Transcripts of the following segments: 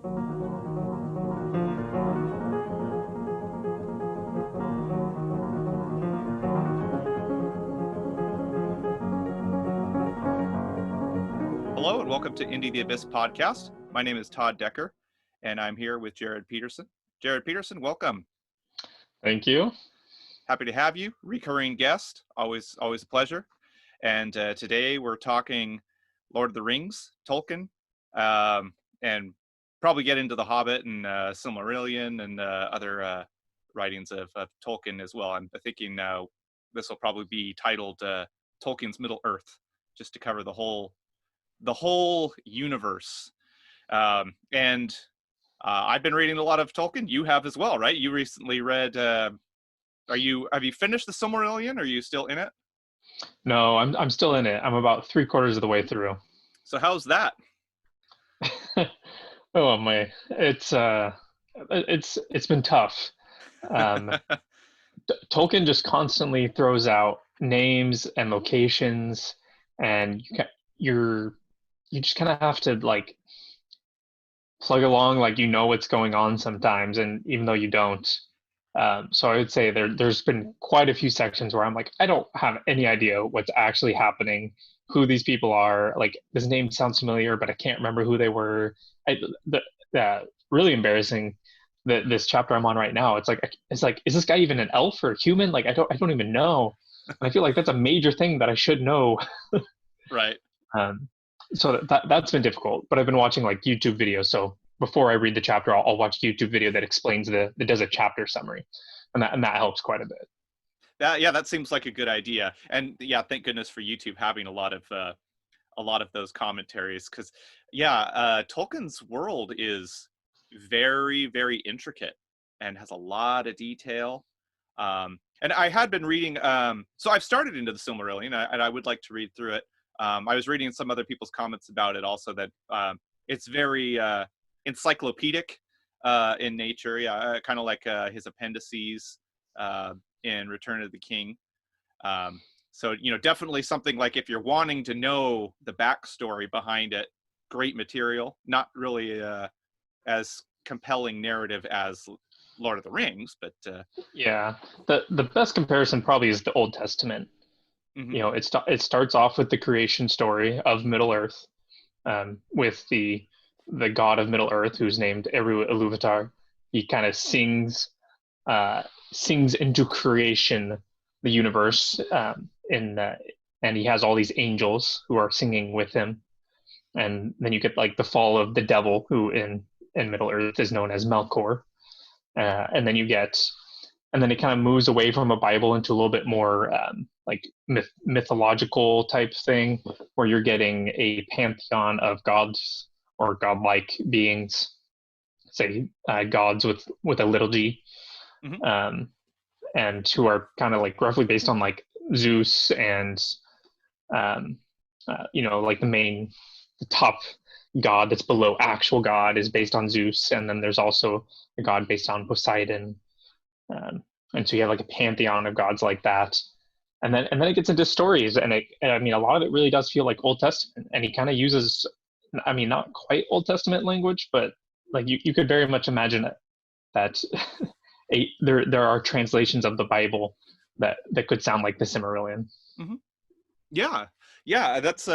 Hello and welcome to Indie the Abyss podcast. My name is Todd Decker and I'm here with J.R.R. Peterson. J.R.R. Peterson, welcome. Thank you. Happy to have you. Recurring guest, always a pleasure. And today we're talking Lord of the Rings, Tolkien, and probably get into the Hobbit and Silmarillion and other writings of Tolkien as well. I'm thinking this will probably be titled Tolkien's Middle-earth, just to cover the whole universe. And I've been reading a lot of Tolkien. You have as well, right? You recently read, have you finished the Silmarillion? Are you still in it? No, I'm still in it. I'm about 3/4 of the way through. So how's that? Oh my, it's been tough. Tolkien just constantly throws out names and locations, and you just kind of have to like plug along, like you know what's going on sometimes, and even though you don't. So I would say there's been quite a few sections where I'm like, I don't have any idea what's actually happening, who these people are. Like, this name sounds familiar, but I can't remember who they were. Really embarrassing. This chapter I'm on right now, it's like, is this guy even an elf or a human? Like, I don't even know. And I feel like that's a major thing that I should know. Right. So that's been difficult. But I've been watching like YouTube videos. So before I read the chapter, I'll watch a YouTube video that explains that does a chapter summary, and that helps quite a bit. That seems like a good idea. And yeah, thank goodness for YouTube having a lot of those commentaries, because Tolkien's world is very, very intricate and has a lot of detail. And I had been reading, so I've started into the Silmarillion, and I would like to read through it. I was reading some other people's comments about it also, that it's very encyclopedic in nature, kind of like his appendices in Return of the King. So, definitely something like, if you're wanting to know the backstory behind it, great material. Not really as compelling narrative as Lord of the Rings, but yeah, the best comparison probably is the Old Testament. Mm-hmm. It starts off with the creation story of Middle Earth, with the god of Middle Earth, who's named Eru Ilúvatar. He kind of sings into creation, the universe, and he has all these angels who are singing with him. And then you get like the fall of the devil, who in Middle Earth is known as Melkor. And then it kind of moves away from a Bible into a little bit more like mythological type thing, where you're getting a pantheon of gods or godlike beings, say gods with a little g, Mm-hmm. And who are kind of like roughly based on like Zeus and like the top god that's below actual God is based on Zeus, and then there's also a god based on Poseidon, and so you have like a pantheon of gods like that, and then it gets into stories, and a lot of it really does feel like Old Testament, and he kind of uses, not quite Old Testament language, but like you could very much imagine that there are translations of the Bible that could sound like the Silmarillion. Mm-hmm. Yeah, that's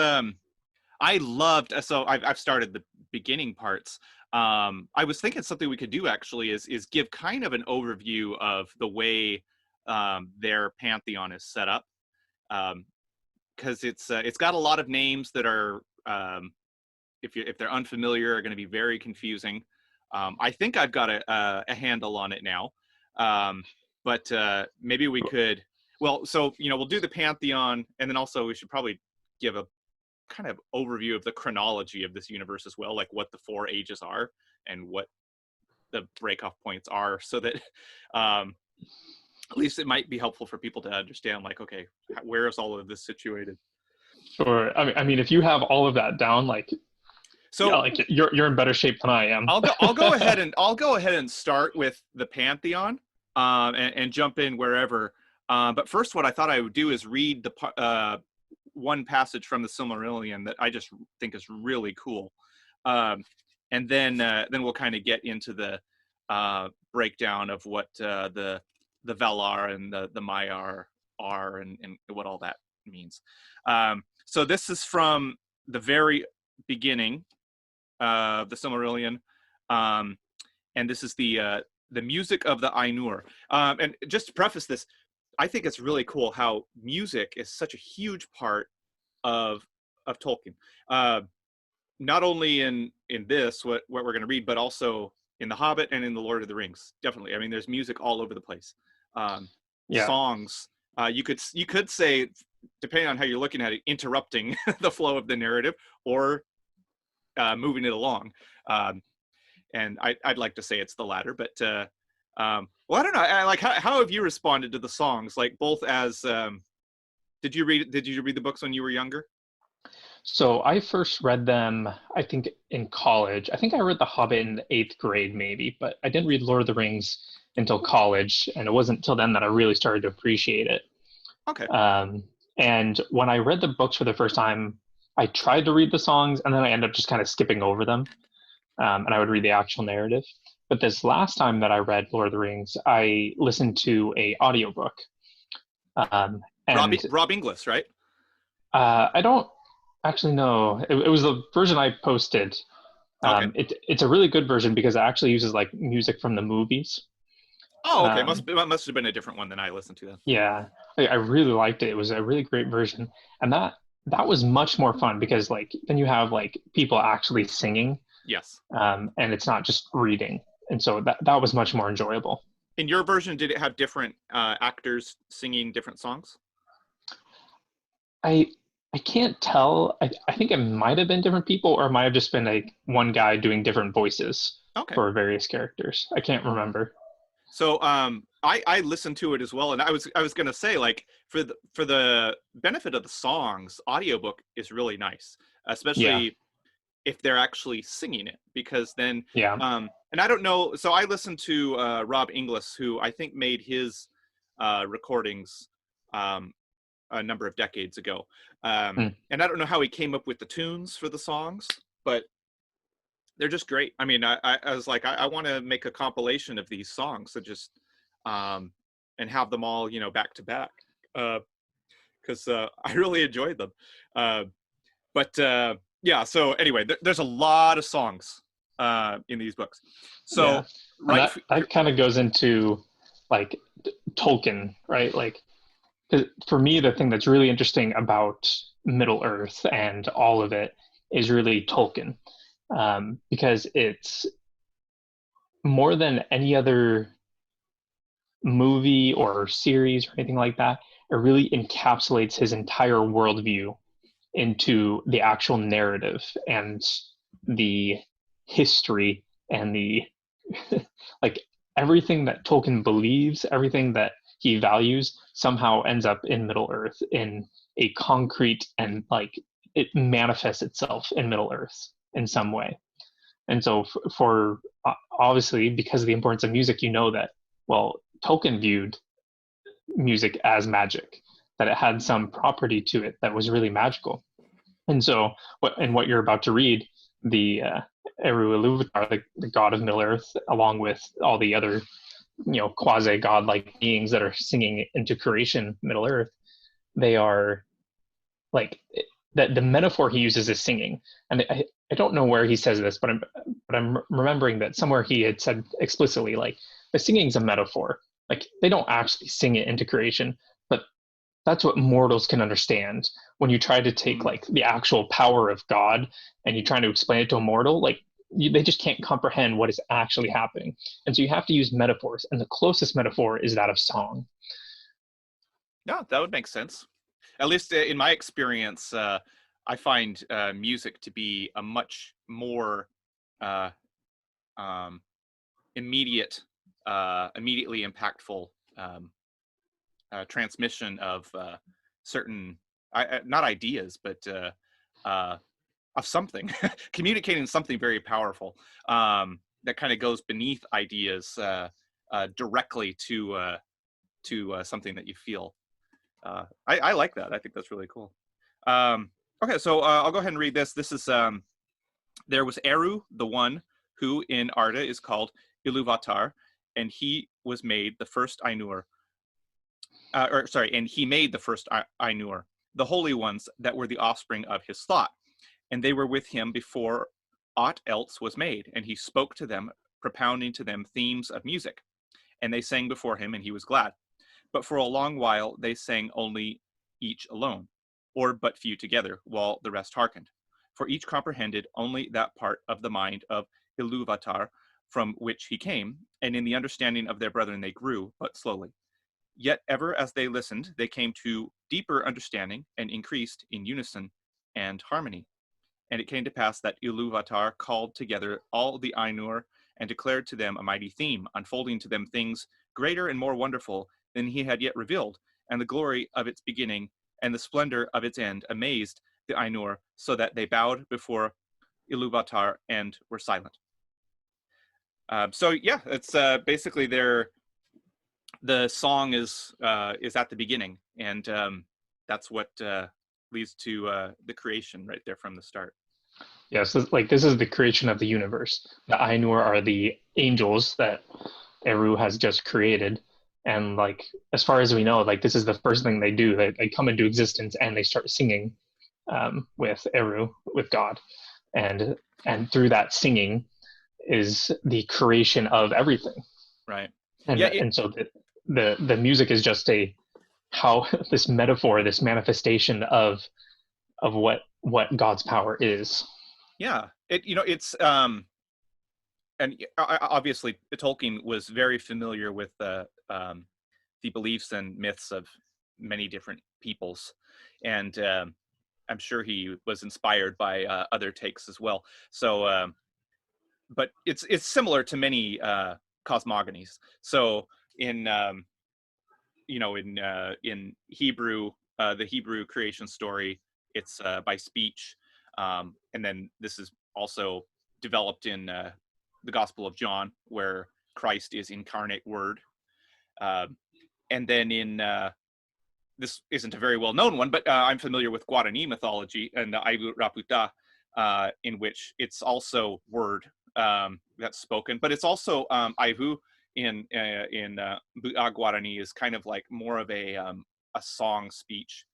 I loved. So I've started the beginning parts. I was thinking something we could do actually is give kind of an overview of the way their pantheon is set up, because it's got a lot of names that are, if they're unfamiliar, are going to be very confusing. I think I've got a handle on it now, but maybe we could. Well, so we'll do the pantheon, and then also we should probably give a kind of overview of the chronology of this universe as well, like what the 4 ages are and what the breakoff points are, so that at least it might be helpful for people to understand, like, okay, where is all of this situated? Sure. If you have all of that down, like, so yeah, like you're in better shape than I am. I'll go ahead and start with the pantheon, and jump in wherever. But first, what I thought I would do is read the one passage from the Silmarillion that I just think is really cool. And then we'll kind of get into the breakdown of what the Valar and the Maiar are, and what all that means. So this is from the very beginning of the Silmarillion, and this is the music of the Ainur. And just to preface this, I think it's really cool how music is such a huge part of Tolkien. Not only in this, what we're going to read, but also in The Hobbit and in The Lord of the Rings. Definitely. I mean, there's music all over the place. Yeah. Songs. You could say, depending on how you're looking at it, interrupting the flow of the narrative, or moving it along. And I'd like to say it's the latter, but well, I don't know. How have you responded to the songs? Like, both as did you read the books when you were younger? So I first read them, I think, in college. I think I read The Hobbit in the 8th grade, maybe, but I didn't read Lord of the Rings until college, and it wasn't until then that I really started to appreciate it. Okay. And when I read the books for the first time, I tried to read the songs, and then I ended up just kind of skipping over them, and I would read the actual narrative. But this last time that I read Lord of the Rings, I listened to a audiobook. And Rob Inglis, right? I don't actually know. It was the version I posted. Okay. It's a really good version because it actually uses like music from the movies. Oh, okay. Must have been a different one than I listened to then. Yeah, I really liked it. It was a really great version, and that was much more fun because like then you have like people actually singing, Yes. and it's not just reading, and so that was much more enjoyable. In your version, did it have different actors singing different songs? I I can't tell. I think it might have been different people, or it might have just been like one guy doing different voices Okay. for various characters. I can't remember. So I listened to it as well, and I was gonna say, like, for the benefit of the songs, audiobook is really nice, Yeah, especially if they're actually singing it, because then yeah. and I don't know, so I listened to Rob Inglis, who I think made his recordings um, a number of decades ago, Mm. and I don't know how he came up with the tunes for the songs, but they're just great. I mean, I was like, I want to make a compilation of these songs and just and have them all, back to back, because I really enjoyed them. Uh, but yeah, so anyway, there's a lot of songs in these books. Yeah, So and right that kind of goes into like Tolkien, right? Like 'cause for me, the thing that's really interesting about Middle Earth and all of it is really Tolkien, because it's more than any other movie or series or anything like that. It really encapsulates his entire worldview into the actual narrative and the history and the like everything that Tolkien believes, everything that he values somehow ends up in Middle Earth in a concrete and like it manifests itself in Middle Earth in some way. And so for obviously because of the importance of music, you know that well Tolkien viewed music as magic, that it had some property to it that was really magical. And so, what you're about to read, the Eru Ilúvatar, the god of Middle Earth, along with all the other, quasi godlike beings that are singing into creation, Middle Earth, they are like the metaphor he uses is singing. And I don't know where he says this, but I'm remembering that somewhere he had said explicitly like the singing is a metaphor. Like they don't actually sing it into creation, but that's what mortals can understand. When you try to take like the actual power of God and you're trying to explain it to a mortal, like they just can't comprehend what is actually happening. And so you have to use metaphors, and the closest metaphor is that of song. Yeah, that would make sense. At least in my experience, I find music to be a much more uh, um, immediately impactful transmission of certain, not ideas, but of something, communicating something very powerful that kind of goes beneath ideas directly to something that you feel. I like that. I think that's really cool. Okay, so I'll go ahead and read this. This is There was Eru, the one who in Arda is called Ilúvatar, and he was made the first Ainur, and he made the first Ainur, the holy ones that were the offspring of his thought. And they were with him before aught else was made, and he spoke to them, propounding to them themes of music. And they sang before him, and he was glad. But for a long while they sang only each alone, or but few together, while the rest hearkened. For each comprehended only that part of the mind of Ilúvatar from which he came, and in the understanding of their brethren they grew, but slowly. Yet ever as they listened, they came to deeper understanding and increased in unison and harmony. And it came to pass that Ilúvatar called together all the Ainur and declared to them a mighty theme, unfolding to them things greater and more wonderful than he had yet revealed, and the glory of its beginning and the splendor of its end amazed the Ainur, so that they bowed before Ilúvatar and were silent. So yeah, it's basically the song is at the beginning, and that's what leads to the creation right there from the start. Yes, this is the creation of the universe. The Ainur are the angels that Eru has just created, and like as far as we know, like this is the first thing they do. They come into existence and they start singing with Eru, with God, and through that singing is the creation of everything. Right. And Yeah. and so the music is just how this metaphor, this manifestation of what God's power is. Yeah. It's and obviously Tolkien was very familiar with the beliefs and myths of many different peoples, and I'm sure he was inspired by other takes as well. So, but it's similar to many cosmogonies. So in in Hebrew, the Hebrew creation story, it's by speech, and then this is also developed in the Gospel of John, where Christ is incarnate Word, and then in this isn't a very well-known one, but I'm familiar with Guarani mythology and the Aivu Raputa, in which it's also Word that's spoken, but it's also Aivu in Guarani is kind of like more of a song speech.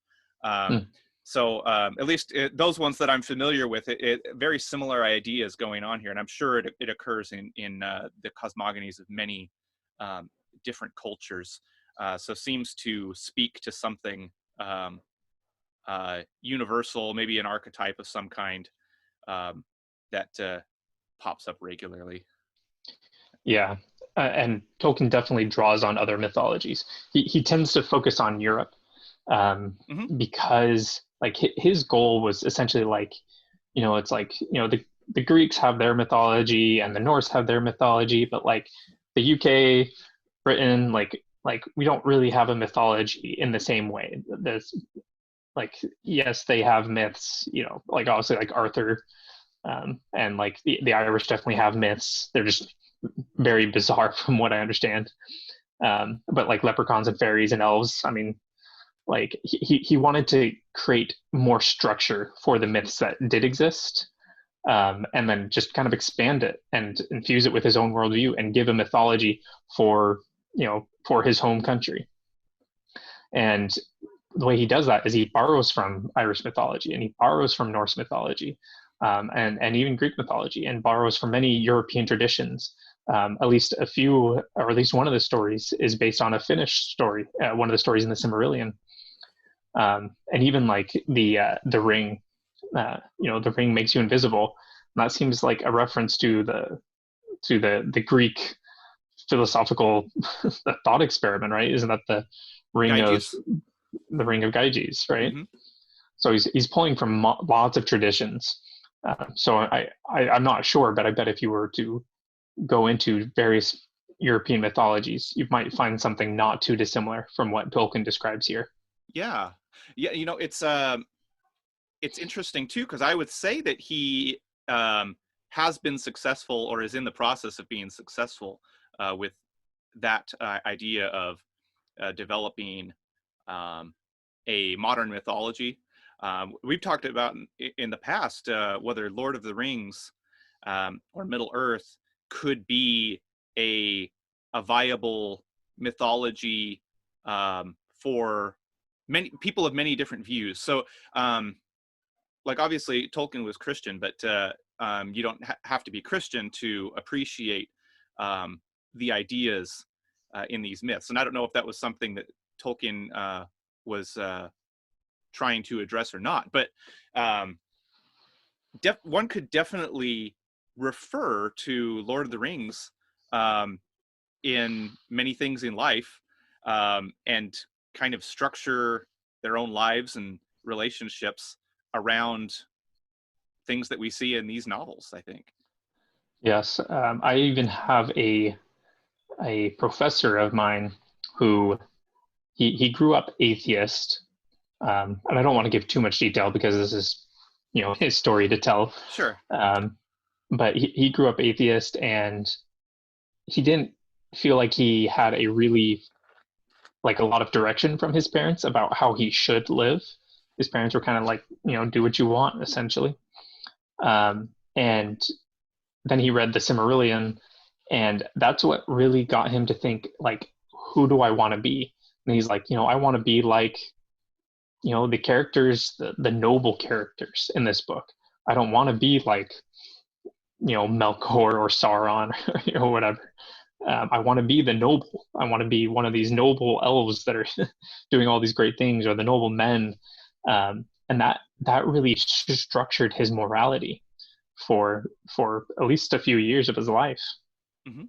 So at least those ones that I'm familiar with, it very similar ideas going on here, and I'm sure it occurs in the cosmogonies of many different cultures. So seems to speak to something universal, maybe an archetype of some kind that pops up regularly. Yeah, and Tolkien definitely draws on other mythologies. He tends to focus on Europe because like his goal was essentially like, it's like, the Greeks have their mythology and the Norse have their mythology, but like the UK, Britain, like we don't really have a mythology in the same way. There's like, yes, they have myths, like obviously like Arthur, and like the Irish definitely have myths. They're just very bizarre from what I understand. But like leprechauns and fairies and elves, I mean, like he wanted to create more structure for the myths that did exist, and then just kind of expand it and infuse it with his own worldview and give a mythology for for his home country. And the way he does that is he borrows from Irish mythology and he borrows from Norse mythology, and even Greek mythology, and borrows from many European traditions. At least a few, or at least one of the stories is based on a Finnish story, one of the stories in the Silmarillion. And even like the ring, the ring makes you invisible. And that seems like a reference to the Greek philosophical thought experiment, right? Isn't that the ring Gyges. of the ring of Gyges, right? Mm-hmm. So he's pulling from lots of traditions. So I'm not sure, but I bet if you were to go into various European mythologies, you might find something not too dissimilar from what Tolkien describes here. Yeah, it's interesting too, because I would say that he has been successful or is in the process of being successful with that idea of developing a modern mythology. We've talked about in the past whether Lord of the Rings or Middle Earth could be a viable mythology for many people of many different views. So like obviously Tolkien was Christian, but you don't have to be Christian to appreciate the ideas in these myths. And I don't know if that was something that Tolkien was trying to address or not, but one could definitely refer to Lord of the Rings in many things in life, and kind of structure their own lives and relationships around things that we see in these novels, I think. Yes, I even have a professor of mine who he grew up atheist, and I don't want to give too much detail because this is, you know, his story to tell. Sure. But he grew up atheist, and he didn't feel like he had a really like a lot of direction from his parents about how he should live. His parents were kind of like, you know, do what you want, essentially. And then he read the Silmarillion, and that's what really got him to think, like, who do I want to be? And he's like, you know, I want to be like, you know, the characters, the noble characters in this book. I don't want to be like, you know, Melkor or Sauron or you know, whatever. I want to be the noble. I want to be one of these noble elves that are doing all these great things, or the noble men. And that really structured his morality for at least a few years of his life. Mm-hmm.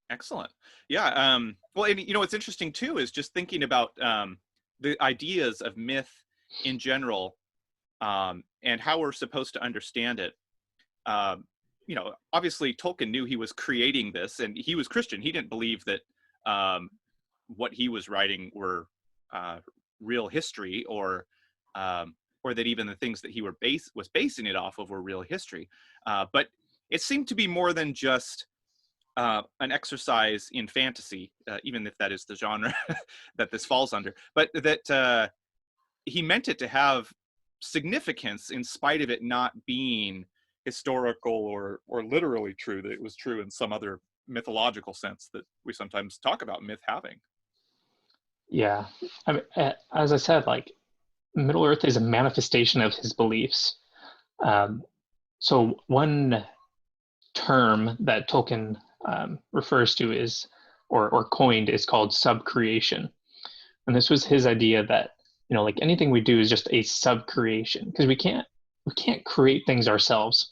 Excellent. Yeah. Well, and you know what's interesting too is just thinking about the ideas of myth in general, and how we're supposed to understand it. You know, obviously Tolkien knew he was creating this, and he was Christian. He didn't believe that what he was writing were real history, or that even the things that he was basing it off of were real history. But it seemed to be more than just an exercise in fantasy, even if that is the genre that this falls under, but that he meant it to have significance in spite of it not being historical or literally true, that it was true in some other mythological sense that we sometimes talk about myth having. Yeah. I mean, as I said, like, Middle Earth is a manifestation of his beliefs. So one term that Tolkien refers to is, or coined, is called subcreation. And this was his idea that, you know, like anything we do is just a subcreation, because we can't create things ourselves.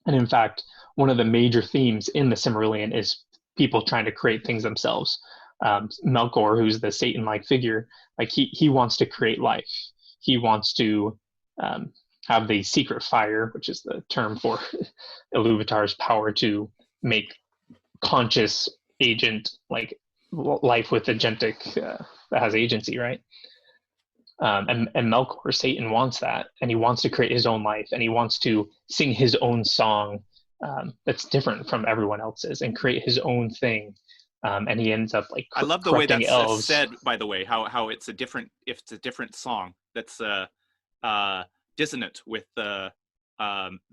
And in fact, one of the major themes in the Silmarillion is people trying to create things themselves. Melkor, who's the Satan-like figure, like he wants to create life. He wants to have the secret fire, which is the term for Ilúvatar's power to make conscious agent, like life with agentic that has agency, right? And Melkor, Satan, wants that, and he wants to create his own life, and he wants to sing his own song that's different from everyone else's, and create his own thing. And he ends up like I love the way that's elves. said, by the way, how it's a different song that's dissonant with the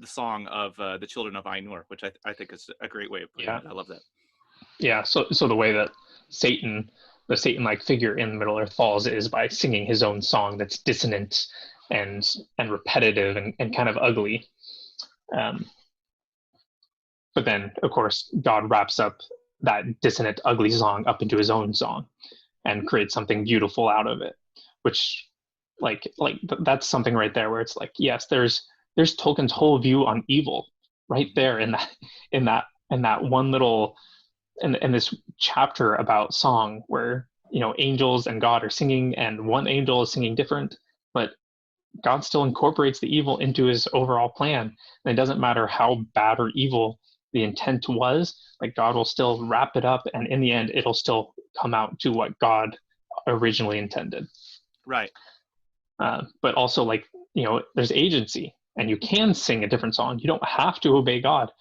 song of the children of Ainur, which I think is a great way of putting it. I love that. Yeah, so the way that Satan, the Satan-like figure in Middle Earth falls, is by singing his own song that's dissonant and repetitive and kind of ugly. But then, of course, God wraps up that dissonant, ugly song up into his own song and creates something beautiful out of it, which, like that's something right there where it's like, yes, there's Tolkien's whole view on evil right there in that one little in this chapter about song, where, you know, angels and God are singing, and one angel is singing different, but God still incorporates the evil into his overall plan. And it doesn't matter how bad or evil the intent was, like God will still wrap it up, and in the end it'll still come out to what God originally intended. Right. But also, like, you know, there's agency, and you can sing a different song. You don't have to obey God,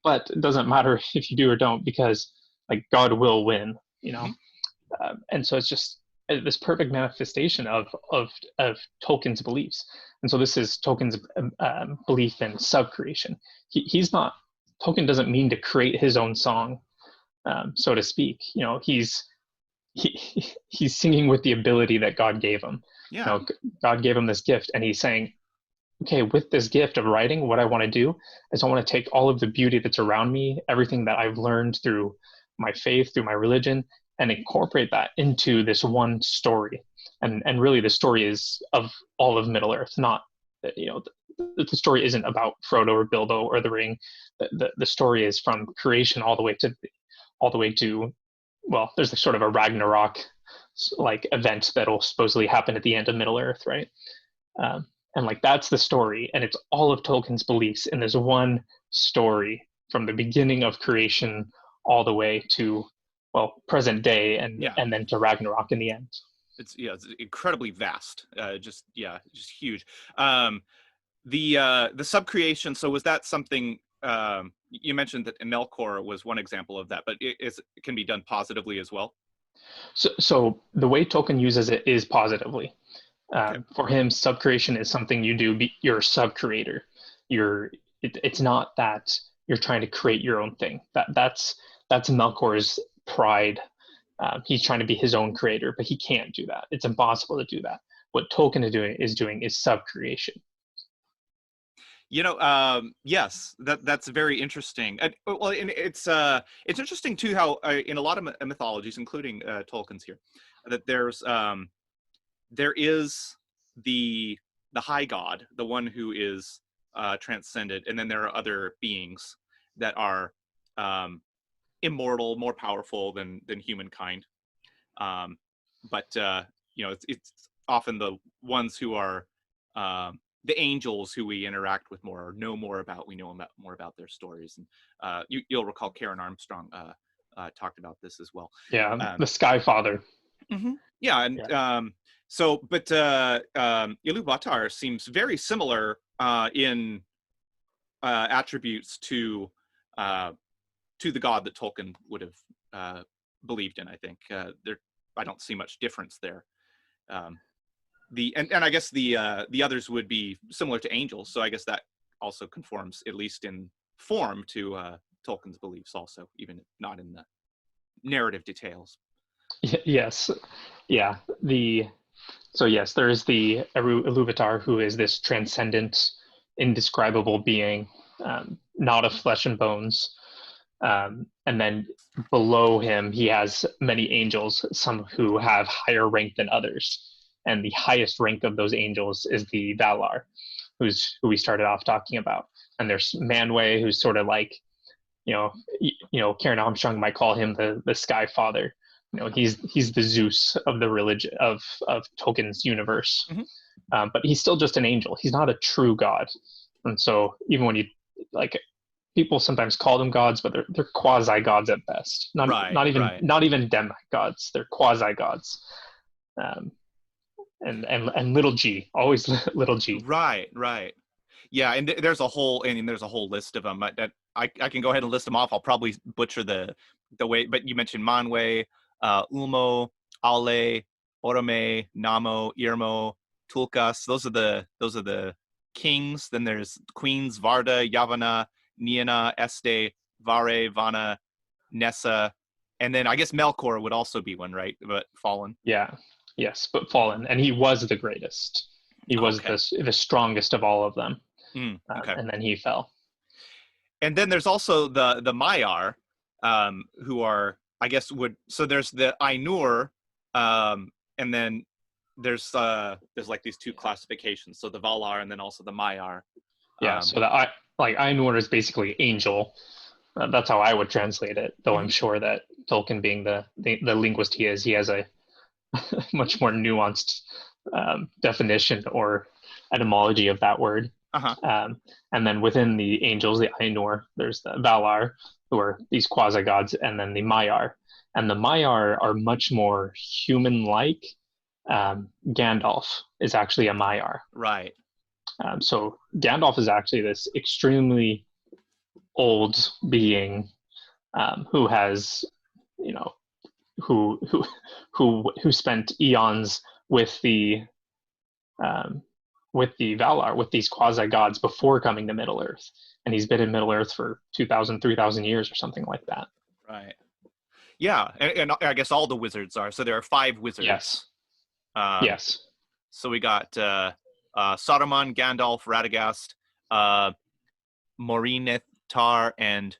but it doesn't matter if you do or don't, because like God will win, you know. Mm-hmm. And so it's just this perfect manifestation of Tolkien's beliefs. And so this is Tolkien's belief in subcreation. He's not Tolkien doesn't mean to create his own song, so to speak. He's singing with the ability that God gave him. Yeah. God gave him this gift, and he's saying, okay, with this gift of writing, what I want to do is I want to take all of the beauty that's around me, everything that I've learned through my faith, through my religion, and incorporate that into this one story. And really, the story is of all of Middle Earth, not, the story isn't about Frodo or Bilbo or the Ring. The story is from creation all the way to, well, there's a sort of a Ragnarok like event that'll supposedly happen at the end of Middle Earth, right? And like that's the story, and it's all of Tolkien's beliefs in this one story from the beginning of creation all the way to, well, present day, and then to Ragnarok in the end. It's incredibly vast. Just huge. The subcreation. So was that something you mentioned that Melkor was one example of that, but it can be done positively as well? So the way Tolkien uses it is positively. Okay. For him, subcreation is something you do. You're a subcreator. It's not that you're trying to create your own thing. That's Melkor's pride. He's trying to be his own creator, but he can't do that. It's impossible to do that. What Tolkien is doing is subcreation. Yes, that's very interesting. And it's interesting too how in a lot of mythologies, including Tolkien's here, that there is the high god, the one who is transcended, and then there are other beings that are immortal, more powerful than humankind. But it's often the ones who are the angels who we interact with more, or know more about. We know more about their stories, and you'll recall Karen Armstrong talked about this as well. Yeah, the Sky Father. Mm-hmm. Yeah, and yeah. But Ilúvatar seems very similar in attributes to the god that Tolkien would have believed in. I think I don't see much difference there. And I guess the others would be similar to angels, so I guess that also conforms, at least in form, to Tolkien's beliefs, also, even if not in the narrative details. Yes, yeah. Yes, there is the Eru Ilúvatar, who is this transcendent, indescribable being, not of flesh and bones. And then below him, he has many angels, some who have higher rank than others. And the highest rank of those angels is the Valar, who we started off talking about. And there's Manwë, who's sort of like, Karen Armstrong might call him the Sky Father. He's the Zeus of the religion of Tolkien's universe. Mm-hmm. But he's still just an angel. He's not a true god. And so even when people sometimes call them gods, but they're quasi gods at best. Not even demigods. They're quasi gods. And little g, always little g. Right. Yeah, and there's a whole list of them. I can go ahead and list them off. I'll probably butcher the way, but you mentioned Manwë, Ulmo, Ale, Orome, Namo, Irmo, Tulkas. Those are the kings. Then there's queens: Varda, Yavanna, Niana, Este, Vare, Vana, Nessa, and then I guess Melkor would also be one, right? But fallen. Yeah. Yes, but fallen, and he was the greatest. He was the strongest of all of them. Okay. And then he fell. And then there's also the Maiar, who are, I guess, so there's the Ainur, and then there's like these two classifications. So the Valar and then also the Maiar. Yeah. So Ainur is basically angel. That's how I would translate it. Though I'm sure that Tolkien, being the linguist he is, he has a much more nuanced definition or etymology of that word. And then within the angels, the Ainur, there's the Valar, who are these quasi-gods, and then the Maiar. And the Maiar are much more human-like. Gandalf is actually a Maiar. Right. So Gandalf is actually this extremely old being who has, who spent eons with the Valar, with these quasi gods before coming to Middle Earth, and he's been in Middle Earth for 2,000, 3,000 years or something like that. Right. Yeah, and I guess all the wizards are. So there are 5 wizards. Yes. Um, Yes. So we got Saruman, Gandalf, Radagast, Morinethar, and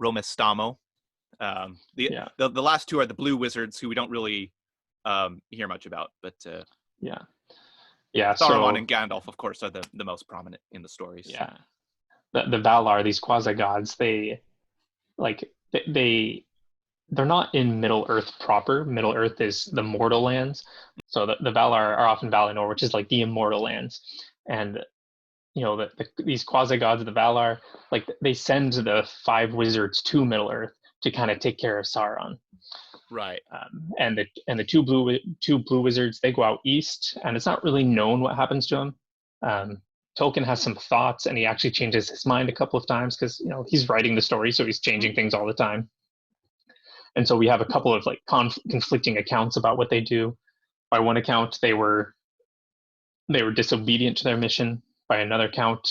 Romestamo. The last 2 are the blue wizards, who we don't really hear much about, but yeah. Saruman So and Gandalf, of course, are the most prominent in the stories. yeah, the Valar, these quasi gods, they're not in Middle Earth proper. Middle Earth is the mortal lands. So the Valar are often Valinor, which is like the immortal lands. And these quasi gods of the Valar, like they send the 5 wizards to Middle Earth to kind of take care of Sauron. Right. And the two blue wizards, they go out east, and it's not really known what happens to them. Tolkien has some thoughts, and he actually changes his mind a couple of times because he's writing the story, so he's changing things all the time. And so we have a couple of like conflicting accounts about what they do. By one account, they were disobedient to their mission. By another account,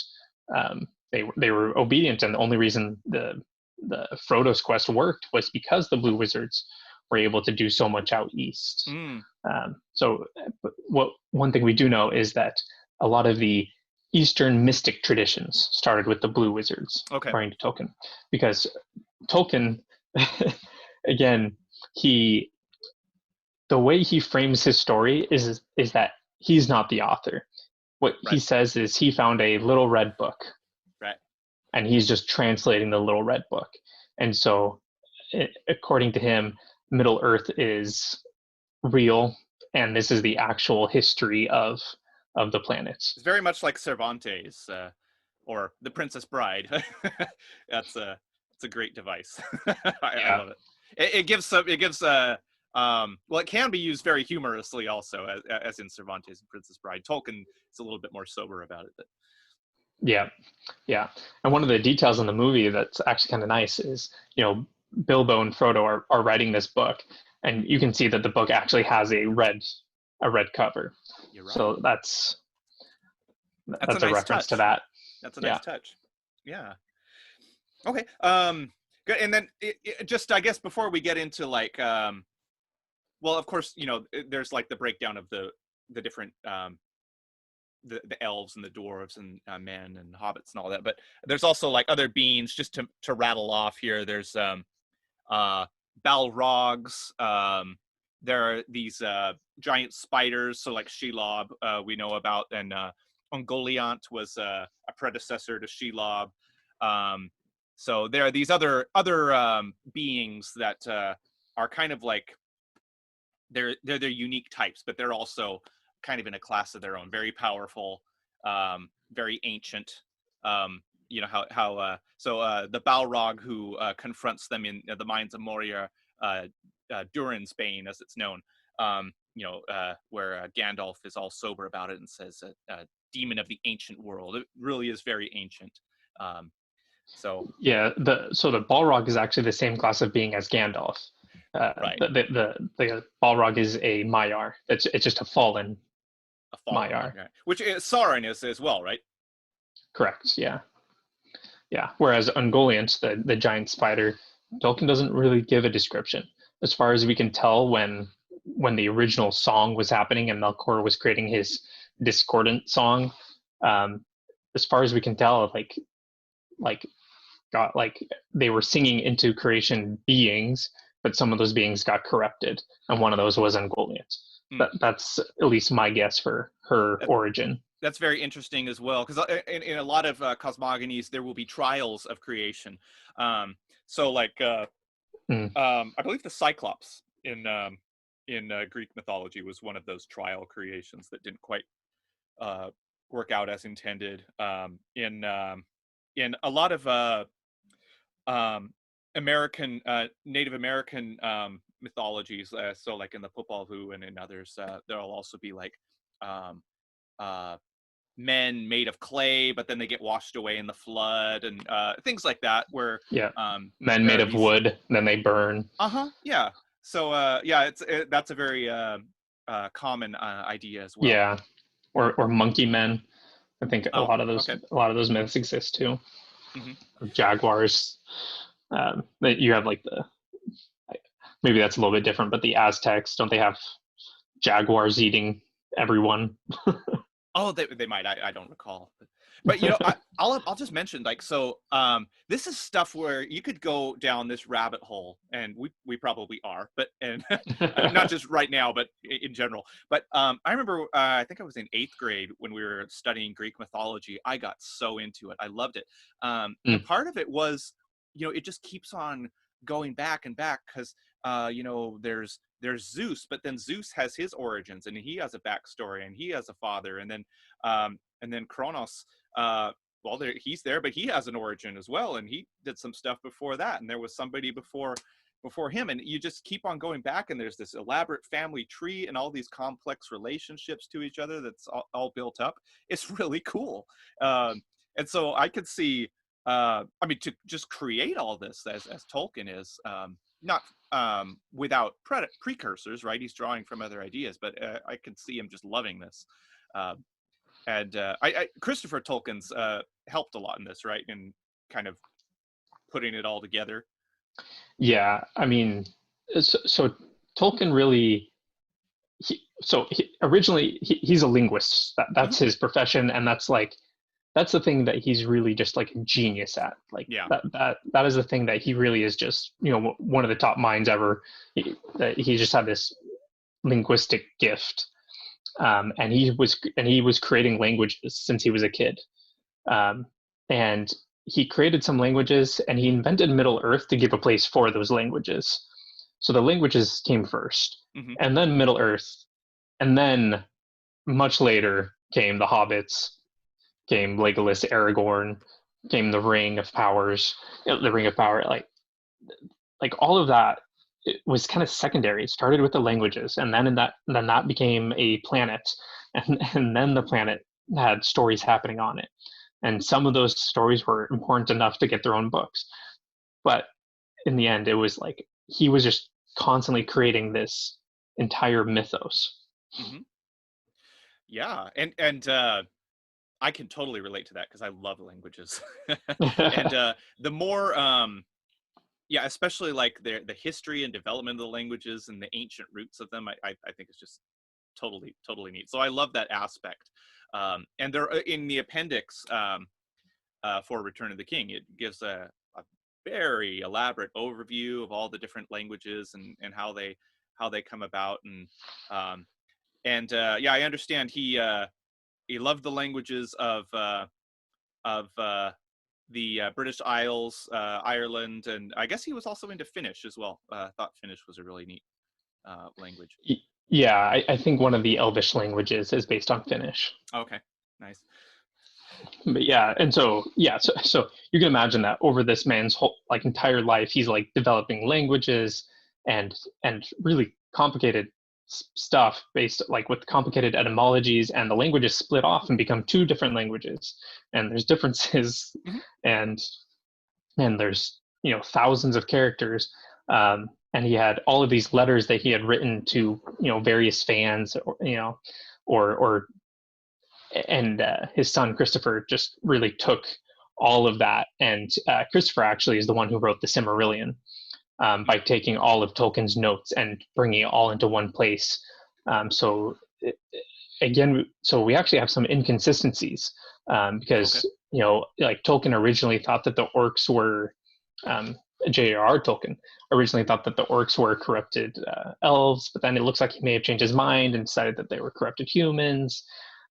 they were obedient, and the only reason the Frodo's quest worked was because the blue wizards were able to do so much out east. So one thing we do know is that a lot of the Eastern mystic traditions started with the blue wizards, according to Tolkien, because Tolkien, again, the way he frames his story is that he's not the author. What he says is he found a little red book, and he's just translating the little red book. And so, according to him, Middle Earth is real, and this is the actual history of the planets. It's very much like Cervantes or The Princess Bride. It's a great device. I love it. It gives well, it can be used very humorously also, as in Cervantes and Princess Bride. Tolkien is a little bit more sober about it, but yeah. And one of the details in the movie that's actually kind of nice is, Bilbo and Frodo are writing this book, and you can see that the book actually has a red cover. You're right. So that's a nice reference touch to that. That's a nice touch. Yeah. Okay. Good. And then just, I guess, before we get into like, well, of course, there's like the breakdown of the different the elves and the dwarves and men and hobbits and all that, but there's also like other beings, just to rattle off here. There's Balrogs. There are these giant spiders, so like Shelob we know about, and Ungoliant was a predecessor to Shelob. So there are these other beings that are kind of like they're their unique types, but they're also kind of in a class of their own, very powerful, very ancient. So the Balrog who confronts them in the mines of Moria, Durin's Bane, as it's known, where Gandalf is all sober about it and says, demon of the ancient world. It really is very ancient. The Balrog is actually the same class of being as Gandalf. The Balrog is a Maiar. It's just a fallen Maiar, which Sauron is as well, right? Correct. Yeah. Whereas Ungoliant, the giant spider, Tolkien doesn't really give a description. As far as we can tell, when the original song was happening and Melkor was creating his discordant song, as far as we can tell, they were singing into creation beings, but some of those beings got corrupted, and one of those was Ungoliant. That's at least my guess for her origin. That's very interesting as well, because in a lot of cosmogonies there will be trials of creation. I believe the Cyclops in Greek mythology was one of those trial creations that didn't quite work out as intended. In a lot of Native American mythologies, so like in the Popol and in others, there'll also be like men made of clay, but then they get washed away in the flood, and things like that, where men made of wood, then they burn. So that's a very common idea as well. Or monkey men. I think a lot of those myths exist too. Hmm. Jaguars. That you have like maybe that's a little bit different, but the Aztecs, don't they have jaguars eating everyone? Oh, they might. I don't recall. But I'll just mention, like, so this is stuff where you could go down this rabbit hole, and we probably are, but and not just right now, but in general. But I remember I think I was in 8th grade when we were studying Greek mythology. I got so into it. I loved it. And Mm. part of it was, it just keeps on going back and back because there's Zeus, but then Zeus has his origins and he has a backstory and he has a father, and then Kronos, well, he's there, but he has an origin as well, and he did some stuff before that, and there was somebody before him, and you just keep on going back, and there's this elaborate family tree and all these complex relationships to each other that's all built up. It's really cool, and so I could see. I mean, to just create all this as Tolkien is, not without precursors, right? He's drawing from other ideas, but I can see him just loving this. Uh, and Christopher Tolkien's helped a lot in this, right? In kind of putting it all together. Yeah, I mean, so Tolkien really. Originally he's a linguist. That's Hmm. his profession, and that's the thing that he's really just like a genius at. Like Yeah. that is the thing that he really is just one of the top minds ever. That he just had this linguistic gift, and he was creating languages since he was a kid, um, and he created some languages and he invented Middle Earth to give a place for those languages. So the languages came first, Hmm. and then Middle Earth, and then much later came the hobbits, came Legolas, Aragorn, came the Ring of Powers, the Ring of Power. Like all of that, it was kind of secondary. It started with the languages, and then that became a planet, and then the planet had stories happening on it, and some of those stories were important enough to get their own books. But in the end, it was like he was just constantly creating this entire mythos. Hmm. Yeah, and I can totally relate to that because I love languages, and the more yeah, especially like the history and development of the languages and the ancient roots of them, I think it's just totally neat. So I love that aspect. And there in the appendix for Return of the King, it gives a very elaborate overview of all the different languages and how they come about, um, and yeah, I understand he loved the languages of the British Isles, Ireland, and I guess he was also into Finnish as well. Thought Finnish was a really neat language. Yeah, I think one of the Elvish languages is based on Finnish. Okay, nice. But yeah, and so you can imagine that over this man's whole like entire life, he's like developing languages and really complicated stuff based like with complicated etymologies, and the languages split off and become two different languages, and there's differences, Hmm. and there's thousands of characters, and he had all of these letters that he had written to various fans, or and his son Christopher just really took all of that, and Christopher actually is the one who wrote the Silmarillion, by taking all of Tolkien's notes and bringing it all into one place. So again, so we actually have some inconsistencies, Okay. because like Tolkien originally thought that the orcs were, um, J.R.R. Tolkien originally thought that the orcs were corrupted elves, but then it looks like he may have changed his mind and decided that they were corrupted humans,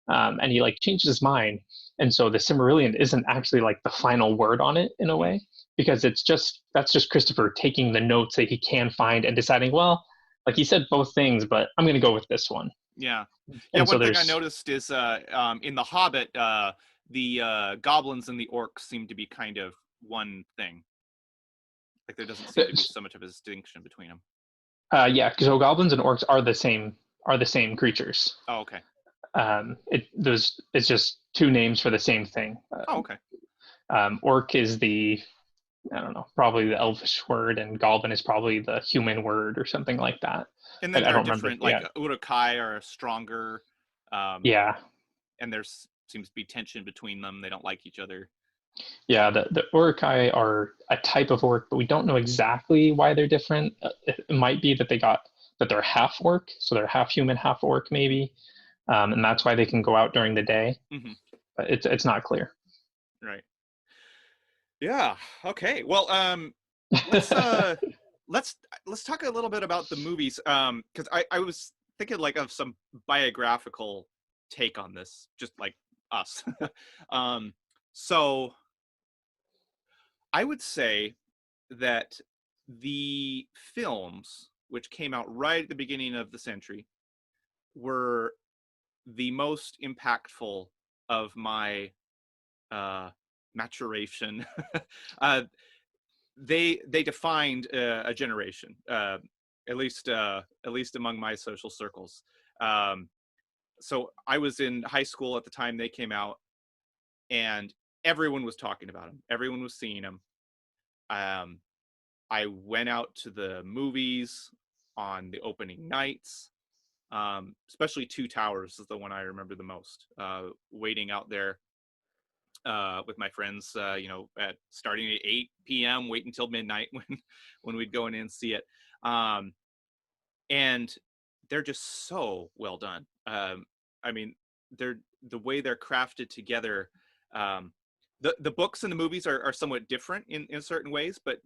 and he like changed his mind. And so the Silmarillion isn't actually like the final word on it in a Mm. way, because that's just Christopher taking the notes that he can find and deciding, well, like he said both things, but I'm going to go with this one. Yeah, yeah. And so One thing I there's noticed is in the Hobbit, the goblins and the orcs seem to be kind of one thing. Like there doesn't seem to be so much of a distinction between them. yeah, so goblins and orcs are the same creatures. Oh, okay. It's just two names for the same thing. Oh, okay. Orc is the, I don't know, probably the elvish word, and goblin is probably the human word or something like that. And I then there are don't remember. different, like Yeah, Urukai are stronger, um, yeah, and there seems to be tension between them. They don't like each other. Yeah, the Urukai are a type of orc, but we don't know exactly why they're different. It might be that they're half orc, so they're half human, half orc, maybe, and that's why they can go out during the day. Hmm. But it's not clear. Right. Yeah. Okay. Well, let's uh, let's let's talk a little bit about the movies. Because I was thinking like of some biographical take on this, just like us. um, so I would say that the films, which came out right at the beginning of the century, were the most impactful of my uh, maturation. uh, they defined a generation, at least among my social circles. Um, so I was in high school at the time they came out, and everyone was talking about them. Everyone was seeing them. Um, I went out to the movies on the opening nights. Especially Two Towers is the one I remember the most. Waiting out there with my friends, at starting at 8 p.m., wait until midnight when we'd go in and see it. Um, and they're just so well done. I mean, they're the way they're crafted together. Um, the books and the movies are somewhat different in certain ways, but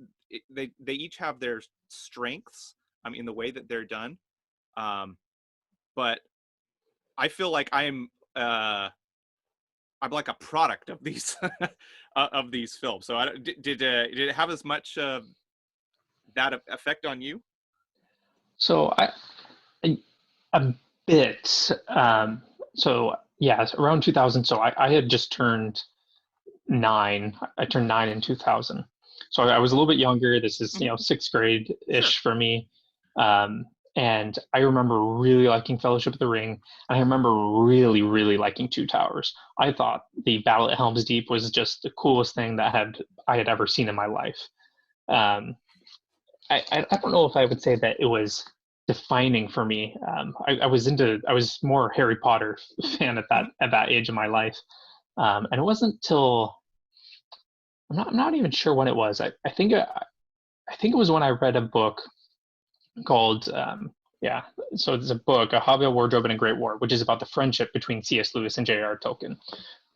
they each have their strengths. In the way that they're done. Um, but I feel like I'm like a product of these of these films. So did it have as much that effect on you? So I a bit. So yeah, it's around 2000. So I had just turned 9. I turned 9 in 2000. So I was a little bit younger. This is, Mhm. sixth grade Sure. ish for me. Um, and I remember really liking Fellowship of the Ring. And I remember really, really liking Two Towers. I thought the Battle at Helm's Deep was just the coolest thing that I had ever seen in my life. Um, I don't know if I would say that it was defining for me. I was more Harry Potter fan Hmm. at that age of my life. And it wasn't till I'm not even sure when it was. I think it was when I read a book called yeah. So it's a book, A Hobbit, a Wardrobe, and a Great War, which is about the friendship between C.S. Lewis and J.R.R. Tolkien,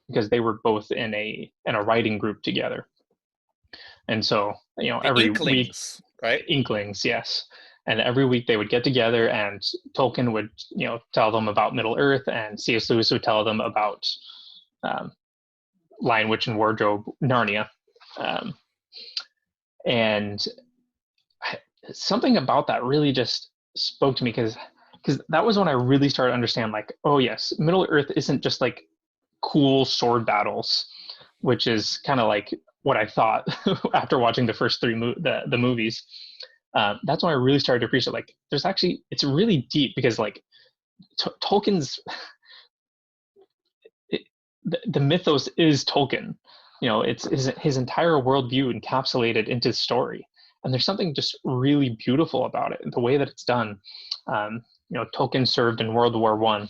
because they were both in a writing group together. And so The every week, Inklings, right? Inklings, yes. And every week they would get together, and Tolkien would tell them about Middle Earth, and C.S. Lewis would tell them about um, Lion, Witch, and Wardrobe, Narnia. Um, and something about that really just spoke to me because that was when I really started to understand, like, oh yes, Middle Earth isn't just like cool sword battles, which is kind of like what I thought after watching the first the movies. That's when I really started to appreciate, like, there's actually, it's really deep, because like Tolkien's it, the mythos is Tolkien. It's his entire worldview encapsulated into the story, and there's something just really beautiful about it. The way that it's done. Tolkien served in World War I,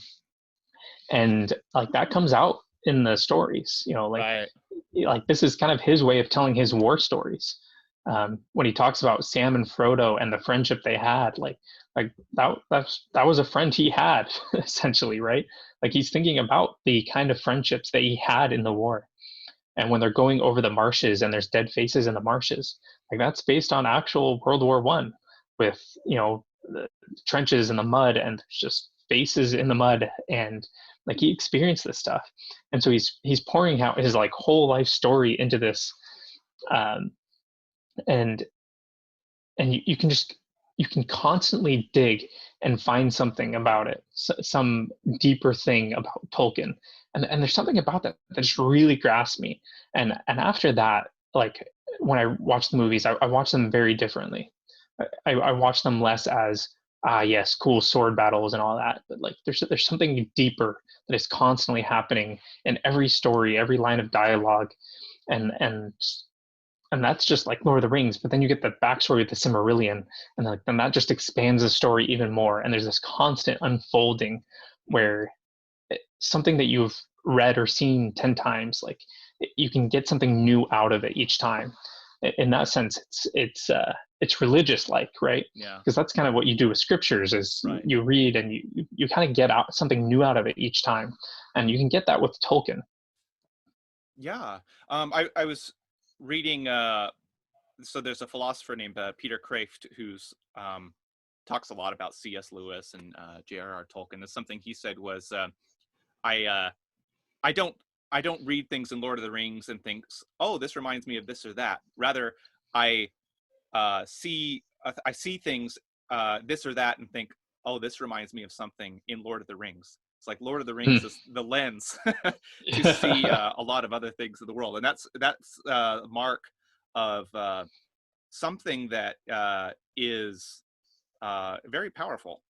and like that comes out in the stories. Right. Like this is kind of his way of telling his war stories. When he talks about Sam and Frodo and the friendship they had, like that was a friend he had essentially, right? Like he's thinking about the kind of friendships that he had in the war, and when they're going over the marshes and there's dead faces in the marshes, like that's based on actual World War I, with the trenches in the mud, and there's just faces in the mud, and like he experienced this stuff, and so he's pouring out his like whole life story into this, um, and you can just you can constantly dig and find something about it, some deeper thing about Tolkien, and there's something about that that just really grasped me, and after that, like when I watch the movies, I watch them very differently. I watch them less as, yes, cool sword battles and all that, but like there's something deeper that is constantly happening in every story, every line of dialogue, and that's just like Lord of the Rings. But then you get the backstory of the Silmarillion, and like then that just expands the story even more. And there's this constant unfolding where something that you've read or seen 10 times, like you can get something new out of it each time. In that sense, it's religious like, right? Yeah. Because that's kind of what you do with scriptures is Right. you read and you kind of get out something new out of it each time, and you can get that with Tolkien. Yeah. I was reading. So there's a philosopher named Peter Kraft who's talks a lot about C.S. Lewis and J.R.R. Tolkien. And something he said was, I I don't I don't read things in Lord of the Rings and thinks, oh, this reminds me of this or that. Rather, I I see things this or that and think, oh, this reminds me of something in Lord of the Rings. It's like Lord of the Rings is the lens to see a lot of other things in the world, and that's a mark of something that is very powerful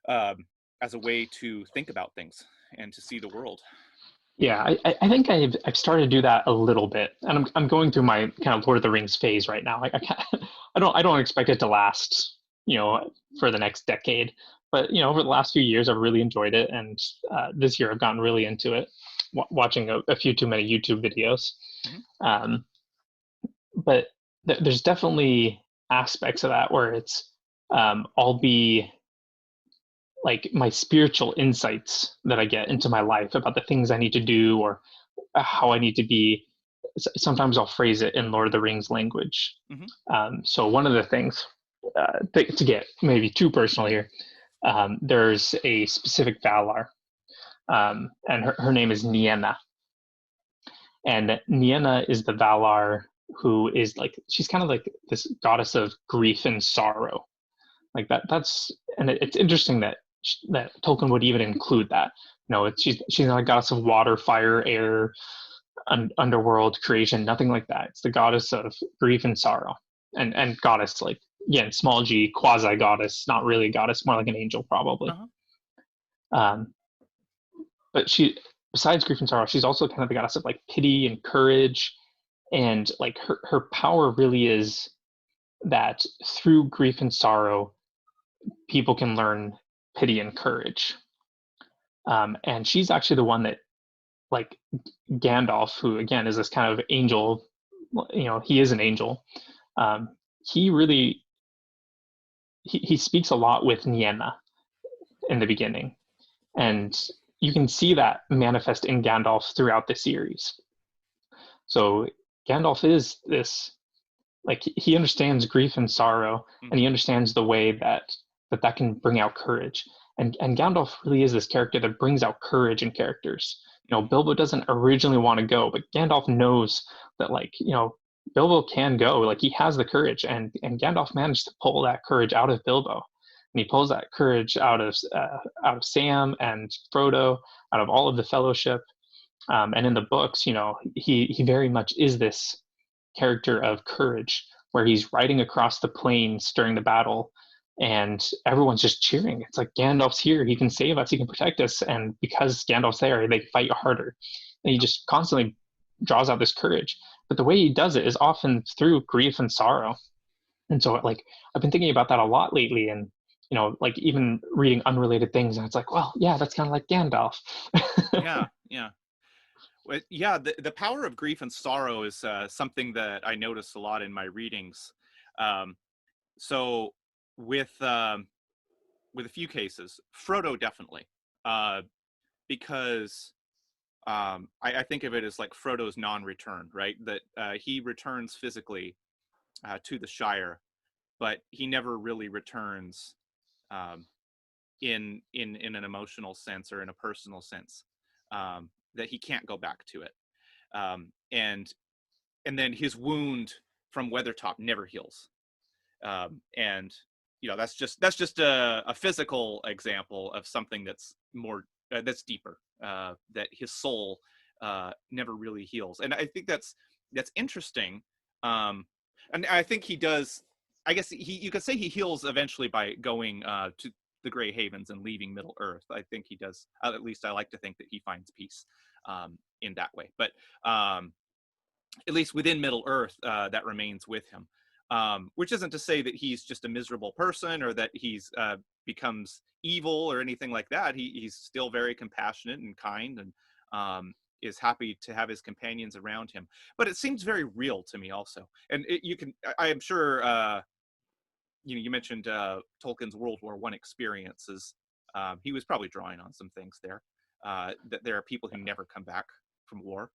as a way to think about things and to see the world. Yeah, I think I've started to do that a little bit, and I'm going through my kind of Lord of the Rings phase right now. I don't expect it to last, for the next decade, but over the last few years, I've really enjoyed it, and this year I've gotten really into it, watching a few too many YouTube videos. Mm-hmm. Um, but there's definitely aspects of that where it's I'll be like my spiritual insights that I get into my life about the things I need to do or how I need to be. Sometimes I'll phrase it in Lord of the Rings language. Mm-hmm. So one of the things to get maybe too personal here, there's a specific Valar, and her name is Nienna. And Nienna is the Valar who is like, she's kind of like this goddess of grief and sorrow. Like that's, and it's interesting that that Tolkien would even include that. She's not a goddess of water, fire, air, underworld, creation, nothing like that. It's the goddess of grief and sorrow, and goddess, like, again, small g, quasi goddess, not really a goddess, more like an angel probably. Uh-huh. Um, but she, besides grief and sorrow, she's also kind of the goddess of like pity and courage, and like her power really is that through grief and sorrow, people can learn pity and courage. And she's actually the one that, like, Gandalf, who again is this kind of angel, he is an angel. He really he speaks a lot with Nienna in the beginning, and you can see that manifest in Gandalf throughout the series. So Gandalf is this, like, he understands grief and sorrow, and he understands the way that can bring out courage. And Gandalf really is this character that brings out courage in characters. Bilbo doesn't originally want to go, but Gandalf knows that, like, Bilbo can go. Like, he has the courage, and Gandalf managed to pull that courage out of Bilbo, and he pulls that courage out of Sam and Frodo, out of all of the Fellowship. And in the books, he very much is this character of courage, where he's riding across the plains during the battle, and everyone's just cheering. It's like, Gandalf's here, he can save us, he can protect us, and because Gandalf's there, they fight harder. And he just constantly draws out this courage. But the way he does it is often through grief and sorrow. And so, like, I've been thinking about that a lot lately, and like, even reading unrelated things, and it's like, well, yeah, that's kind of like Gandalf. Yeah, yeah. Well, yeah, the power of grief and sorrow is something that I notice a lot in my readings. So with a few cases, Frodo definitely, because I think of it as like Frodo's non-return, right? That he returns physically to the Shire, but he never really returns um, in an emotional sense or in a personal sense. That he can't go back to it, and then his wound from Weathertop never heals, and that's just a physical example of something that's more that's deeper, that his soul never really heals. And I think that's interesting, and I think he does. I guess you could say he heals eventually by going to the Grey Havens and leaving Middle Earth. I think he does. At least I like to think that he finds peace in that way. But at least within Middle Earth, that remains with him. Which isn't to say that he's just a miserable person or that he's becomes evil or anything like that. He's still very compassionate and kind, and is happy to have his companions around him. But it seems very real to me also. And you can, I am sure, you mentioned Tolkien's World War I experiences. He was probably drawing on some things there. That there are people who never come back from war,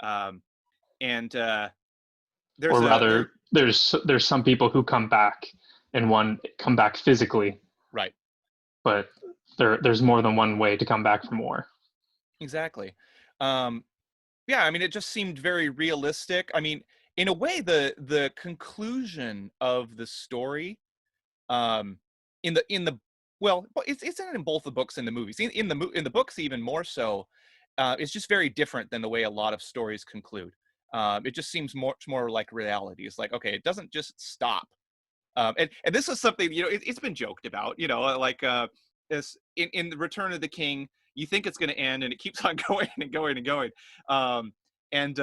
um, and there's Or a rather, there's some people who come back and one come back physically, right. but there's more than one way to come back from war. Exactly. Yeah, I mean, it just seemed very realistic. I mean, in a way, the conclusion of the story, um, in the well, it's in both the books and the movies. In the books, even more so, it's just very different than the way a lot of stories conclude. It just seems much more like reality. It's like, okay, it doesn't just stop. And this is something, it's been joked about, like this in the Return of the King, you think it's going to end and it keeps on going and going and going. And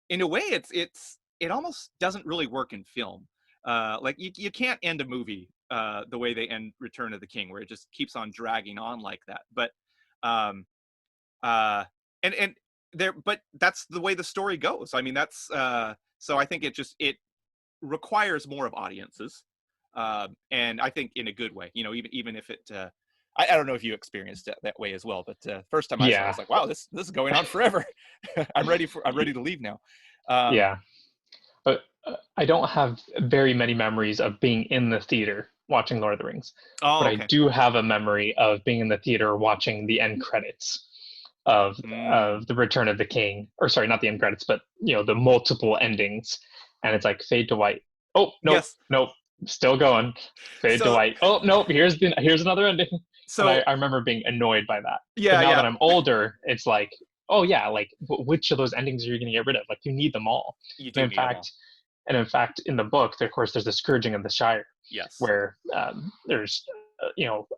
in a way, it almost doesn't really work in film. Like you can't end a movie the way they end Return of the King, where it just keeps on dragging on like that. But um, and there, but that's the way the story goes. I mean, that's so I think it requires more of audiences, and I think in a good way. Even if it, I don't know if you experienced it that way as well, but first time I saw it, I Yeah, was like, wow, this is going on forever. I'm ready to leave now. yeah. But I don't have very many memories of being in the theater watching Lord of the Rings, Oh, but I okay. do have a memory of being in the theater watching the end credits of Mm. the Return of the King, or sorry, not the end credits, but the multiple endings, and it's like fade to white. Oh nope, Yes. nope, still going. Fade to So white. Oh nope, here's another ending, and so I remember being annoyed by that. But yeah, now yeah, that I'm older, it's like, oh yeah, like which of those endings are you going to get rid of? Like you need them all. you And do in need them all. fact, in the book, of course, there's the scourging of the Shire, Yes. where there's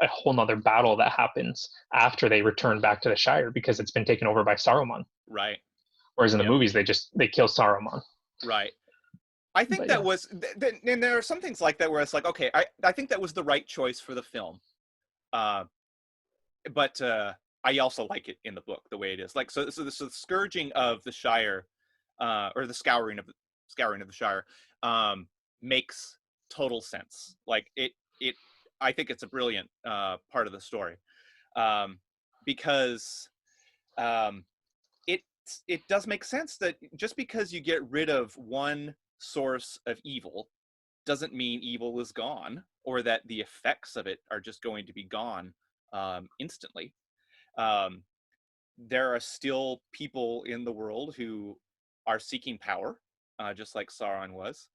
a whole nother battle that happens after they return back to the Shire because it's been taken over by Saruman. Right. Whereas in the Yep. movies, they kill Saruman. Right. I think But that yeah, was, and there are some things like that where it's like, okay, I think that was the right choice for the film. Uh, but I also like it in the book the way it is. Like so the scourging of the Shire, or the scouring of the Shire, makes total sense. Like it I think it's a brilliant part of the story, um, because um, it it does make sense that just because you get rid of one source of evil doesn't mean evil is gone, or that the effects of it are just going to be gone instantly. Um, there are still people in the world who are seeking power, just like Sauron was,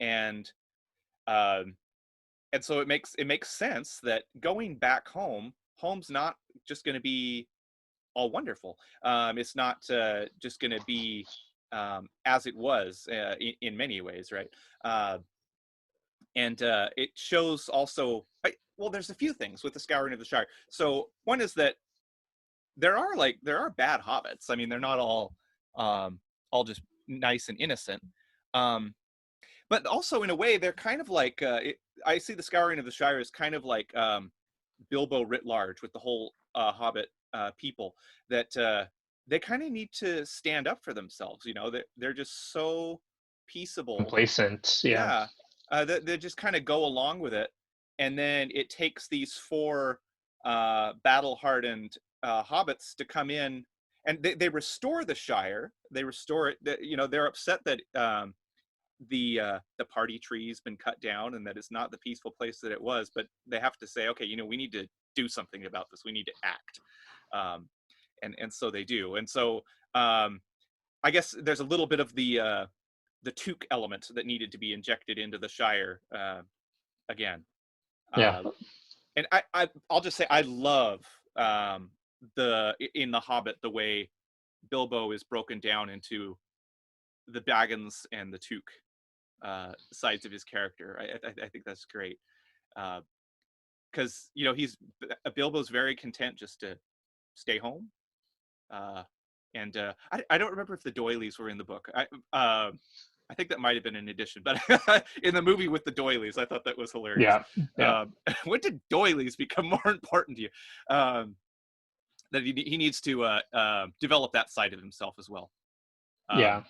and um, so it makes sense that going back home's not just going to be all wonderful. It's not just going to be as it was in many ways, right? Uh, and it shows also. Well, there's a few things with the scouring of the Shire. So one is that there are bad hobbits. I mean, they're not all just nice and innocent. Um, but also in a way, they're kind of like I see the scouring of the Shire as kind of like Bilbo writ large with the whole Hobbit people, that they kind of need to stand up for themselves. They're just so peaceable. complacent. Yeah, Yeah, they just kind of go along with it, and then it takes these four battle-hardened hobbits to come in, and they restore the Shire. They restore it. They're upset that the party tree's been cut down and that it's not the peaceful place that it was. But they have to say, okay, we need to do something about this. We need to act, um, and so they do. And so I guess there's a little bit of the Took element that needed to be injected into the Shire again. yeah, Um, and I'll just say I love in the Hobbit the way Bilbo is broken down into the Baggins and the Took sides of his character. I think that's great, because he's Bilbo's very content just to stay home, uh, and I don't remember if the doilies were in the book. I think that might have been an addition, but in the movie with the doilies, I thought that was hilarious. yeah, yeah. When did doilies become more important to you? Um, that he needs to develop that side of himself as well. Yeah.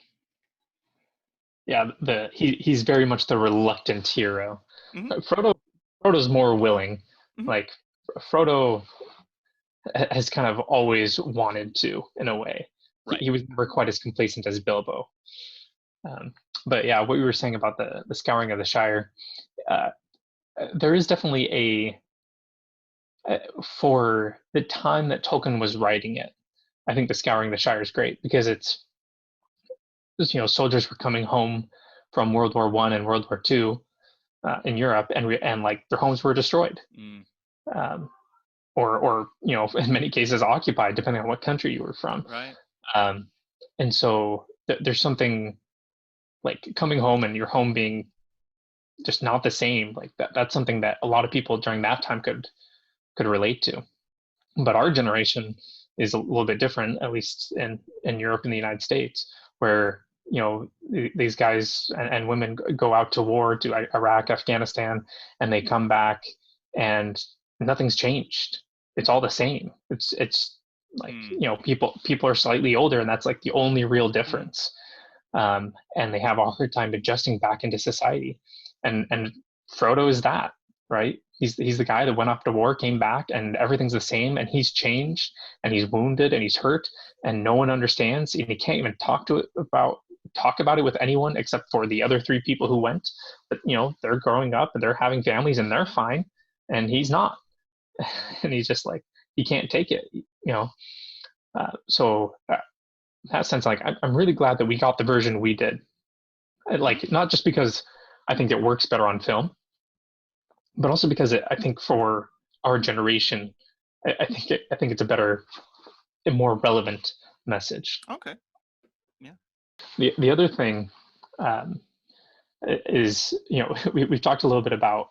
Yeah, he's very much the reluctant hero. Mm-hmm. Frodo's more willing. Mm-hmm. Like Frodo has kind of always wanted to, in a way. Right. He was never quite as complacent as Bilbo. But yeah, what you were saying about the scouring of the Shire, uh, there is definitely for the time that Tolkien was writing it, I think the scouring of the Shire is great because it's, you know, soldiers were coming home from World War I and World War II in Europe, and like their homes were destroyed, um, or you know, in many cases occupied, depending on what country you were from. Right. Um, and so there's something like coming home and your home being just not the same. Like that's something that a lot of people during that time could relate to. But our generation is a little bit different, at least in Europe and the United States, where you know these guys and women go out to war to Iraq, Afghanistan, and they come back and nothing's changed. It's all the same. It's like you know people are slightly older, and that's like the only real difference. And they have a hard time adjusting back into society. And Frodo is that, right? He's the guy that went off to war, came back, and everything's the same, and he's changed, and he's wounded, and he's hurt, and no one understands, and he can't even talk about it with anyone except for the other three people who went. But you know, they're growing up and they're having families and they're fine, and he's not, and he's just like he can't take it, you know. So in that sense, like I'm really glad that we got the version we did. Like not just because I think it works better on film, but also because I think for our generation, I think it's a better and more relevant message. Okay. Yeah. The other thing is, you know, we've talked a little bit about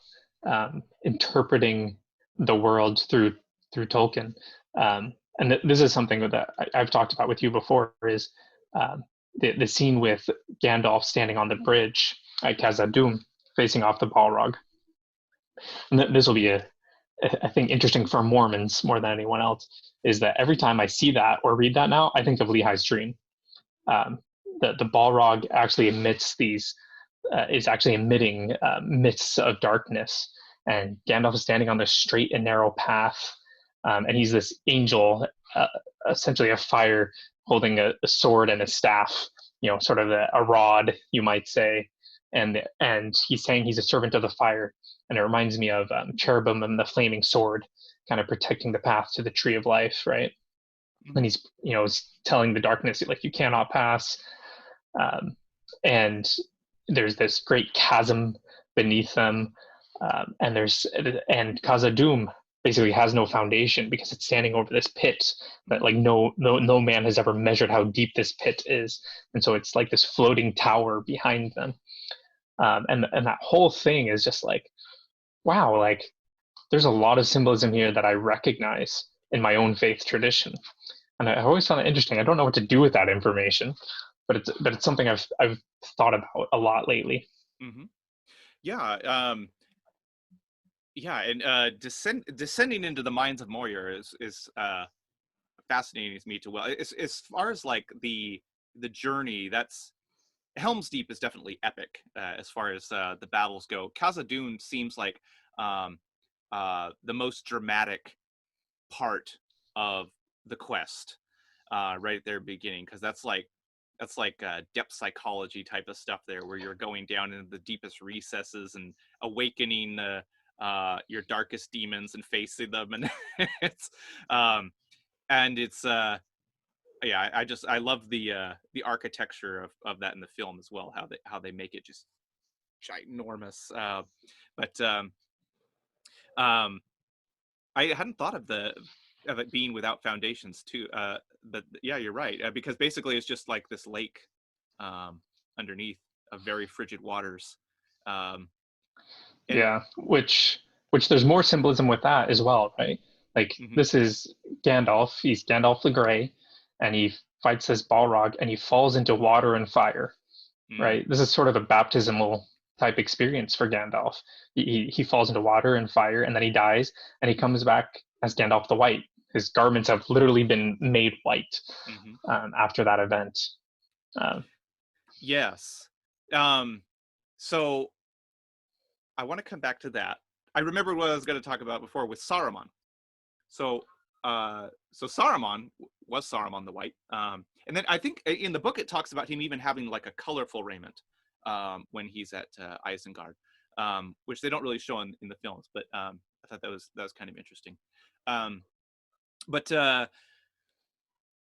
interpreting the world through Tolkien, and this is something that I've talked about with you before. Is the scene with Gandalf standing on the bridge at Khazad-dûm, facing off the Balrog. And this will be I think interesting for Mormons more than anyone else, is that every time I see that or read that now, I think of Lehi's dream. The Balrog actually emits these, is actually emitting mists of darkness, and Gandalf is standing on this straight and narrow path, and he's this angel, essentially a fire, holding a sword and a staff, you know, sort of a rod, you might say, and he's saying he's a servant of the fire, and it reminds me of cherubim and the flaming sword, kind of protecting the path to the tree of life, right? And he's, you know, telling the darkness, like, you cannot pass, and there's this great chasm beneath them, and Khazad-dûm basically has no foundation because it's standing over this pit that like no man has ever measured how deep this pit is, and so it's like this floating tower behind them, and that whole thing is just like, wow, like there's a lot of symbolism here that I recognize in my own faith tradition, and I always found it interesting. I don't know what to do with that information, but it's something I've thought about a lot lately. Mm-hmm. Yeah. Yeah, and descending into the minds of Maiar is fascinating to me too. Well, as far as like the journey, that's Helm's Deep is definitely epic as far as the battles go. Khazad-dûm seems like the most dramatic part of the quest right at their beginning, because that's like depth psychology type of stuff there, where you're going down into the deepest recesses and awakening your darkest demons and facing them, and it's yeah, I love the architecture of that in the film as well, how they make it just ginormous, but I hadn't thought of it being without foundations too, but yeah, you're right, because basically it's just like this lake underneath of very frigid waters. Yeah, which there's more symbolism with that as well, right? Like this is Gandalf, he's Gandalf the Grey, and he fights this Balrog and he falls into water and fire, right? This is sort of a baptismal type experience for Gandalf. He falls into water and fire, and then he dies, and he comes back as Gandalf the White, his garments have literally been made white Hmm. after that event. Um, Yes. So I want to come back to that. I remember what I was going to talk about before with Saruman. So, so Saruman was Saruman the White, and then I think in the book it talks about him even having like a colorful raiment when he's at Isengard, which they don't really show in the films. But I thought that was kind of interesting. Um, but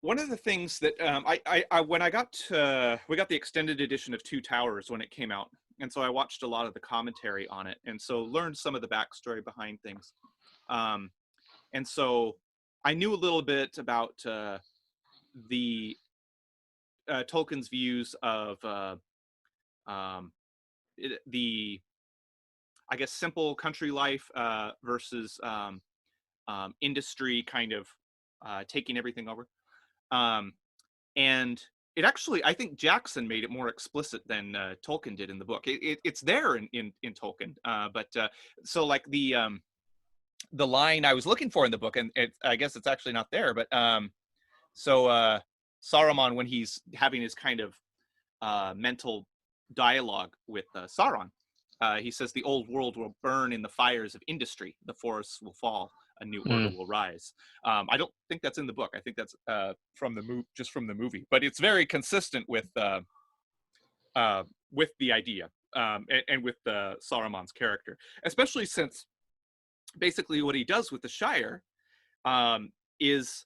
one of the things that I when I got we got the extended edition of Two Towers when it came out, and so I watched a lot of the commentary on it, and so learned some of the backstory behind things. Um, and so I knew a little bit about the Tolkien's views of the, I guess, simple country life versus industry kind of taking everything over. And it actually, I think Jackson made it more explicit than Tolkien did in the book. It's there in Tolkien, but so like the line I was looking for in the book, and I guess it's actually not there, but so Saruman, when he's having his kind of mental dialogue with Sauron, he says, "The old world will burn in the fires of industry. The forests will fall. A new order will rise." I don't think that's in the book. I think that's from the just from the movie. But it's very consistent with the idea and with Saruman's character, especially since basically what he does with the Shire is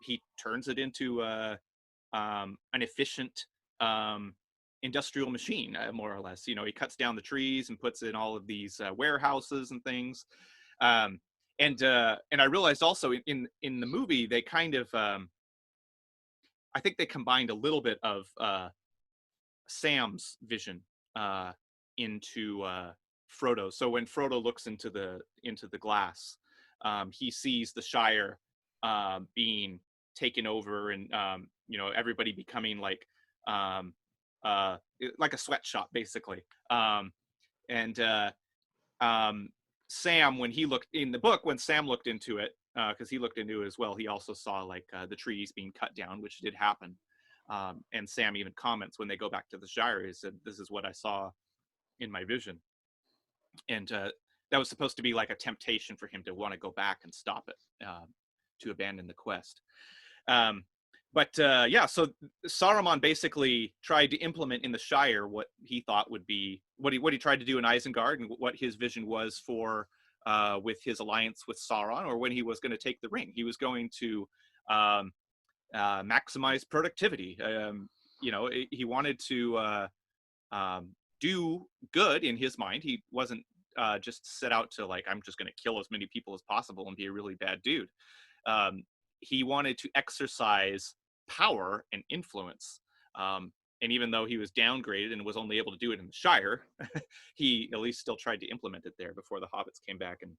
he turns it into an efficient industrial machine, more or less. You know, he cuts down the trees and puts in all of these warehouses and things. And I realized also in the movie they kind of I think they combined a little bit of Sam's vision into Frodo. So when Frodo looks into the glass, he sees the Shire being taken over, and you know, everybody becoming um, like a sweatshop, basically. And Sam, when he looked in the book, when Sam looked into it, because he looked into it as well, he also saw like the trees being cut down, which did happen. And Sam even comments when they go back to the Shire, he said, "This is what I saw in my vision." And that was supposed to be like a temptation for him to want to go back and stop it, to abandon the quest. Um, but yeah, so Saruman basically tried to implement in the Shire what he thought would be what he tried to do in Isengard, and what his vision was for with his alliance with Sauron, or when he was going to take the ring. He was going to maximize productivity. You know, he wanted to do good in his mind. He wasn't just set out to like, I'm just going to kill as many people as possible and be a really bad dude. He wanted to exercise power and influence. And even though he was downgraded and was only able to do it in the Shire, he at least still tried to implement it there before the hobbits came back and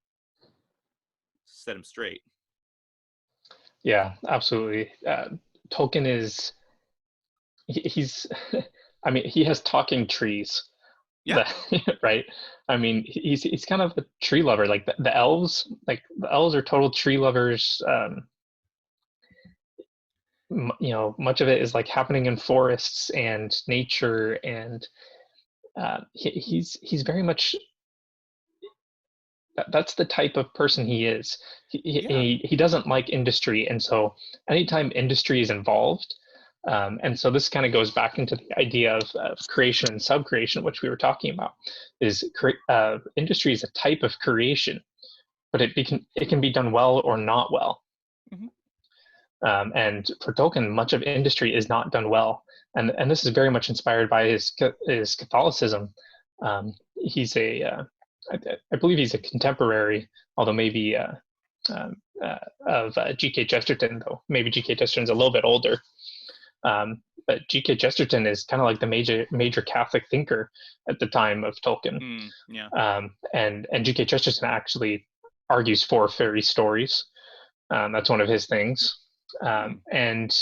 set him straight. yeah, absolutely. Tolkien is he's I mean, he has talking trees. Yeah. Right. I mean, he's kind of a tree lover. Like the elves, the elves are total tree lovers. You know, much of it is like happening in forests and nature, and he's very much that's the type of person he is. Yeah. He doesn't like industry, and so anytime industry is involved, and so this kind of goes back into the idea of creation and subcreation, which we were talking about. Is industry is a type of creation, but it can be done well or not well. Mm-hmm. And for Tolkien, much of industry is not done well, and this is very much inspired by his Catholicism. He's I believe he's a contemporary, although maybe of G.K. Chesterton, though maybe G.K. Chesterton's a little bit older. But G.K. Chesterton is kind of like the major Catholic thinker at the time of Tolkien. Yeah. And G.K. Chesterton actually argues for fairy stories. That's one of his things. And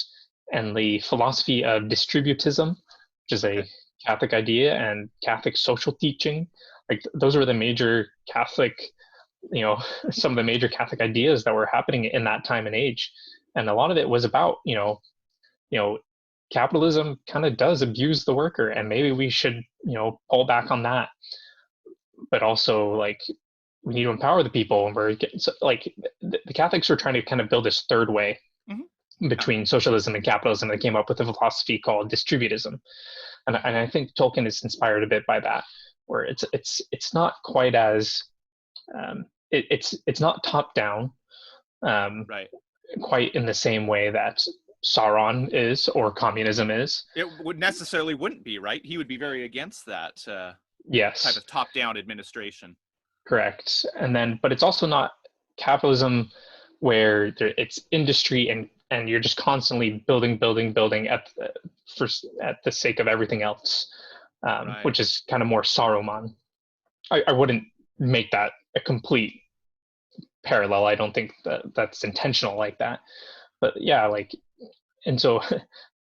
the philosophy of distributism, which is a Catholic idea, and Catholic social teaching. Like those were the major Catholic you know, some of the major Catholic ideas that were happening in that time and age. And a lot of it was about, you know, capitalism kind of does abuse the worker, and maybe we should, pull back on that. But also, like, we need to empower the people, and we're getting, so, like, the Catholics were trying to kind of build this third way Hmm. Yeah. between socialism and capitalism. They came up with a philosophy called distributism, and I think Tolkien is inspired a bit by that, where it's not quite as it's not top down, um, Right. quite in the same way that Sauron is or communism is. It would necessarily wouldn't be, right? He would be very against that type Yes, of top-down administration. correct. And then, but it's also not capitalism where it's industry and you're just constantly building at the sake of everything else, Right. which is kind of more Saruman. I wouldn't make that a complete parallel. I don't think that that's intentional like that. But yeah, like, and so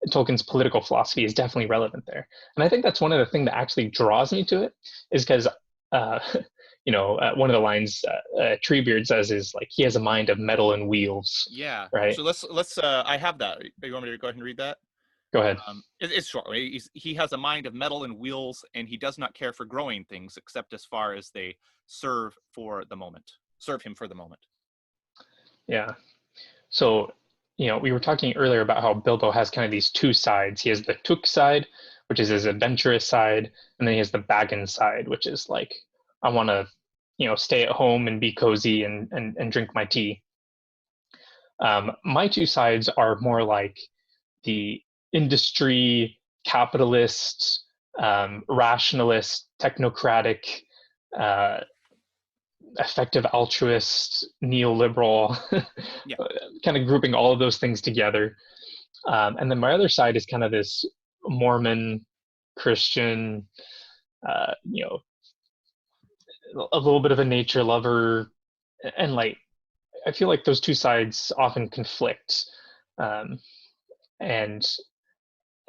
Tolkien's political philosophy is definitely relevant there. And I think that's one of the things that actually draws me to it, is because, uh, one of the lines Treebeard says is like, he has a mind of metal and wheels, Yeah. right? So let's I have that. You want me to go ahead and read that? Go ahead. It's short. He has a mind of metal and wheels, and he does not care for growing things except as far as they serve for the moment. Serve him for the moment. Yeah. So, we were talking earlier about how Bilbo has kind of these two sides. He has the Took side, which is his adventurous side, and then he has the Baggins side, which is like, I want to, stay at home and be cozy and drink my tea. My two sides are more like the industry, capitalist, rationalist, technocratic, uh, effective altruist, neoliberal, Yeah. kind of grouping all of those things together. And then my other side is kind of this Mormon, Christian, uh, you know, a little bit of a nature lover, and like, I feel like those two sides often conflict, um, and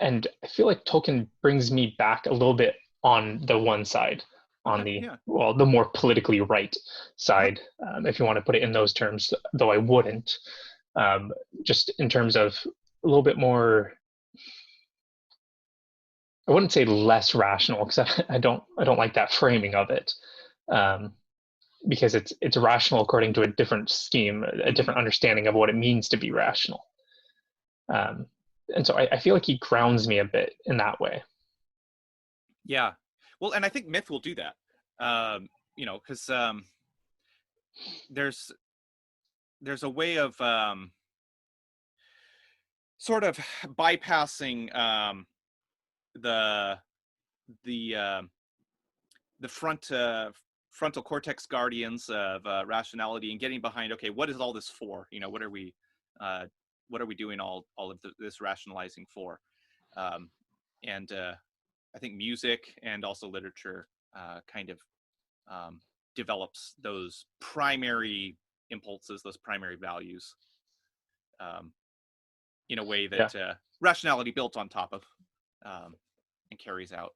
I feel like Tolkien brings me back a little bit on the one side, on Okay. the, Yeah. well, the more politically right Uh-huh. side, if you want to put it in those terms, though I wouldn't. Um, just in terms of a little bit more, I wouldn't say less rational, because I don't like that framing of it, um, because it's rational according to a different scheme, a Hmm. different understanding of what it means to be rational. Um, and so I feel like he grounds me a bit in that way. Yeah. Well, and I think myth will do that. Because there's there's a way of sort of bypassing the the uh, the frontal cortex guardians of rationality and getting behind, okay, what is all this for? Uh, what are we doing all of this rationalizing for? Um, and I think music and also literature kind of um, develops those primary impulses, those primary values, um, in a way Yeah. that rationality built on top of um, and carries out.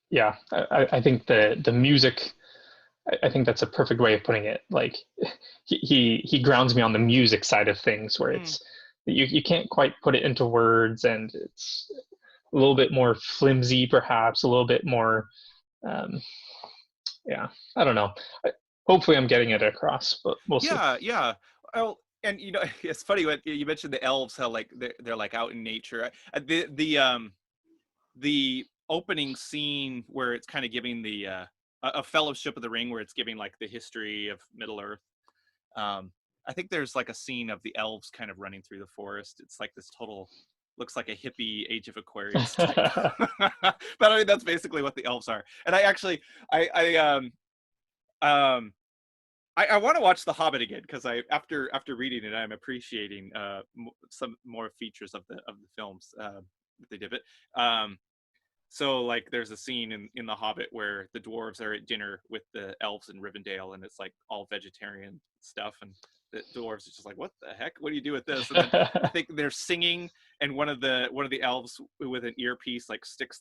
Yeah, I think the music, I think that's a perfect way of putting it. Like, he grounds me on the music side of things, where Mm, it's, you can't quite put it into words, and it's a little bit more flimsy, perhaps a little bit more, um, yeah, I don't know. Hopefully I'm getting it across, but we'll see. yeah, yeah. Well, and it's funny when you mentioned the elves, how like they're like out in nature. The opening scene where it's kind of giving the a Fellowship of the Ring, where it's giving like the history of Middle Earth. Um, I think there's like a scene of the elves kind of running through the forest. It's like this total, looks like a hippie Age of Aquarius type. But I mean, that's basically what the elves are. And I actually, um, I want to watch The Hobbit again, because after reading it, I'm appreciating some more features of the films that they did. It. So like there's a scene in The Hobbit where the dwarves are at dinner with the elves in Rivendell, and it's like all vegetarian stuff, and the dwarves are just like, what the heck, what do you do with this? And then I think they're singing, and one of the elves with an earpiece like sticks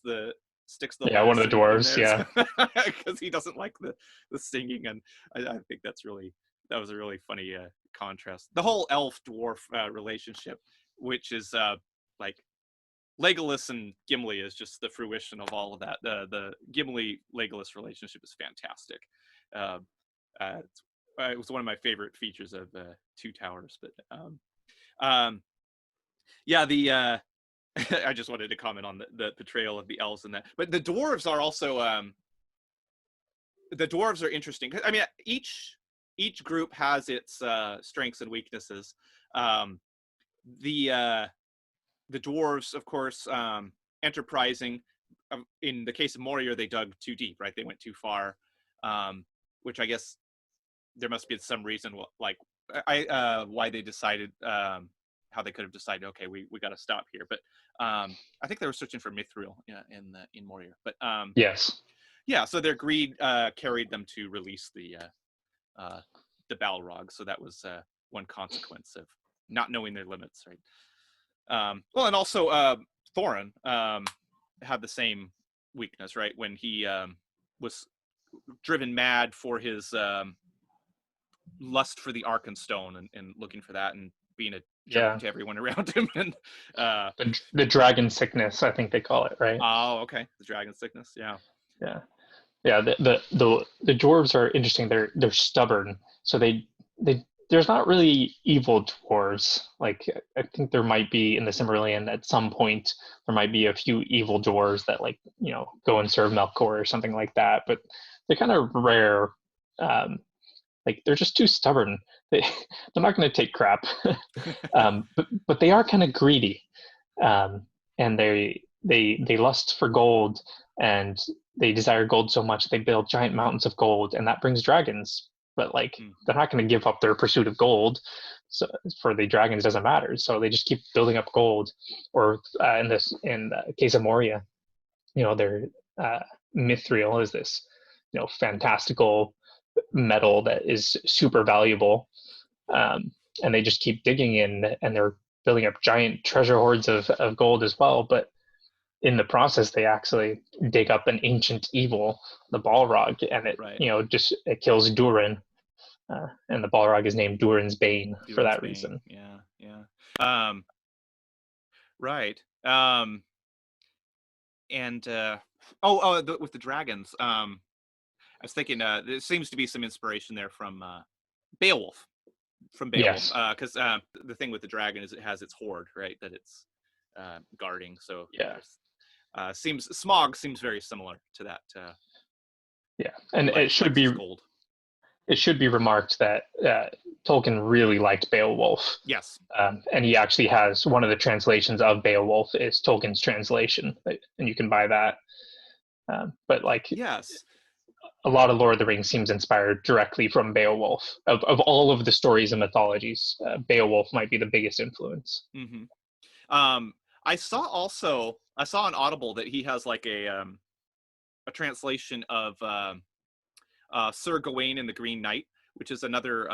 sticks the Yeah, one lettuce of the in dwarves. there Yeah, because he doesn't like the singing, and I think that was a really funny contrast. The whole elf dwarf relationship, which is like Legolas and Gimli, is just the fruition of all of that. The Gimli Legolas relationship is fantastic. Uh, it was one of my favorite features of Two Towers. But yeah, the I just wanted to comment on the portrayal of the elves in that. But the dwarves are also the dwarves are interesting. I mean, each group has its strengths and weaknesses. Um, the dwarves, of course, enterprising. In the case of Maiar, they dug too deep, right? They went too far, which I guess there must be some reason, like why they decided, how they could have decided, okay, we got to stop here. But I think they were searching for mithril in Maiar. But yes, yeah, so their greed carried them to release the Balrog. So that was one consequence of not knowing their limits, right? Well, and also Thorin had the same weakness, right? When he was driven mad for his lust for the Arkenstone and looking for that and being a jerk yeah. to everyone around him. And The dragon sickness, I think they call it, right? oh, okay, the dragon sickness, yeah. Yeah, yeah. The dwarves are interesting. They're stubborn, so they there's not really evil dwarves. Like I think there might be in the Silmarillion at some point there might be a few evil dwarves that like go and serve Melkor or something like that, but they're kind of rare. Um, like they're just too stubborn. They're not going to take crap. But they are kind of greedy, and they lust for gold, and they desire gold so much they build giant mountains of gold, and that brings dragons. But like they're not going to give up their pursuit of gold. So for the dragons doesn't matter. So they just keep building up gold. Or in the case of Moria, their mithril is this fantastical metal that is super valuable, and they just keep digging in, and they're building up giant treasure hoards of gold as well. But in the process, they actually dig up an ancient evil, the Balrog, and it Right. it kills Durin, and the Balrog is named Durin's Bane for Durin's that Bane. reason. Yeah. Right. And with the dragons, I was thinking there seems to be some inspiration there from Beowulf, Yes. because the thing with the dragon is it has its hoard, right, that it's guarding. So Yeah. Smog seems very similar to that. Yeah, and Like, likes his gold. it should be remarked that Tolkien really liked Beowulf. Yes. And he actually has one of the translations of Beowulf is Tolkien's translation, and you can buy that. But like Yes. a lot of Lord of the Rings seems inspired directly from Beowulf. Of all of the stories and mythologies, Beowulf might be the biggest influence. Mm-hmm. I saw on Audible that he has like a translation of Sir Gawain and the Green Knight, which is another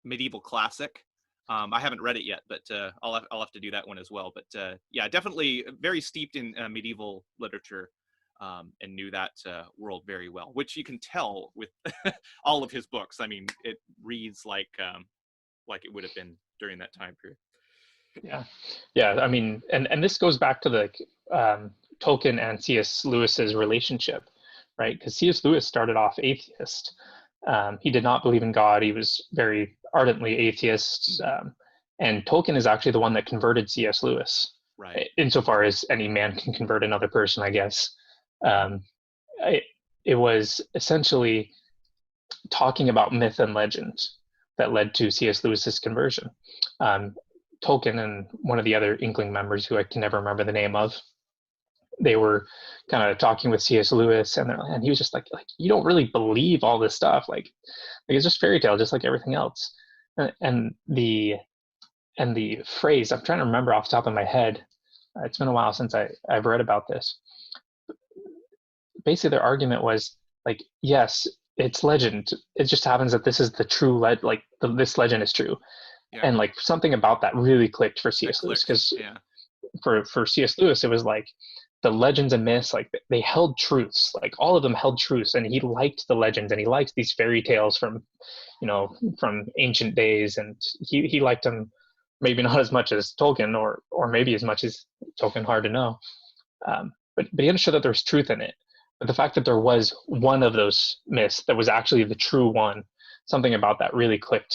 medieval classic. I haven't read it yet, but I'll have to do that one as well. But yeah, definitely very steeped in medieval literature, and knew that world very well, which you can tell with all of his books. I mean, it reads like it would have been during that time period. Yeah. I mean, and this goes back to the Tolkien and C.S. Lewis's relationship, right? Because C.S. Lewis started off atheist. He did not believe in God. He was very ardently atheist. And Tolkien is actually the one that converted C.S. Lewis, right? Insofar as any man can convert another person, I guess. It was essentially talking about myth and legend that led to C.S. Lewis's conversion. Tolkien and one of the other Inkling members, who I can never remember the name of, they were kind of talking with C.S. Lewis, and he was just like you don't really believe all this stuff, like it's just fairy tale, just like everything else. And the phrase, I'm trying to remember off the top of my head. It's been a while since I've read about this. Basically, their argument was like, yes, it's legend. It just happens that this is the true this legend is true. Yeah. And like something about that really clicked for C.S. Lewis, because for C.S. Lewis, it was like the legends and myths, like they held truths, like all of them held truths, and he liked the legends and he liked these fairy tales from, from ancient days, and he liked them maybe not as much as Tolkien, or maybe as much as Tolkien, hard to know. But he understood that there was truth in it. But the fact that there was one of those myths that was actually the true one, something about that really clicked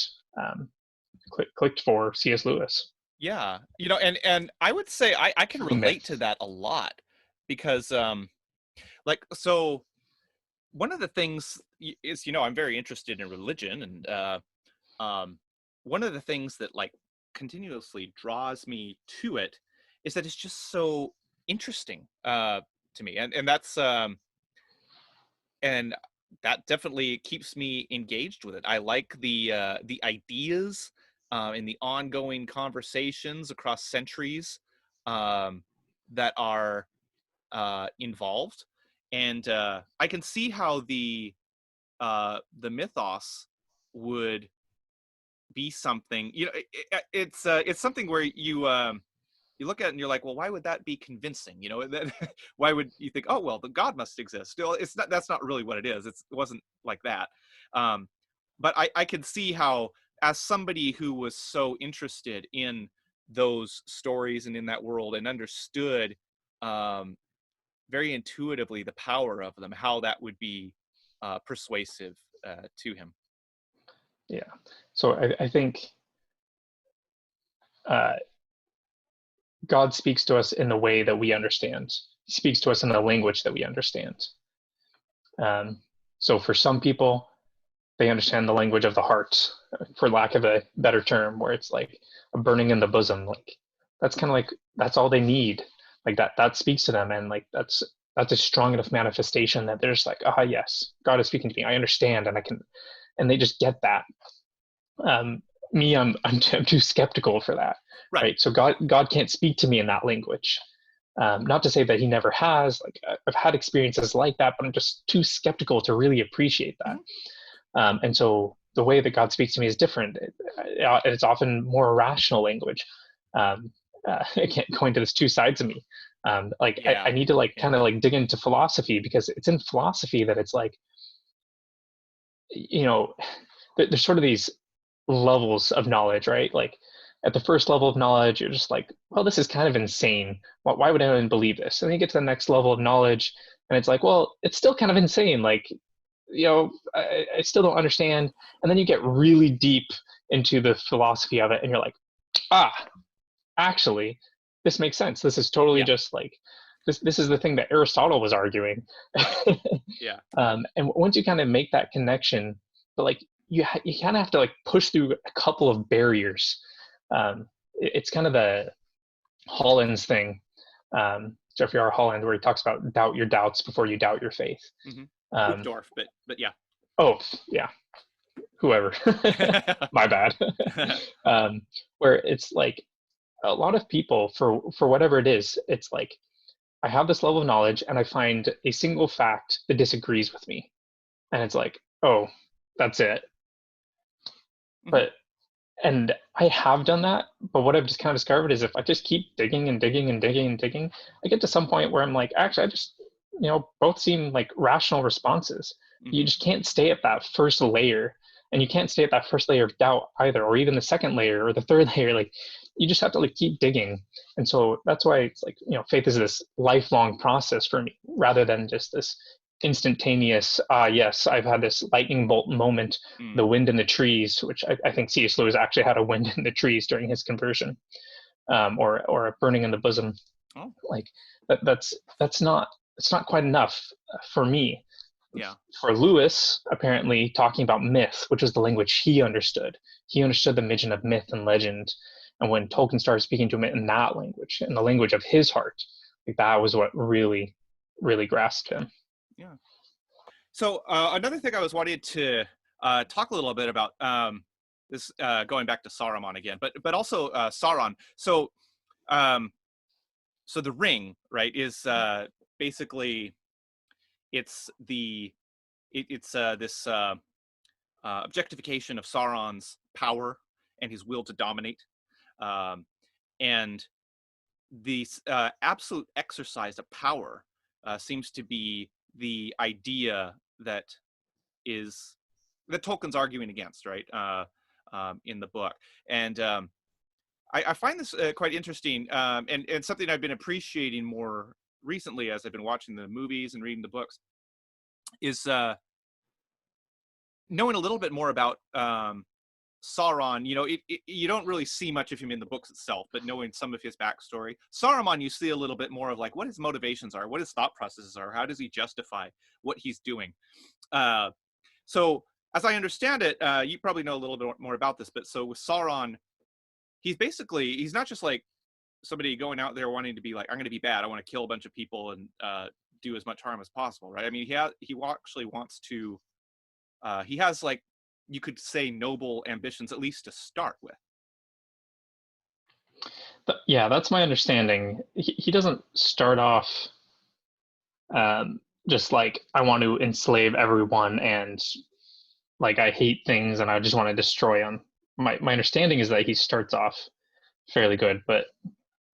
for C.S. Lewis. Yeah, and I would say I can True relate myth. to that a lot because like, so one of the things is, I'm very interested in religion, and um one of the things that like continuously draws me to it is that it's just so interesting to me, and that's and that definitely keeps me engaged with it. I like the ideas and the ongoing conversations across centuries um, that are involved, and I can see how the mythos would be something. It's something where you look at it and you're like, well, why would that be convincing? Why would you think, oh, well, the God must exist? Well, it's not. That's not really what it is. It wasn't like that. Um, but I could see how, as somebody who was so interested in those stories and in that world and understood um, very intuitively the power of them, how that would be persuasive to him. Yeah. So I think uh, God speaks to us in the way that we understand. He speaks to us in the language that we understand. Um, so for some people, they understand the language of the heart, for lack of a better term, where it's like a burning in the bosom. Like that's kind of like that's all they need. Like that speaks to them, and like that's a strong enough manifestation that they're just like, ah, yes, God is speaking to me. I understand, and I can, and they just get that. Me, I'm too skeptical for that, Right. right? So God can't speak to me in that language. Not to say that He never has. Like I've had experiences like that, but I'm just too skeptical to really appreciate that. Mhm. And so the way that God speaks to me is different. It's often more rational language. Um, again, going to this two sides of me. Like Yeah. I need to like Yeah. kind of like dig into philosophy, because it's in philosophy that it's like, you know, there's sort of these levels of knowledge, right? Like at the first level of knowledge, you're just like, well, this is kind of insane. Why would anyone believe this? And then you get to the next level of knowledge, and it's like, well, it's still kind of insane. Like, I still don't understand. And then you get really deep into the philosophy of it, and you're like, ah, actually, this makes sense. This is totally Yeah. just like this is the thing that Aristotle was arguing. Right. Yeah. And once you kind of make that connection, but like you kind of have to like push through a couple of barriers. It's kind of the Holland's thing, Jeffrey R. Holland, where he talks about doubt your doubts before you doubt your faith. Hmm. Um, Uchtdorf, but yeah. oh yeah, whoever. My bad. um, where it's like a lot of people, for whatever it is, it's like I have this level of knowledge and I find a single fact that disagrees with me, and it's like, oh, that's it. Hmm. But and I have done that, but what I've just kind of discovered is if I just keep digging and digging and digging and digging, I get to some point where I'm like, actually, I just, both seem like rational responses. You Hmm. just can't stay at that first layer, and you can't stay at that first layer of doubt either, or even the second layer or the third layer. Like, you just have to like keep digging. And so that's why it's like, faith is this lifelong process for me, rather than just this instantaneous, yes, I've had this lightning bolt moment, the Mm. wind in the trees, which I think C.S. Lewis actually had a wind in the trees during his conversion, or a burning in the bosom. Oh, Like that's not it's not quite enough for me. yeah. For Lewis, apparently talking about myth, which is the language he understood the mission of myth and legend. And when Tolkien started speaking to him in that language, in the language of his heart, like that was what really, really grasped him. Yeah. So another thing I was wanting to talk a little bit about, this going back to Saruman again, but also Sauron. Um, so the ring, right, is basically it's it's this objectification of Sauron's power and his will to dominate, um, and the absolute exercise of power seems to be the idea that is that Tolkien's arguing against, right? In the book, and I find this quite interesting, and something I've been appreciating more recently as I've been watching the movies and reading the books is knowing a little bit more about Sauron. You don't really see much of him in the books itself, but knowing some of his backstory, Saruman, you see a little bit more of like what his motivations are, what his thought processes are, how does he justify what he's doing. So as I understand it, you probably know a little bit more about this, but so with Sauron, he's not just like somebody going out there wanting to be like, I'm going to be bad, I want to kill a bunch of people and do as much harm as possible, right? I mean, he actually wants to. He has, like, you could say, noble ambitions, at least to start with. Yeah, that's my understanding. He doesn't start off just like, I want to enslave everyone and like I hate things and I just want to destroy them. My understanding is that he starts off fairly good, but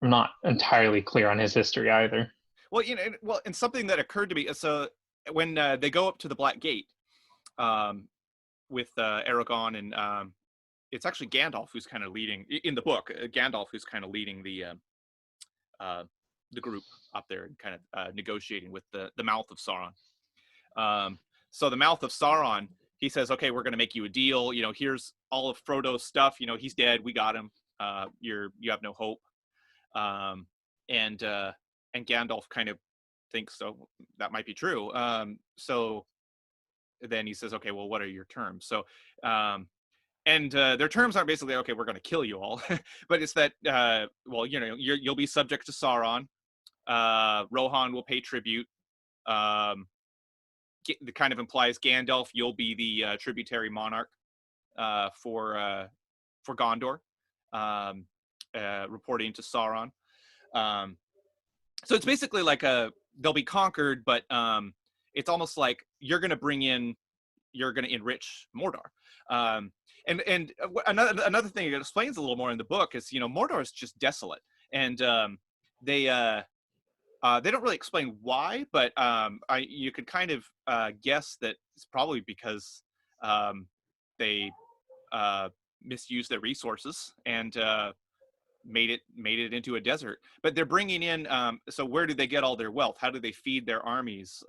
I'm not entirely clear on his history either. Well, and something that occurred to me, so when they go up to the Black Gate with Aragorn, and it's actually Gandalf who's kind of leading in the book. Gandalf who's kind of leading the group up there and kind of negotiating with the mouth of Sauron. So the mouth of Sauron, he says, okay, we're going to make you a deal. Here's all of Frodo's stuff. He's dead. We got him. You have no hope. And Gandalf kind of thinks, so that might be true. So then he says, okay, well, what are your terms? So, and their terms aren't basically, okay, we're going to kill you all, but it's that, well, you'll be subject to Sauron. Rohan will pay tribute. The kind of implies Gandalf, you'll be the tributary monarch for Gondor, reporting to Sauron. So it's basically like they'll be conquered, but it's almost like you're going to enrich Mordor. And another thing that explains a little more in the book is, Mordor is just desolate, and they don't really explain why, but you could kind of guess that it's probably because they misused their resources and made it into a desert. But they're bringing in. So where do they get all their wealth? How do they feed their armies?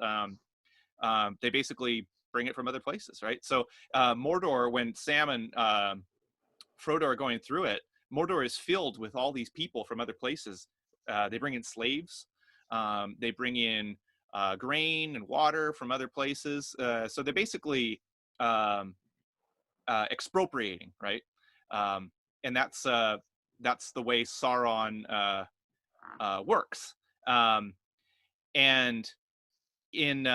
They basically bring it from other places, right? So Mordor, when Sam and Frodo are going through it, Mordor is filled with all these people from other places. They bring in slaves. They bring in grain and water from other places. So they're basically expropriating, right? And that's the way Sauron works. And in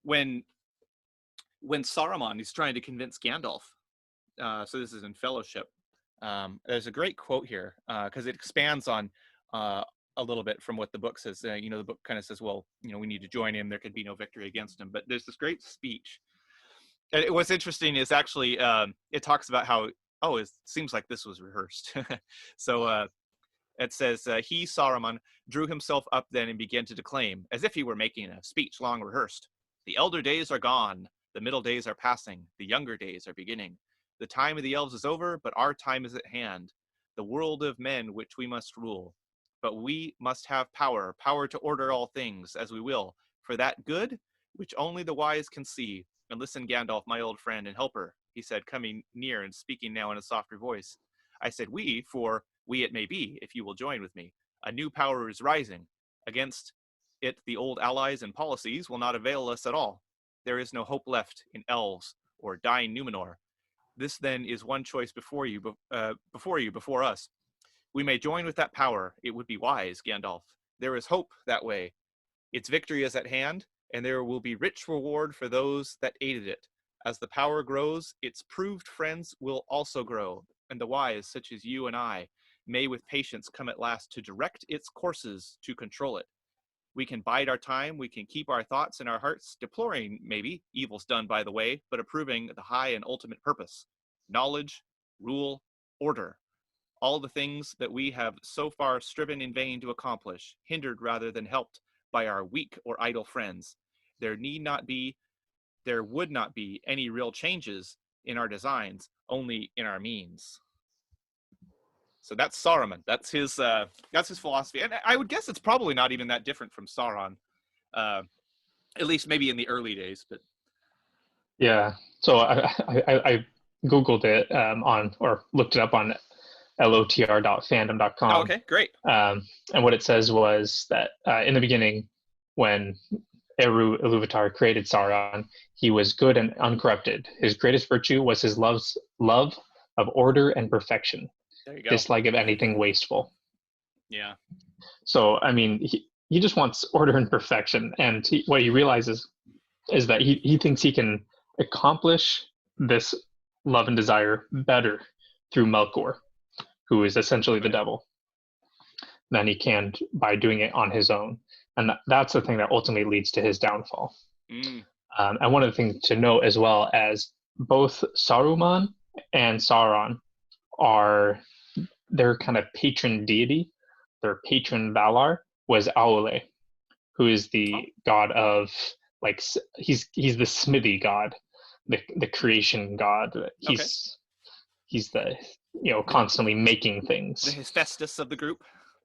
when Saruman is trying to convince Gandalf, so this is in Fellowship. There's a great quote here because it expands on a little bit from what the book says. The book kind of says, well, we need to join him. There could be no victory against him. But there's this great speech. And what's interesting is actually it talks about how, it seems like this was rehearsed. So it says, he, Saruman, drew himself up then and began to declaim, as if he were making a speech long rehearsed. The elder days are gone. The middle days are passing. The younger days are beginning. The time of the elves is over, but our time is at hand. The world of men which we must rule. But we must have power to order all things as we will, for that good which only the wise can see. And listen, Gandalf, my old friend and helper, he said, coming near and speaking now in a softer voice. I said we, for we it may be, if you will join with me. A new power is rising. Against it, the old allies and policies will not avail us at all. There is no hope left in elves or dying Numenor. This then is one choice before us. We may join with that power. It would be wise, Gandalf. There is hope that way. Its victory is at hand, and there will be rich reward for those that aided it. As the power grows, its proved friends will also grow, and the wise, such as you and I, may with patience come at last to direct its courses, to control it. We can bide our time, we can keep our thoughts in our hearts, deploring, maybe, evils done by the way, but approving the high and ultimate purpose. Knowledge, rule, order. all the things that we have so far striven in vain to accomplish, hindered rather than helped by our weak or idle friends. There would not be any real changes in our designs, only in our means. So that's Saruman. That's his philosophy, and I would guess it's probably not even that different from Sauron, uh, at least maybe in the early days. But Yeah. So I googled it on or looked it up on lotr.fandom.com. okay, great. And what it says was that in the beginning, when Eru Ilúvatar created Sauron, he was good and uncorrupted. His greatest virtue was his love of order and perfection, There you go. dislike of anything wasteful. Yeah. So, I mean, he just wants order and perfection. And what he realizes is that he thinks he can accomplish this love and desire better through Melkor, who is essentially the devil, than he can by doing it on his own. And that's the thing that ultimately leads to his downfall. And one of the things to note as well as both Saruman and Sauron are their kind of patron deity. Their patron Valar was Aule, who is the god of like he's the smithy god, the creation god. He's the constantly making things. The Hephaestus of the group.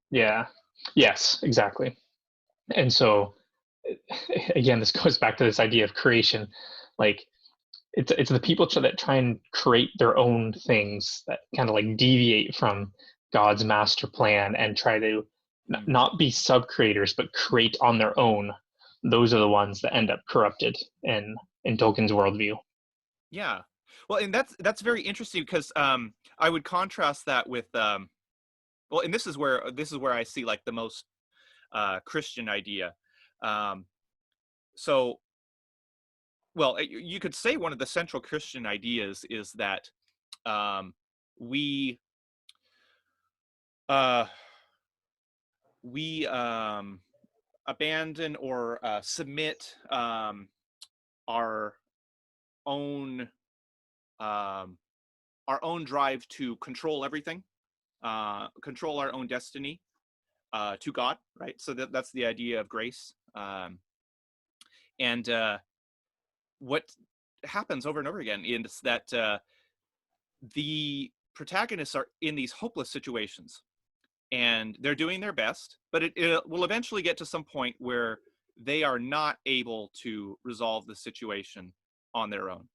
Yeah. Yes, exactly. And so again, this goes back to this idea of creation. Like it's the people that try and create their own things that kind of like deviate from God's master plan and try to not be sub creators but create on their own. Those are the ones that end up corrupted in Tolkien's worldview. Yeah. Well, and that's very interesting because I would contrast that with well, and this is where I see like the most Christian idea. So, well, you could say one of the central Christian ideas is that we abandon or submit our own drive to control everything, control our own destiny to God, right? So that's the idea of grace. And what happens over and over again is that the protagonists are in these hopeless situations and they're doing their best, but it will eventually get to some point where they are not able to resolve the situation on their own.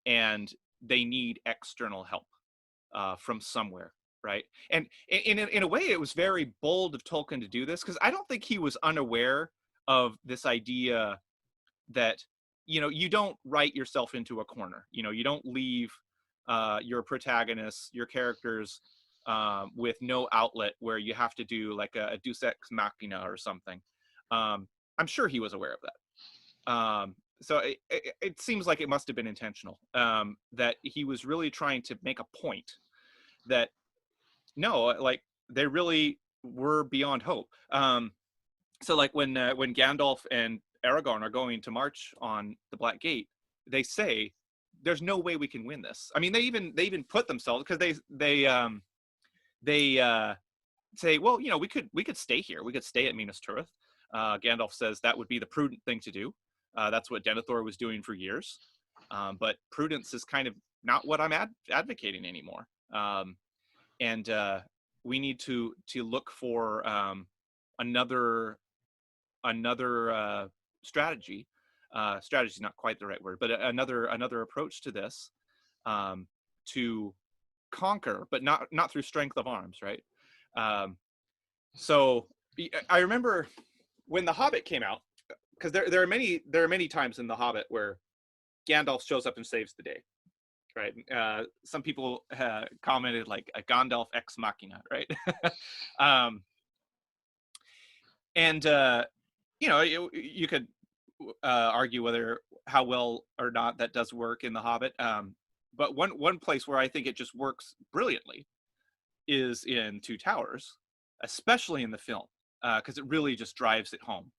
And they need external help from somewhere, right? And in a way, it was very bold of Tolkien to do this, because I don't think he was unaware of this idea that, you don't write yourself into a corner. You don't leave your protagonists, your characters, with no outlet where you have to do like a deus ex machina or something. I'm sure he was aware of that. So it seems like it must have been intentional, that he was really trying to make a point that no, like they really were beyond hope. So like when Gandalf and Aragorn are going to march on the Black Gate, they say, "There's no way we can win this." I mean, they even put themselves, because they say, "Well, we could stay here. We could stay at Minas Tirith." Gandalf says that would be the prudent thing to do. That's what Denethor was doing for years. But prudence is kind of not what I'm advocating anymore. And we need to look for another strategy. Strategy is not quite the right word, but another approach to this, to conquer, but not through strength of arms, right? So I remember when The Hobbit came out, because there are many times in The Hobbit where Gandalf shows up and saves the day, right? Some people commented like a Gandalf ex machina, right? And you could argue how well or not that does work in The Hobbit. But one place where I think it just works brilliantly is in Two Towers, especially in the film, because it really just drives it home.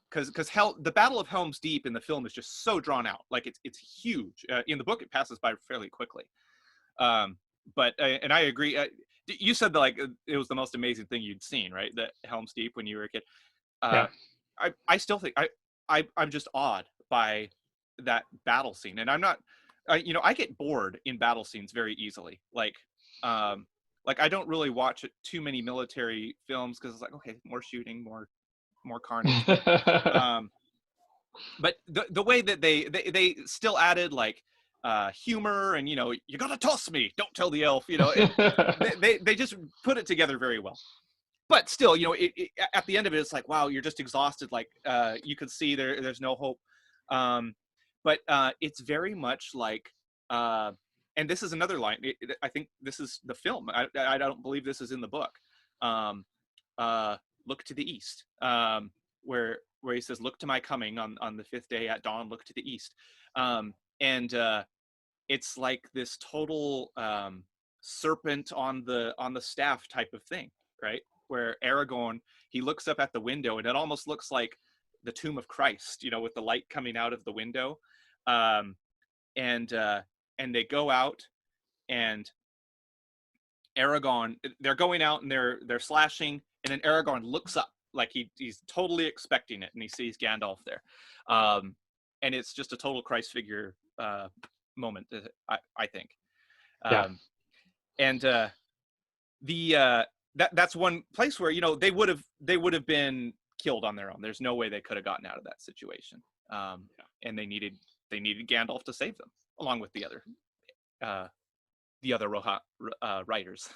Because the Battle of Helm's Deep in the film is just so drawn out, like it's huge. In the book, it passes by fairly quickly. but and I agree. You said that like it was the most amazing thing you'd seen, right? That Helm's Deep when you were a kid. Uh, Yeah. I still think I'm just awed by that battle scene, and I'm not. I get bored in battle scenes very easily. Like I don't really watch too many military films because it's like, okay, more shooting, more carnage, um, but the way that they still added like humor and you gotta toss me, don't tell the elf, they just put it together very well. But still, at the end of it, it's like, wow, you're just exhausted. Like you could see there's no hope. Um, but it's very much like, and this is another line. I think this is the film. I don't believe this is in the book. Um, Look to the east, where he says, "Look to my coming on the fifth day at dawn. Look to the east," and it's like this total serpent on the staff type of thing, right? Where Aragorn, he looks up at the window and it almost looks like the tomb of Christ, with the light coming out of the window, um, and they go out and Aragorn, they're going out and they're slashing, and then Aragorn looks up like he's totally expecting it, and he sees Gandalf there, and it's just a total Christ figure moment, I think. Yeah. And that's one place where they would have been killed on their own. There's no way they could have gotten out of that situation, and they needed Gandalf to save them, along with the other Rohan writers.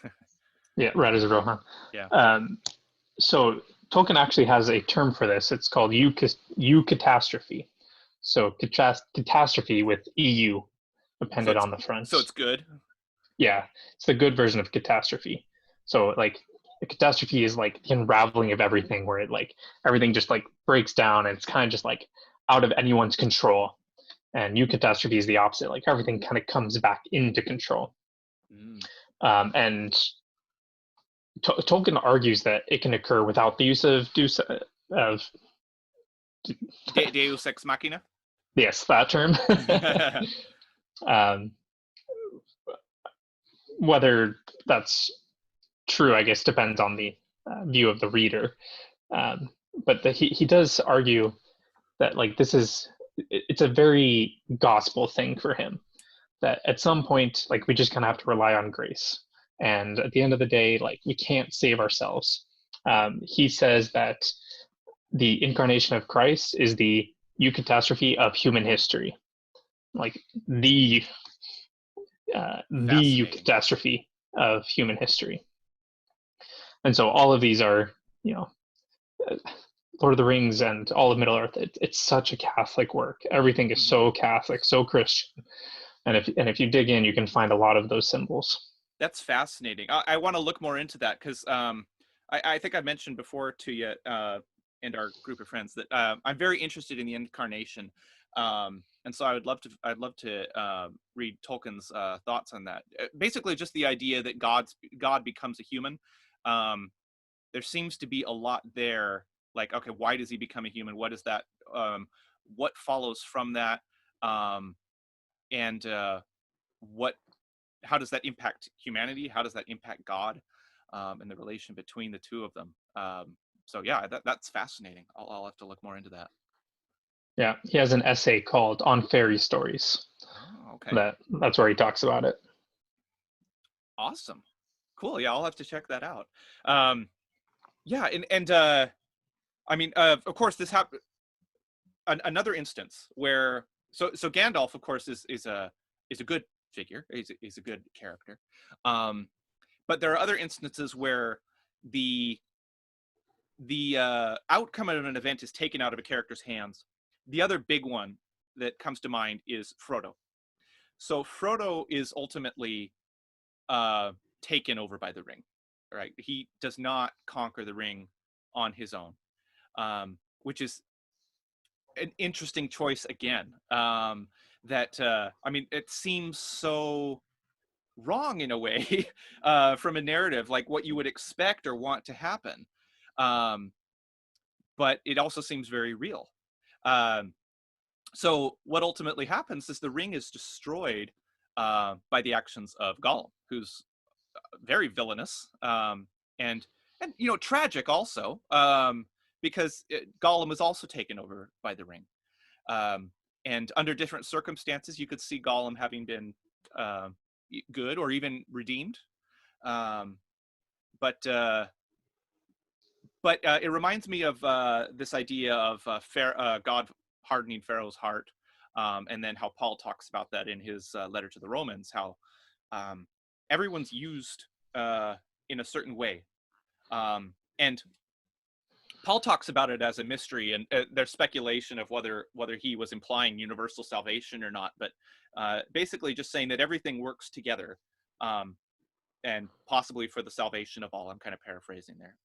Yeah. Riders of Rohan. Yeah. So Tolkien actually has a term for this. It's called eucatastrophe. So catastrophe with EU appended on the front. So it's good. Yeah, it's the good version of catastrophe. So like a catastrophe is like the unraveling of everything, where it like everything just like breaks down and it's kind of just like out of anyone's control. And eucatastrophe is the opposite. Like everything kind of comes back into control. And Tolkien argues that it can occur without the use of Deus Ex Machina. Yes, that term. Whether that's true, I guess, depends on the view of the reader. But he does argue that like it's a very gospel thing for him, that at some point like we just kind of have to rely on grace, and at the end of the day like we can't save ourselves. He says that the incarnation of Christ is the eucatastrophe of human history, like the eucatastrophe of human history. And so all of these are, Lord of the Rings and all of Middle Earth. It's such a Catholic work. Everything is so Catholic, so Christian. And if you dig in, you can find a lot of those symbols. That's fascinating. I want to look more into that because I think I mentioned before to you and our group of friends that I'm very interested in the incarnation, and so I'd love to read Tolkien's thoughts on that. Basically, just the idea that God becomes a human. There seems to be a lot there. Like, okay, why does he become a human? What is that? What follows from that? And how does that impact humanity? How does that impact God, and the relation between the two of them? So yeah, that's fascinating. I'll have to look more into that. Yeah, he has an essay called "On Fairy Stories." Oh, okay. That's where he talks about it. Awesome, cool. Yeah, I'll have to check that out. Yeah, and I mean, of course, this happened. Another instance where so Gandalf, of course, is a good figure. He's a good character. But there are other instances where the outcome of an event is taken out of a character's hands. The other big one that comes to mind is Frodo. So Frodo is ultimately taken over by the ring, right? He does not conquer the ring on his own, which is an interesting choice again. That I mean, it seems so wrong in a way from a narrative, like what you would expect or want to happen. But it also seems very real. So what ultimately happens is the ring is destroyed by the actions of Gollum, who's very villainous, and tragic also, because Gollum was also taken over by the ring, and under different circumstances, you could see Gollum having been good or even redeemed, um, but it reminds me of this idea of God hardening Pharaoh's heart, and then how Paul talks about that in his letter to the Romans, how everyone's used in a certain way. And Paul talks about it as a mystery, and there's speculation of whether he was implying universal salvation or not, but basically just saying that everything works together, and possibly for the salvation of all. I'm kind of paraphrasing there,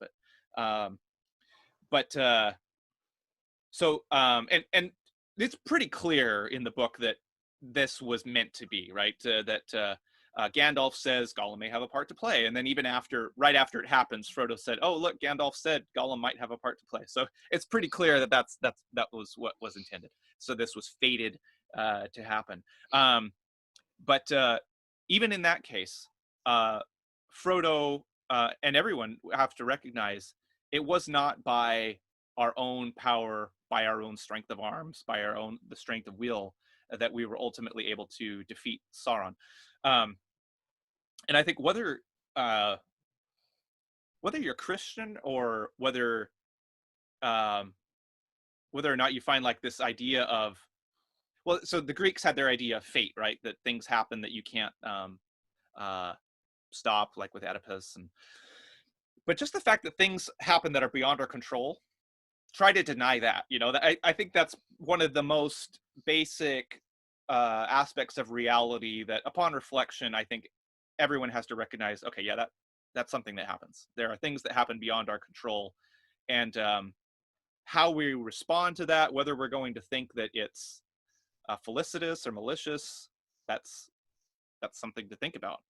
and it's pretty clear in the book that this was meant to be, right? That Gandalf says Gollum may have a part to play, and then even right after it happens, Frodo said, "Oh, look, Gandalf said Gollum might have a part to play." So it's pretty clear that that was what was intended. So this was fated to happen. But even in that case, Frodo and everyone have to recognize it was not by our own power, by our own strength of arms, by the strength of will, that we were ultimately able to defeat Sauron. And I think whether you're Christian or whether or not you find like this idea of, well, so the Greeks had their idea of fate, right? That things happen that you can't stop, like with Oedipus, but just the fact that things happen that are beyond our control, try to deny that. I think that's one of the most basic aspects of reality that, upon reflection, I think everyone has to recognize, okay, yeah, that's something that happens. There are things that happen beyond our control, and how we respond to that, whether we're going to think that it's felicitous or malicious, that's something to think about.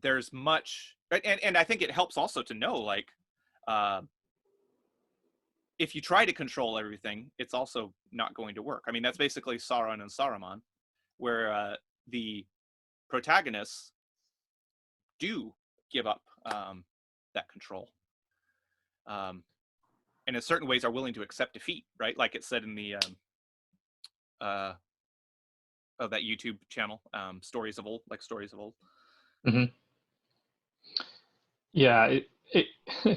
There's much, and I think it helps also to know, like, if you try to control everything, it's also not going to work. I mean, that's basically Sauron and Saruman, where the protagonists do give up that control, and in certain ways are willing to accept defeat, right? Like it said in the of that YouTube channel, Stories of Old. Mm-hmm. Yeah,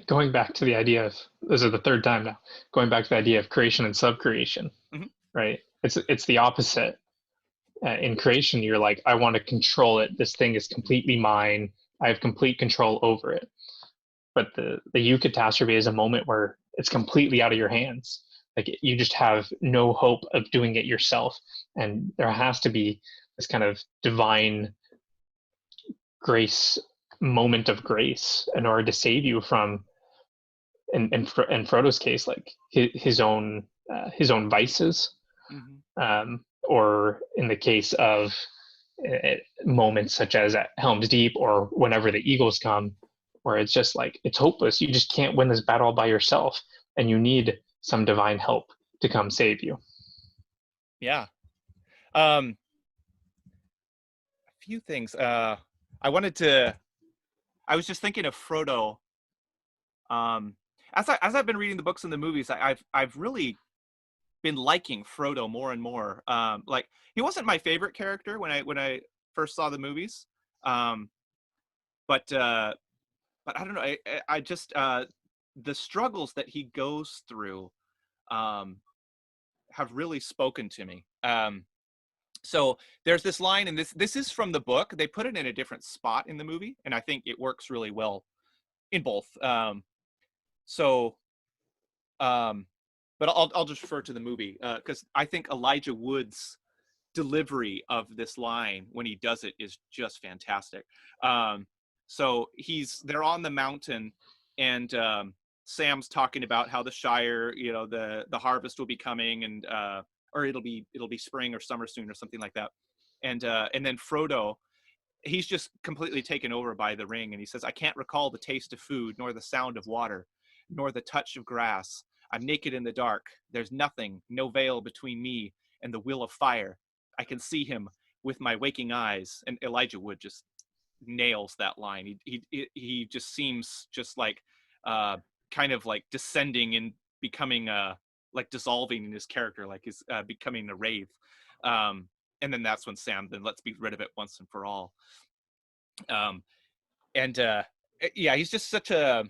going back to the idea of, this is the third time now, going back to the idea of creation and subcreation, mm-hmm. right? It's the opposite. In creation, you're like, I want to control it. This thing is completely mine. I have complete control over it. But the eucatastrophe is a moment where it's completely out of your hands. Like, you just have no hope of doing it yourself, and there has to be this kind of divine grace, moment of grace, in order to save you from, in Frodo's case, like his own vices, Mm-hmm. or in the case of moments such as at Helm's Deep, or whenever the eagles come, where it's just like, it's hopeless. You just can't win this battle by yourself, and you need some divine help to come save you. Yeah. A few things. I was just thinking of Frodo. As I've been reading the books and the movies, I've really been liking Frodo more and more. Like, he wasn't my favorite character when I first saw the movies, but I don't know. I just the struggles that he goes through have really spoken to me. So there's this line, and this is from the book. They put it in a different spot in the movie, and I think it works really well in both. But I'll just refer to the movie, because I think Elijah Wood's delivery of this line when he does it is just fantastic. So they're on the mountain, and Sam's talking about how the Shire, the harvest will be coming, and or it'll be spring or summer soon or something like that. And then Frodo, he's just completely taken over by the ring, and he says, "I can't recall the taste of food, nor the sound of water, nor the touch of grass. I'm naked in the dark. There's nothing, no veil between me and the will of fire. I can see him with my waking eyes. And Elijah Wood just nails that line. He just seems just like kind of like descending and becoming like dissolving in his character, like he's becoming a wraith. And then that's when Sam then let's be rid of it once and for all. And yeah, he's just such a.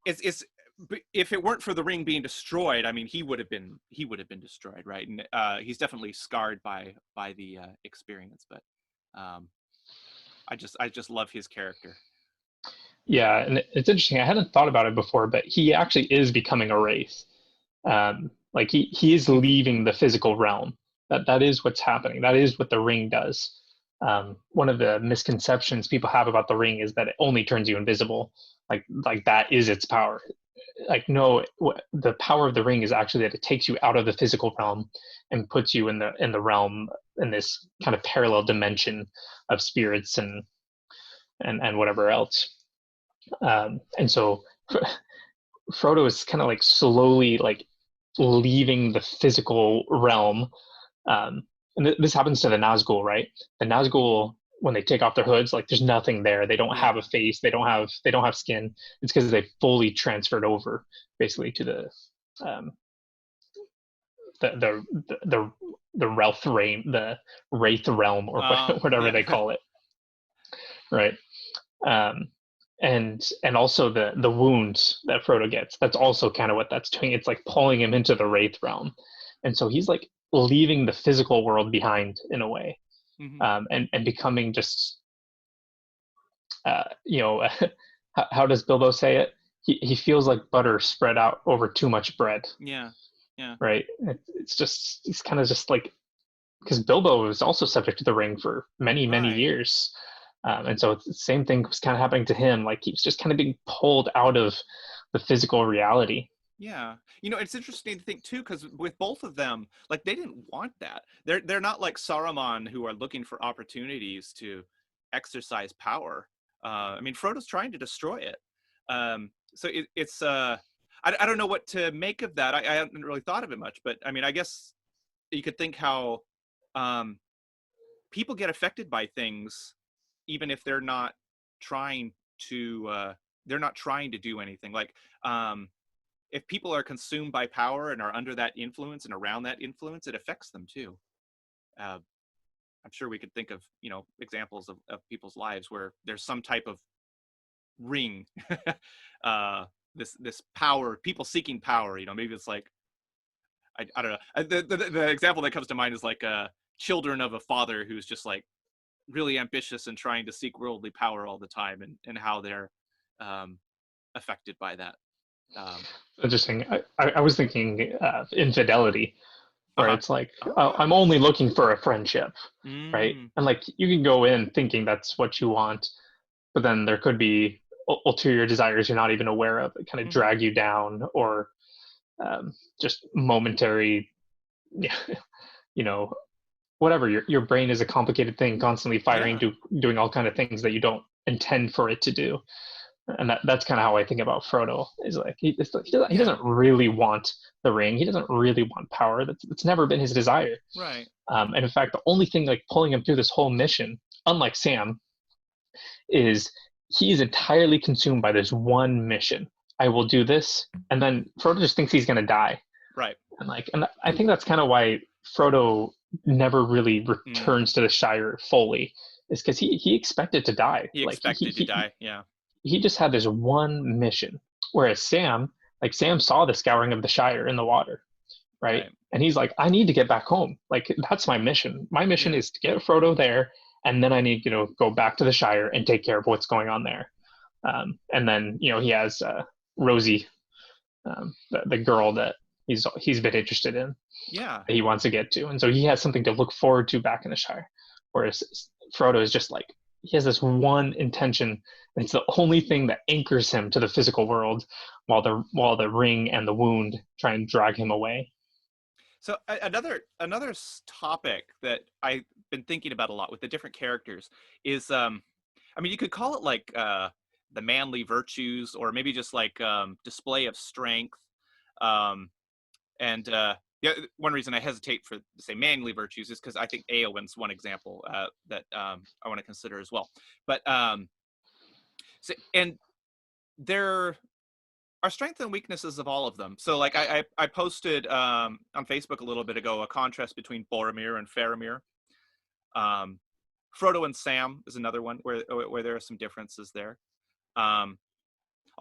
It's if it weren't for the ring being destroyed, I mean, he would have been destroyed, right? And he's definitely scarred by the experience. But I just love his character. Yeah, and it's interesting. I hadn't thought about it before, but he actually is becoming a wraith. Like he is leaving the physical realm. That is what's happening. That is what the ring does. One of the misconceptions people have about the ring is that it only turns you invisible. Like that is its power. Like no, the power of the ring is actually that it takes you out of the physical realm and puts you in the realm, in this kind of parallel dimension of spirits and whatever else. And so Frodo is kind of like slowly like leaving the physical realm. And this happens to the Nazgul, right? The Nazgul, when they take off their hoods, like there's nothing there. They don't have a face. They don't have skin. It's because they fully transferred over, basically, to the Wraith realm, or whatever they call it, right? And also the wounds that Frodo gets. That's also kind of what that's doing. It's like pulling him into the Wraith realm, and so he's like leaving the physical world behind in a way, and becoming just, how does Bilbo say it? He feels like butter spread out over too much bread. Yeah. Right. It's just he's kind of just like, because Bilbo was also subject to the ring for many years. And so it's the same thing was kind of happening to him. Like he was just kind of being pulled out of the physical reality. Yeah, it's interesting to think too, because with both of them, like they didn't want that. They're not like Saruman, who are looking for opportunities to exercise power. I mean, Frodo's trying to destroy it. So it's I don't know what to make of that. I haven't really thought of it much, but I mean, I guess you could think how people get affected by things, even if they're not trying to do anything. Like if people are consumed by power and are under that influence and around that influence, it affects them too. I'm sure we could think of examples of people's lives where there's some type of ring, this power, people seeking power. Maybe it's like I don't know. The example that comes to mind is like children of a father who's just like really ambitious and trying to seek worldly power all the time, and how they're affected by that. Interesting. I was thinking infidelity, where it's like, I'm only looking for a friendship, right? And like you can go in thinking that's what you want, but then there could be ulterior desires you're not even aware of that kind of drag you down, or just momentary, whatever. Your brain is a complicated thing, constantly firing, doing all kind of things that you don't intend for it to do. And that's kind of how I think about Frodo. Is like he doesn't really want the ring. He doesn't really want power. That's never been his desire. Right. And in fact, the only thing like pulling him through this whole mission, unlike Sam, is he's entirely consumed by this one mission. I will do this, and then Frodo just thinks he's gonna die. Right. And I think that's kind of why Frodo never really returns to the Shire fully, is because he expected to die. He expected to die. Yeah. He just had this one mission, whereas Sam saw the scouring of the Shire in the water, right? And he's like, I need to get back home. Like that's my mission. My mission is to get Frodo there, and then I need go back to the Shire and take care of what's going on there. And then he has Rosie, the girl that he's been interested in. Yeah. That he wants to get to, and so he has something to look forward to back in the Shire. Whereas Frodo is just like, he has this one intention, and it's the only thing that anchors him to the physical world, while the ring and the wound try and drag him away. So another topic that I've been thinking about a lot with the different characters is, I mean, you could call it like the manly virtues, or maybe just like display of strength, and one reason I hesitate to say manly virtues is because I think Eowyn's one example that I want to consider as well. But so, and there are strengths and weaknesses of all of them. So like I posted on Facebook a little bit ago a contrast between Boromir and Faramir. Frodo and Sam is another one where there are some differences there. I'll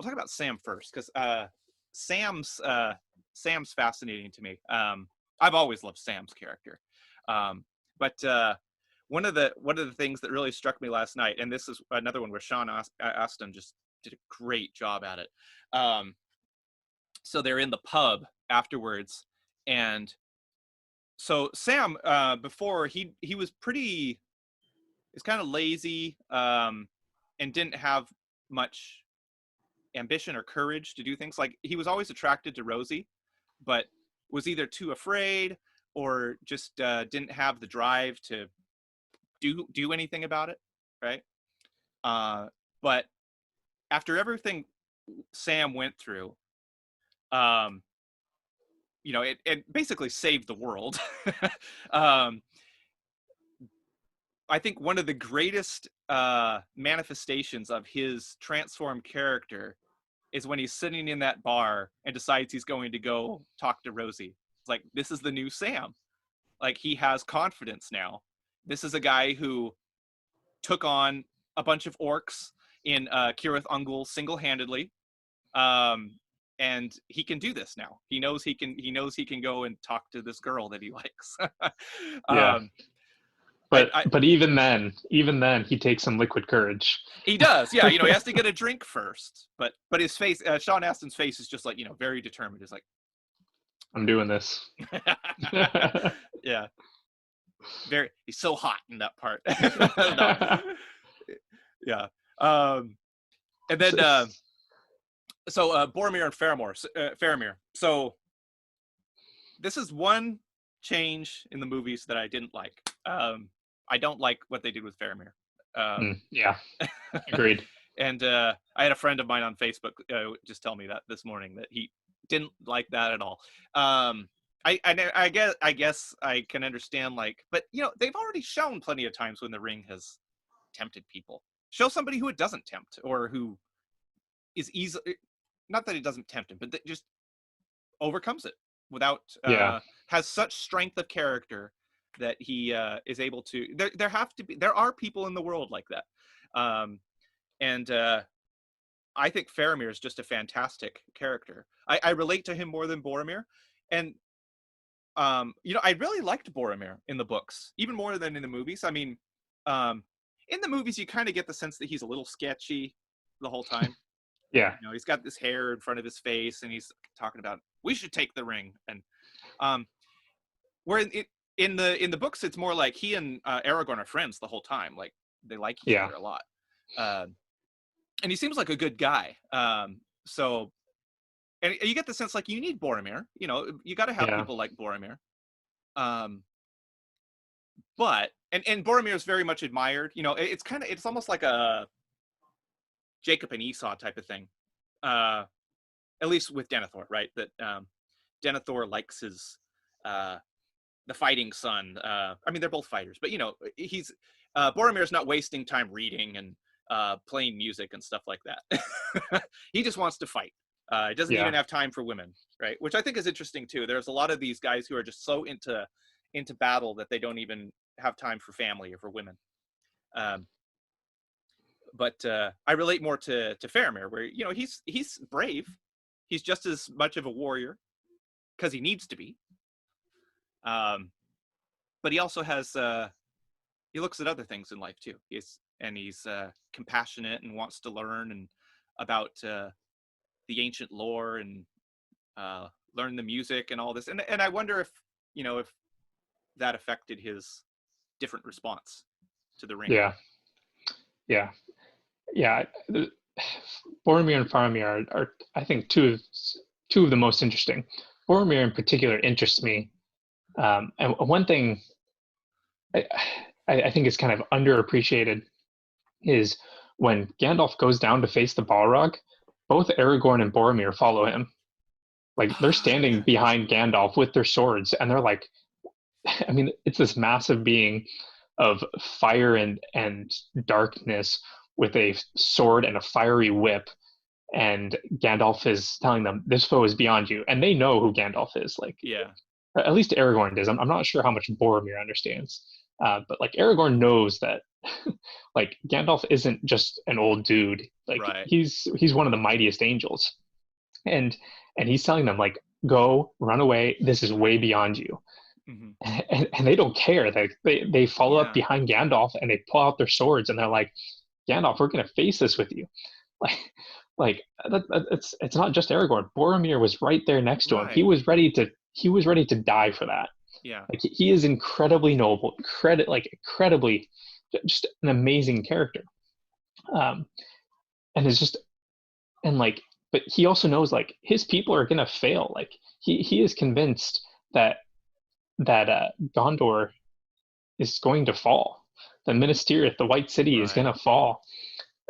talk about Sam first because Sam's fascinating to me. I've always loved Sam's character, but one of the things that really struck me last night, and this is another one where Sean Astin just did a great job at it. So they're in the pub afterwards, and so Sam before he was kind of lazy and didn't have much ambition or courage to do things. Like he was always attracted to Rosie, but was either too afraid or just didn't have the drive to do anything about it, right? But after everything Sam went through, it basically saved the world. I think one of the greatest manifestations of his transformed character is when he's sitting in that bar and decides he's going to go talk to Rosie. It's like, this is the new Sam. Like, he has confidence now. This is a guy who took on a bunch of orcs in Cirith Ungol single-handedly. And he can do this now. He knows he can go and talk to this girl that he likes. Yeah. But even then, he takes some liquid courage. He does, yeah. He has to get a drink first. But his face, Sean Astin's face is just like, very determined. He's like, I'm doing this. Yeah. He's so hot in that part. Yeah. And then, Boromir and Faramir. So this is one change in the movies that I didn't like. I don't like what they did with Faramir. Yeah, agreed. And I had a friend of mine on Facebook just tell me that this morning, that he didn't like that at all. I guess I can understand, like, but they've already shown plenty of times when the ring has tempted people. Show somebody who it doesn't tempt, or who is easy. Not that it doesn't tempt him, but that just overcomes it without has such strength of character that he is able to. There are people in the world like that, and I think Faramir is just a fantastic character. I relate to him more than Boromir, and I really liked Boromir in the books, even more than in the movies. I mean, in the movies you kind of get the sense that he's a little sketchy the whole time. Yeah. He's got this hair in front of his face, and he's talking about, we should take the ring. And where in the books, it's more like he and Aragorn are friends the whole time. Like, they like each other a lot. And he seems like a good guy. So, and you get the sense like you need Boromir. You got to have people like Boromir. But and Boromir is very much admired. It's almost like a Jacob and Esau type of thing, at least with Denethor, right? That Denethor likes his the fighting son. I mean, they're both fighters, but he's Boromir's not wasting time reading and playing music and stuff like that. He just wants to fight. He doesn't even have time for women, right? Which I think is interesting too. There's a lot of these guys who are just so into battle that they don't even have time for family or for women. But I relate more to Faramir, where he's brave. He's just as much of a warrior because he needs to be. But he also has he looks at other things in life too. He's compassionate and wants to learn and about the ancient lore and learn the music and all this. And I wonder if that affected his different response to the ring. Yeah. Boromir and Faramir are I think two of the most interesting. Boromir in particular interests me, and one thing I think is kind of underappreciated is when Gandalf goes down to face the Balrog, both Aragorn and Boromir follow him. Like they're standing Yeah. behind Gandalf with their swords, and they're like, I mean, it's this massive being of fire and darkness with a sword and a fiery whip, and Gandalf is telling them this foe is beyond you, and they know who Gandalf is. Like Yeah. at least Aragorn does. I'm not sure how much Boromir understands, but like Aragorn knows that like Gandalf isn't just an old dude. Like Right. he's one of the mightiest angels, and he's telling them like, go, run away. This is way beyond you. Hmm. And they don't care. They follow up Yeah. behind Gandalf and they pull out their swords and they're like, Gandalf, we're gonna face this with you. Like like it's not just Aragorn. Boromir was right there next to him. Right. He was ready to die for that. Yeah. Like he is incredibly noble, incredibly just an amazing character. Um, and it's just and like, but he also knows like his people are gonna fail. Like he is convinced that Gondor is going to fall. The Minas Tirith, the White City, is Right. gonna fall.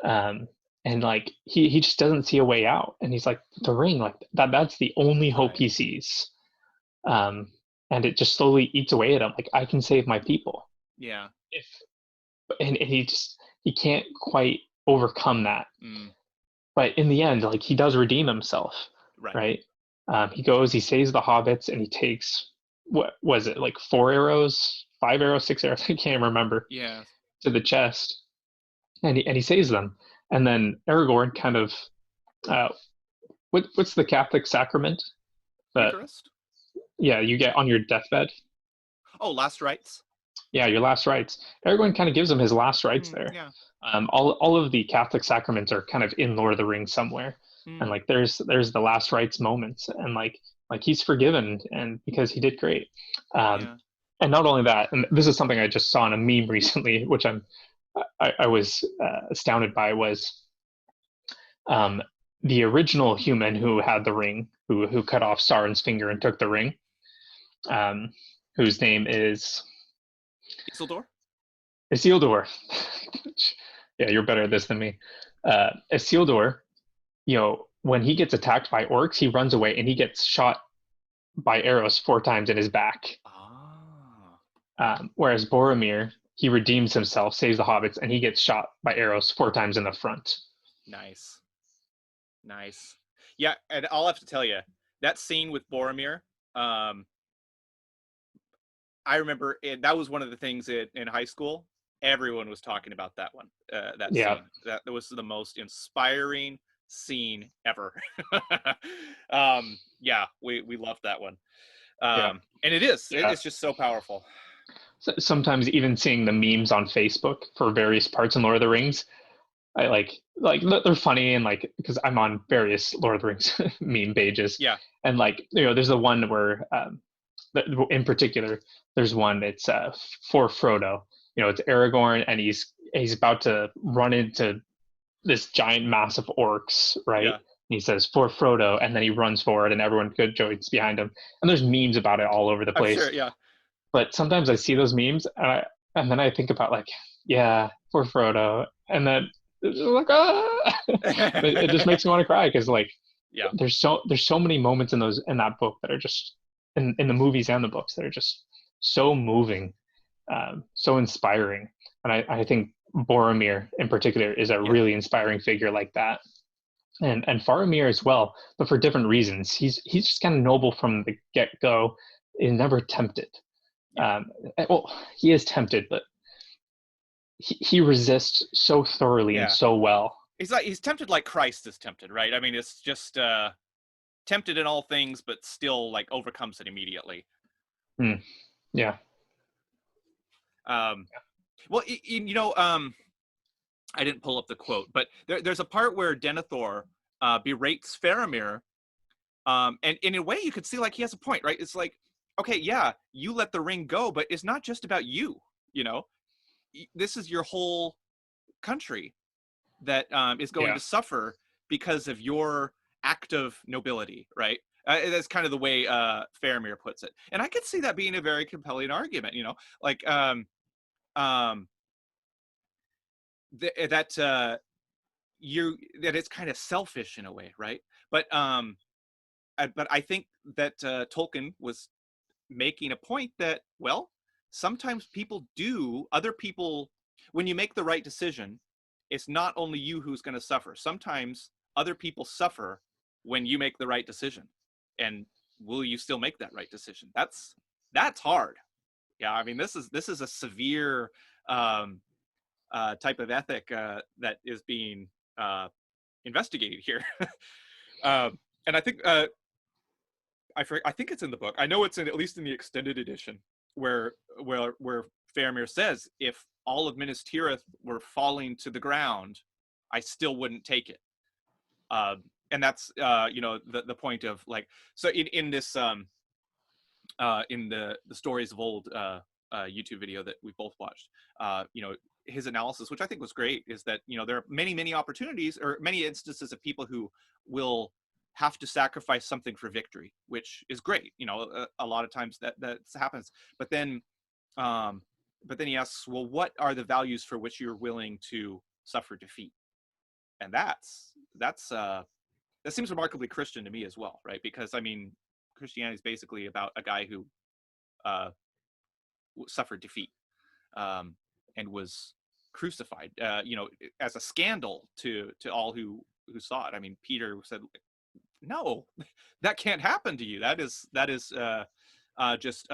Um, and like he just doesn't see a way out. And he's like, the ring, like that's the only hope Right. he sees. Um, and it just slowly eats away at him. Like I can save my people. Yeah. If and he can't quite overcome that. Mm. But in the end, like he does redeem himself, Right. right? He goes, he saves the hobbits, and he takes what was it like 4 arrows, 5 arrows, 6 arrows? I can't remember Yeah. to the chest, and he saves them. And then Aragorn kind of uh, what's the Catholic sacrament that Eucharist. yeah you get on your deathbed? Oh, last rites. Yeah, your last rites. Aragorn kind of gives him his last rites Mm, there. yeah. All of the Catholic sacraments are kind of in Lord of the Rings somewhere, and Mm, like there's the last rites moments, and like he's forgiven, and because he did great. Um, yeah. and not only that, and this is something I just saw in a meme recently, which I was astounded by, was um, the original human who had the ring, who cut off Sauron's finger and took the ring, um, whose name is Isildur. Isildur. Yeah, you're better at this than me. Isildur, when he gets attacked by orcs, he runs away and he gets shot by arrows 4 times in his back. Ah. Whereas Boromir, he redeems himself, saves the hobbits, and he gets shot by arrows 4 times in the front. Nice. Nice. Yeah, and I'll have to tell you that scene with Boromir. Um, I remember that was one of the things in high school. Everyone was talking about that one. That Yeah, scene. That was the most inspiring scene ever. Yeah, we loved that one. yeah, And yeah. it's just so powerful. Sometimes even seeing the memes on Facebook for various parts in Lord of the Rings, I like they're funny and like because I'm on various Lord of the Rings meme pages, Yeah. and like there's the one where in particular there's one it's for Frodo. It's Aragorn and he's about to run into this giant mass of orcs, right? Yeah. And he says for Frodo, and then he runs forward, and everyone joins behind him. And there's memes about it all over the I'm sure. place. Yeah. But sometimes I see those memes, and then I think about like, yeah, for Frodo, and then it's like it just makes me want to cry because like Yeah. there's so many moments in that book that are just in the movies and the books that are just so moving, so inspiring, and I think Boromir in particular is a Yeah. really inspiring figure like that, and Faramir as well, but for different reasons. He's just kind of noble from the get go, is never tempted. Yeah. Um, well, he is tempted, but he resists so thoroughly and Yeah. so well. He's tempted like Christ is tempted, right? I mean, it's just tempted in all things, but still like overcomes it immediately. Mm, yeah, Um, well, I didn't pull up the quote, but there's a part where Denethor berates Faramir, and in a way you could see like he has a point, right? It's like, okay, yeah, you let the ring go, but it's not just about you. You know, this is your whole country that is going yeah, to suffer because of your act of nobility, right? That's kind of the way Faramir puts it, and I could see that being a very compelling argument. Like um, that that it's kind of selfish in a way, right? But but I think that Tolkien was making a point that, well, sometimes other people, when you make the right decision, it's not only you who's going to suffer. Sometimes other people suffer when you make the right decision. And will you still make that right decision? That's hard. Yeah, I mean, this is a severe type of ethic that is being investigated here. And I think I think it's in the book. I know it's at least in the extended edition, where Faramir says, if all of Minas Tirith were falling to the ground, I still wouldn't take it. And that's the point of, like, so in this in the Stories of Old YouTube video that we both watched, his analysis, which I think was great, is that there are many opportunities, or many instances of people who will have to sacrifice something for victory, which is great. A lot of times that happens, but then he asks, well, what are the values for which you're willing to suffer defeat? And that seems remarkably Christian to me as well, right? Because I mean, Christianity is basically about a guy who suffered defeat and was crucified, as a scandal to all who saw it. I mean, Peter said, no, that can't happen to you. That is just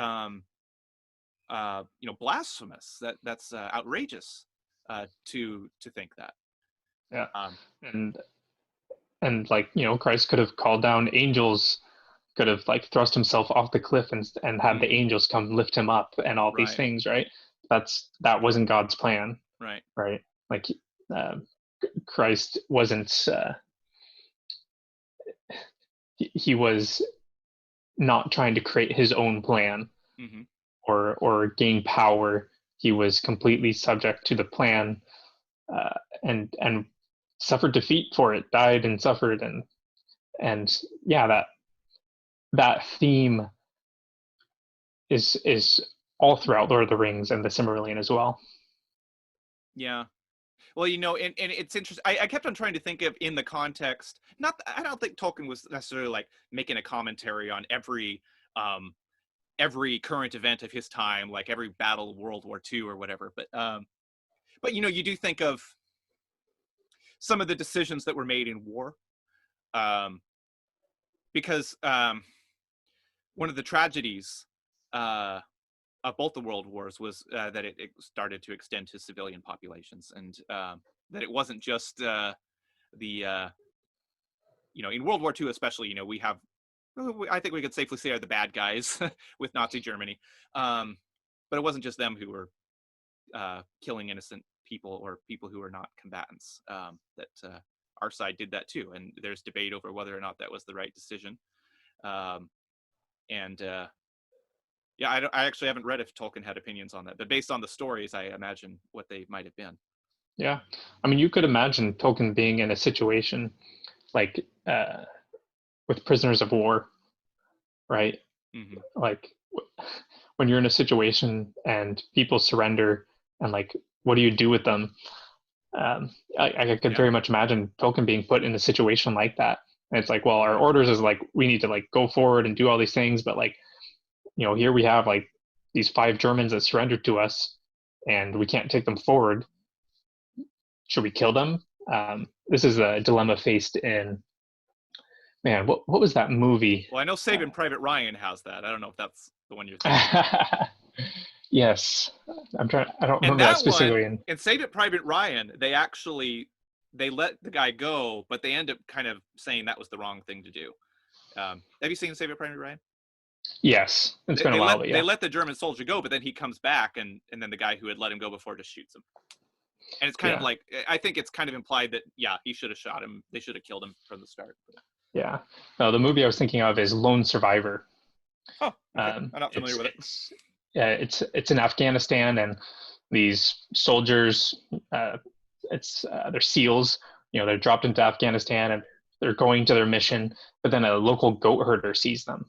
blasphemous. That's outrageous to think that. Yeah. And like, Christ could have called down angels, could have like thrust himself off the cliff and had the angels come lift him up and all these things, right? That wasn't God's plan. Right. Like Christ wasn't he was not trying to create his own plan or gain power. He was completely subject to the plan, and suffered defeat for it, died and suffered, and yeah, that theme is all throughout Lord of the Rings and the Silmarillion as well. Yeah. Well, and it's interesting. I kept on trying to think of, in the context, I don't think Tolkien was necessarily like making a commentary on every current event of his time, like every battle of World War II or whatever. But you do think of some of the decisions that were made in war, because one of the tragedies of both the world wars was that it started to extend to civilian populations, and that it wasn't just in World War II especially, we have, I think we could safely say, are the bad guys with Nazi Germany, but it wasn't just them who were killing innocent people or people who are not combatants. That our side did that too, and there's debate over whether or not that was the right decision. Yeah, I actually haven't read if Tolkien had opinions on that, but based on the stories, I imagine what they might have been. Yeah, I mean, you could imagine Tolkien being in a situation like with prisoners of war, right? Like when you're in a situation and people surrender, and like, what do you do with them? I could very much imagine Tolkien being put in a situation like that. And it's like, well, our orders is like, we need to like go forward and do all these things, but like, here we have like these 5 Germans that surrendered to us, and we can't take them forward. Should we kill them? This is a dilemma faced in, man, what was that movie? Well, I know Saving Private Ryan has that. I don't know if that's the one you're thinking of. Yes, I don't remember that specifically. In Saving Private Ryan, they let the guy go, but they end up kind of saying that was the wrong thing to do. Have you seen Saving Private Ryan? Yes, it's been a while. They let the German soldier go, but then he comes back, and then the guy who had let him go before just shoots him. And it's kind of like, I think it's kind of implied that, yeah, he should have shot him. They should have killed him from the start. Yeah. No, the movie I was thinking of is Lone Survivor. Oh, okay. I'm not familiar with it. It's in Afghanistan, and these soldiers, they're SEALs. They're dropped into Afghanistan, and they're going to their mission, but then a local goat herder sees them.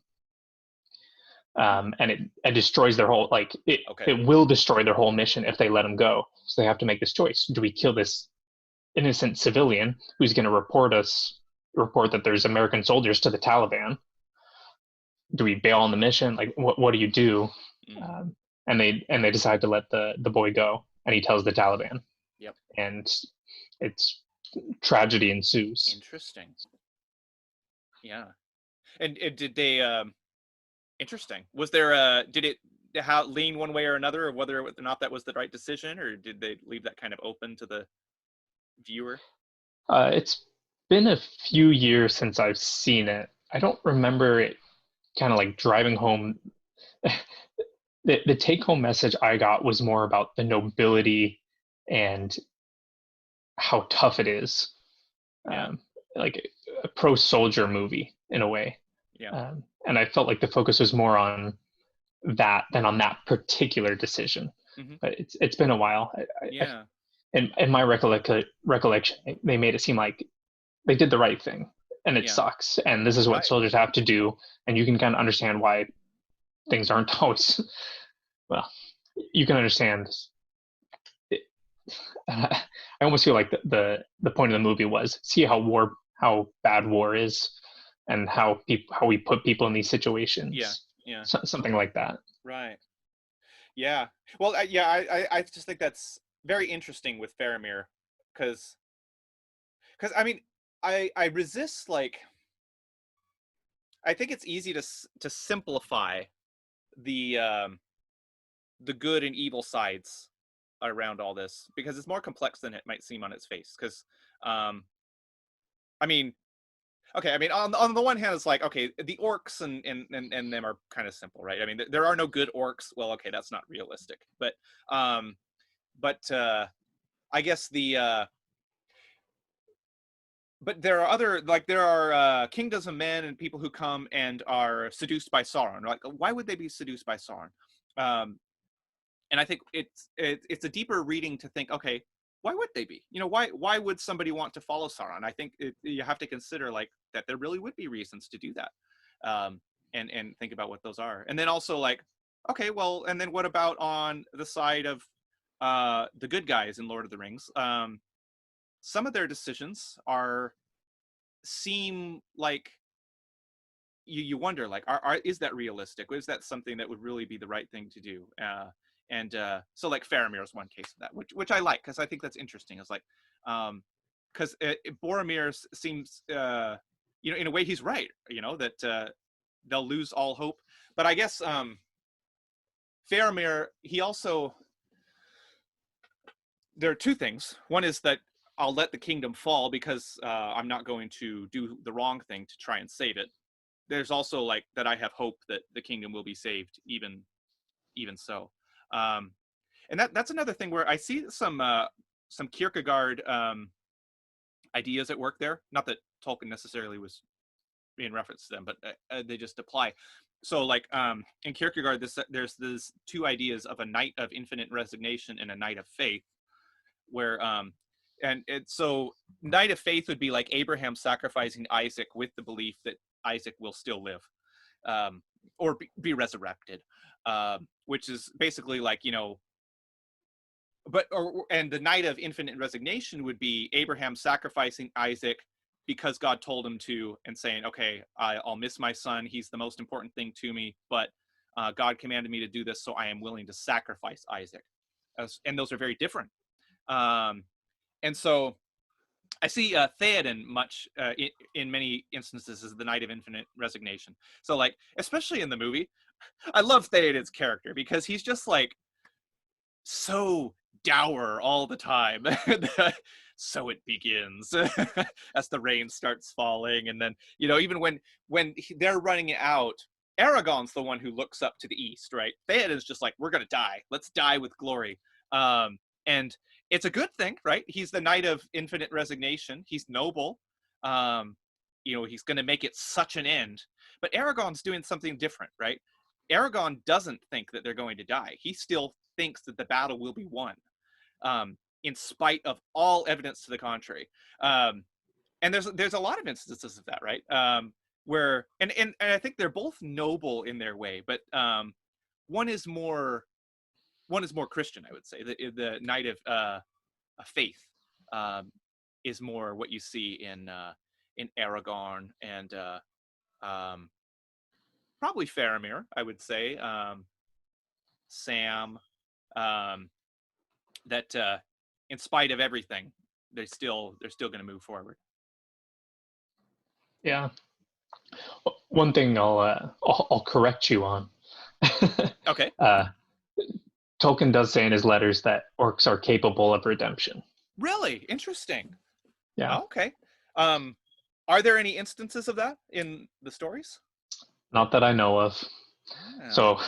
And it destroys their whole, like, it will destroy their whole mission if they let them go. So they have to make this choice. Do we kill this innocent civilian who's going to report that there's American soldiers to the Taliban? do we bail on the mission? Like, what do you do? Mm. Um, and they decide to let the boy go, and he tells the Taliban, Yep. and it's tragedy ensues. Interesting. Yeah. And did they interesting. Was there did it how lean one way or another, or whether or not that was the right decision, or did they leave that kind of open to the viewer? It's been a few years since I've seen it. I don't remember it kind of like driving home. The take home message I got was more about the nobility and how tough it is, Yeah. like a pro soldier movie in a way. Yeah. And I felt like the focus was more on that than on that particular decision. Hmm. But it's been a while. Yeah. In my recollection, they made it seem like they did the right thing, and it Yeah. sucks. And this is what Right. soldiers have to do, and you can kind of understand why things aren't always well. You can understand. It. I almost feel like the point of the movie was see how bad war is, and how we put people in these Yeah. situations, Yeah. something like that. Right. Yeah. Well, yeah, I just think that's very interesting with Faramir, because I mean, I resist, like, I think it's easy to simplify the good and evil sides around all this, because it's more complex than it might seem on its face. Because um, I mean, okay, I mean, on the one hand, it's like, okay, the orcs and them are kind of simple, right? I mean, there are no good orcs. Well, okay, that's not realistic, um, but I guess but there are other, like, there are kingdoms of men and people who come and are seduced by Sauron. Like, why would they be seduced by Sauron? Um, and I think it's a deeper reading to think, okay, why would they be? Why would somebody want to follow Sauron? I think you have to consider, like, that there really would be reasons to do that, um, and think about what those are. And then also, like, okay, well, and then what about on the side of the good guys in Lord of the Rings? Some of their decisions seem like, you wonder, like, is that realistic? Is that something that would really be the right thing to do? And so, like, Faramir is one case of that, which I like, because I think that's interesting. It's like, because Boromir seems, in a way, he's right. That they'll lose all hope. But I guess Faramir, he also, there are two things. One is that I'll let the kingdom fall because I'm not going to do the wrong thing to try and save it. There's also, like, that I have hope that the kingdom will be saved, even so. Um, and that's another thing where I see some Kierkegaard ideas at work there. Not that Tolkien necessarily was in reference to them, but they just apply. So, like, in Kierkegaard, there's these two ideas of a night of infinite resignation and a night of faith, where so night of faith would be like Abraham sacrificing Isaac with the belief that Isaac will still live, um, or be resurrected, which is basically like, and the night of infinite resignation would be Abraham sacrificing Isaac because God told him to, and saying, okay, I'll miss my son, he's the most important thing to me, but God commanded me to do this, so I am willing to sacrifice Isaac. And those are very different. And so I see Theoden much, in many instances, as the Knight of Infinite Resignation. So, like, especially in the movie, I love Theoden's character because he's just, like, so dour all the time. So it begins as the rain starts falling, and then, even when they're running out, Aragorn's the one who looks up to the east, right? Theoden's just like, we're gonna die. Let's die with glory. And it's a good thing, right? He's the Knight of Infinite Resignation. He's noble. Um, he's going to make it such an end. But Aragorn's doing something different, right? Aragorn doesn't think that they're going to die. He still thinks that the battle will be won, in spite of all evidence to the contrary. And there's a lot of instances of that, right? Where and I think they're both noble in their way, but one is more Christian, I would say. The Knight of Faith is more what you see in Aragorn, and um, probably Faramir, I would say. Sam, um, that in spite of everything, they're still going to move forward. Yeah. One thing I'll correct you on. Okay. uh, Tolkien does say in his letters that orcs are capable of redemption. Really interesting. Yeah. Oh, okay. Um, are there any instances of that in the stories? Not that I know of. Yeah. So,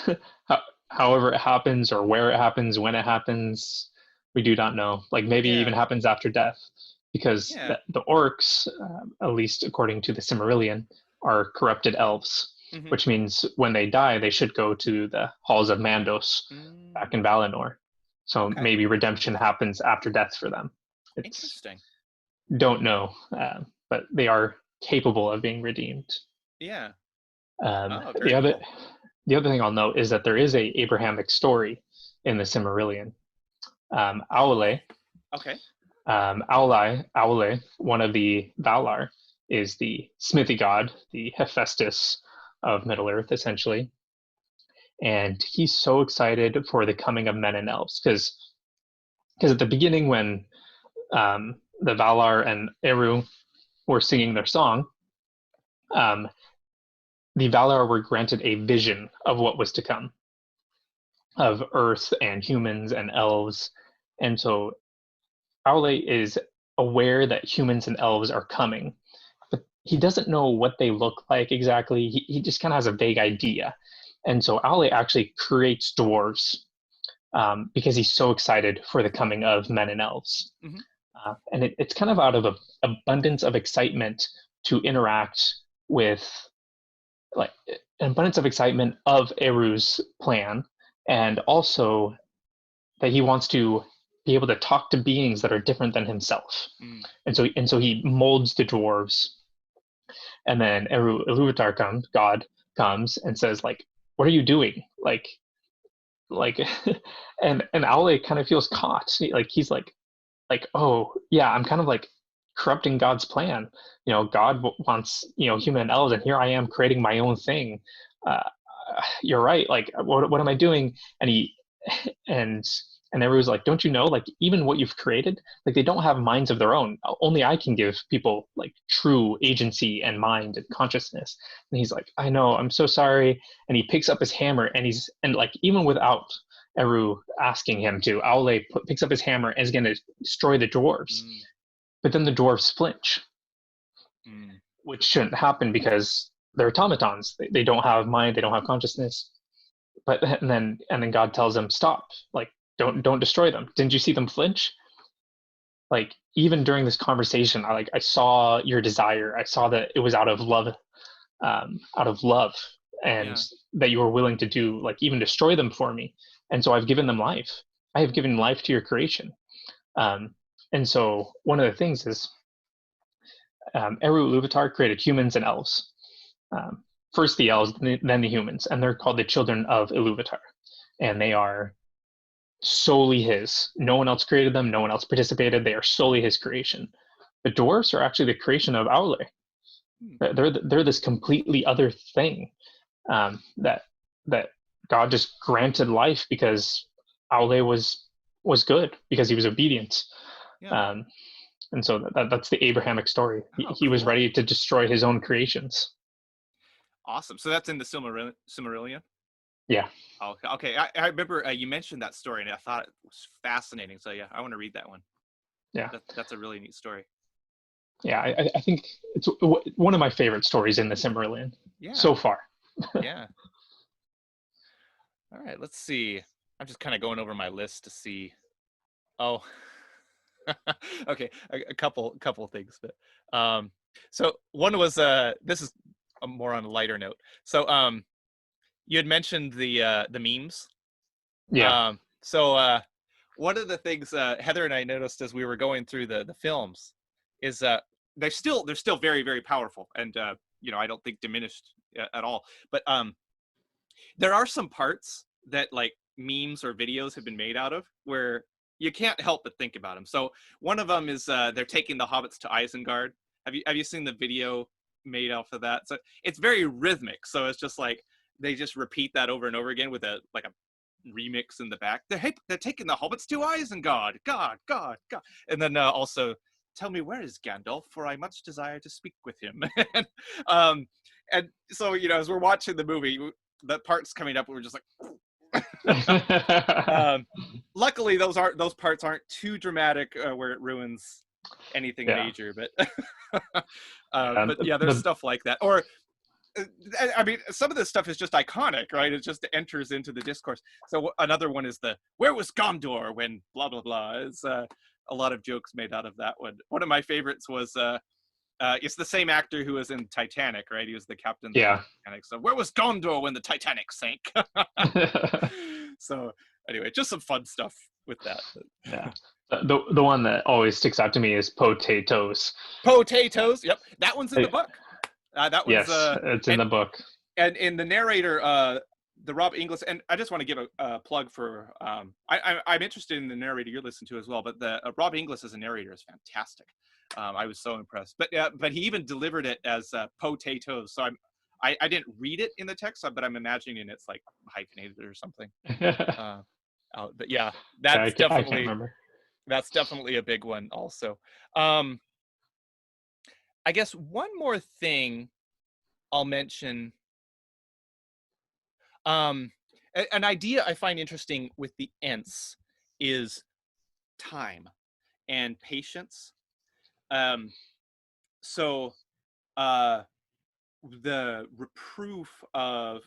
however it happens, or where it happens, when it happens, we do not know. Like maybe Yeah. even happens after death, because Yeah. the orcs, at least according to the Silmarillion, are corrupted elves, Mm-hmm. which means when they die, they should go to the halls of Mandos back in Valinor. So Okay. maybe redemption happens after death for them. It's Interesting. don't know, but they are capable of being redeemed. Yeah. Um, Oh, the very other cool. the other thing I'll note is that there is a Abrahamic story in the Silmarillion. Aule, Okay. Aule, one of the Valar, is the smithy god, the Hephaestus of Middle Earth, essentially. And he's so excited for the coming of men and elves because at the beginning when the Valar and Eru were singing their song, um, the Valar were granted a vision of what was to come, of Earth and humans and elves. And so Aule is aware that humans and elves are coming, but he doesn't know what they look like exactly. He just kind of has a vague idea. And so Aule actually creates dwarves because he's so excited for the coming of men and elves. Mm-hmm. And it's kind of out of an abundance of excitement to interact with, like, an abundance of excitement of Eru's plan, and also that he wants to be able to talk to beings that are different than himself. Mm. And so he molds the dwarves, and then Eru Ilúvatar God comes and says, like, what are you doing? Like and Aule kind of feels caught. Like he's like, oh yeah, I'm kind of like corrupting God's plan. God wants, human and elves, and here I am creating my own thing. uh, you're right, like what am I doing? And he and and everyone's like, don't you know, like, even what you've created, like, they don't have minds of their own. Only I can give people like true agency and mind and consciousness. And he's like, I know, I'm so sorry. And he picks up his hammer, and like, even without Eru asking him to, Aule picks up his hammer and is going to destroy the dwarves. Mm. But then the dwarves flinch, Mm. which shouldn't happen because they're automatons. They don't have mind, they don't have consciousness. But and then God tells them, stop, like, don't destroy them. Didn't you see them flinch? Like, even during this conversation, I saw your desire. I saw that it was out of love, and Yeah. that you were willing to do, like, even destroy them for me. And so I've given them life. I have given life to your creation. And so one of the things is, Eru Ilúvatar created humans and elves. Um, First the elves, then the humans, and they're called the children of Ilúvatar. And they are solely his. No one else created them. No one else participated. They are solely his creation. The dwarves are actually the creation of Aule. Hmm. They're this completely other thing, that God just granted life because Aule was good, because he was obedient. Yeah. Um, and so that's the Abrahamic story. Oh, He was cool. ready to destroy his own creations. Awesome. So that's in the Silmarillion. Yeah, Oh, okay. I remember you mentioned that story, and I thought it was fascinating. So yeah, I want to read that one. yeah, That's a really neat story. yeah. I think it's one of my favorite stories in the Silmarillion Yeah. so far. Yeah. All right. Let's see. I'm just kind of going over my list to see. Oh, okay. A couple things, but so one was this is a more on a lighter note. So you had mentioned the memes. Yeah, So one of the things Heather and I noticed as we were going through the films is they're still very, very powerful, and I don't think diminished at all. But there are some parts that, like, memes or videos have been made out of where you can't help but think about them. So one of them is they're taking the hobbits to Isengard. Have you seen the video made off of that? So it's very rhythmic. So it's just like they just repeat that over and over again with a remix in the back. They're taking the hobbits to Isengard. God, God, God. And then also, tell me, where is Gandalf? For I much desire to speak with him. And so, as we're watching the movie, the parts coming up, we're just like, luckily those parts aren't too dramatic where it ruins anything major, but yeah, there's stuff like that. Or I mean, some of this stuff is just iconic, right? It just enters into the discourse. So another one is where was Gondor when blah, blah, blah. It's a lot of jokes made out of that one. One of my favorites was, it's the same actor who was in Titanic, right? He was the captain of the Titanic. So where was Gondor when the Titanic sank? So anyway, just some fun stuff with that. Yeah. The one that always sticks out to me is potatoes. Potatoes. Yep. That one's in the book. That one's, yes, it's in the book. And in the narrator, the Rob Inglis, and I just want to give a plug for, I'm interested in the narrator you're listening to as well, but the Rob Inglis as a narrator is fantastic. I was so impressed. But he even delivered it as potatoes. So I didn't read it in the text, but I'm imagining it's like hyphenated or something. But yeah, that's definitely, I can't remember. That's definitely a big one also. I guess one more thing I'll mention, an idea I find interesting with the Ents is time and patience. So the reproof of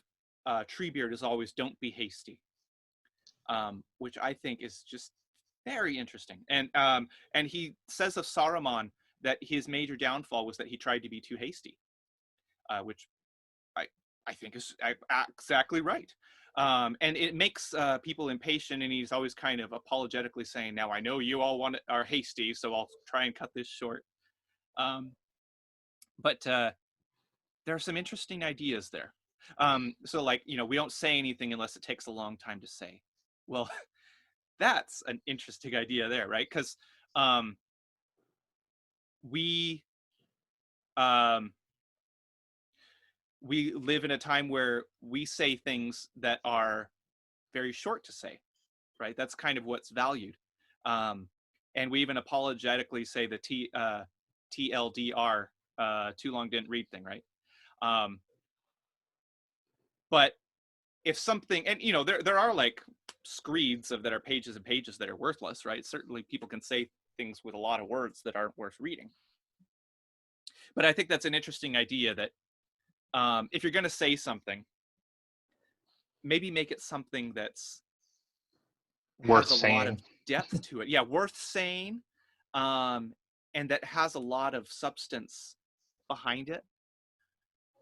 Treebeard is always don't be hasty, which I think is just very interesting. And he says of Saruman that his major downfall was that he tried to be too hasty, which I think is exactly right. And it makes people impatient, and he's always kind of apologetically saying, now I know you all are hasty, so I'll try and cut this short. But there are some interesting ideas there. So we don't say anything unless it takes a long time to say. Well, that's an interesting idea there, right? Because we live in a time where we say things that are very short to say, right? That's kind of what's valued. And we even apologetically say the TLDR, too long didn't read thing, right? But if something, and there are like screeds that are pages and pages that are worthless, right? Certainly people can say things with a lot of words that aren't worth reading. But I think that's an interesting idea that if you're going to say something, maybe make it something that's worth has a saying. lot of depth to it. Yeah, worth saying, and that has a lot of substance behind it.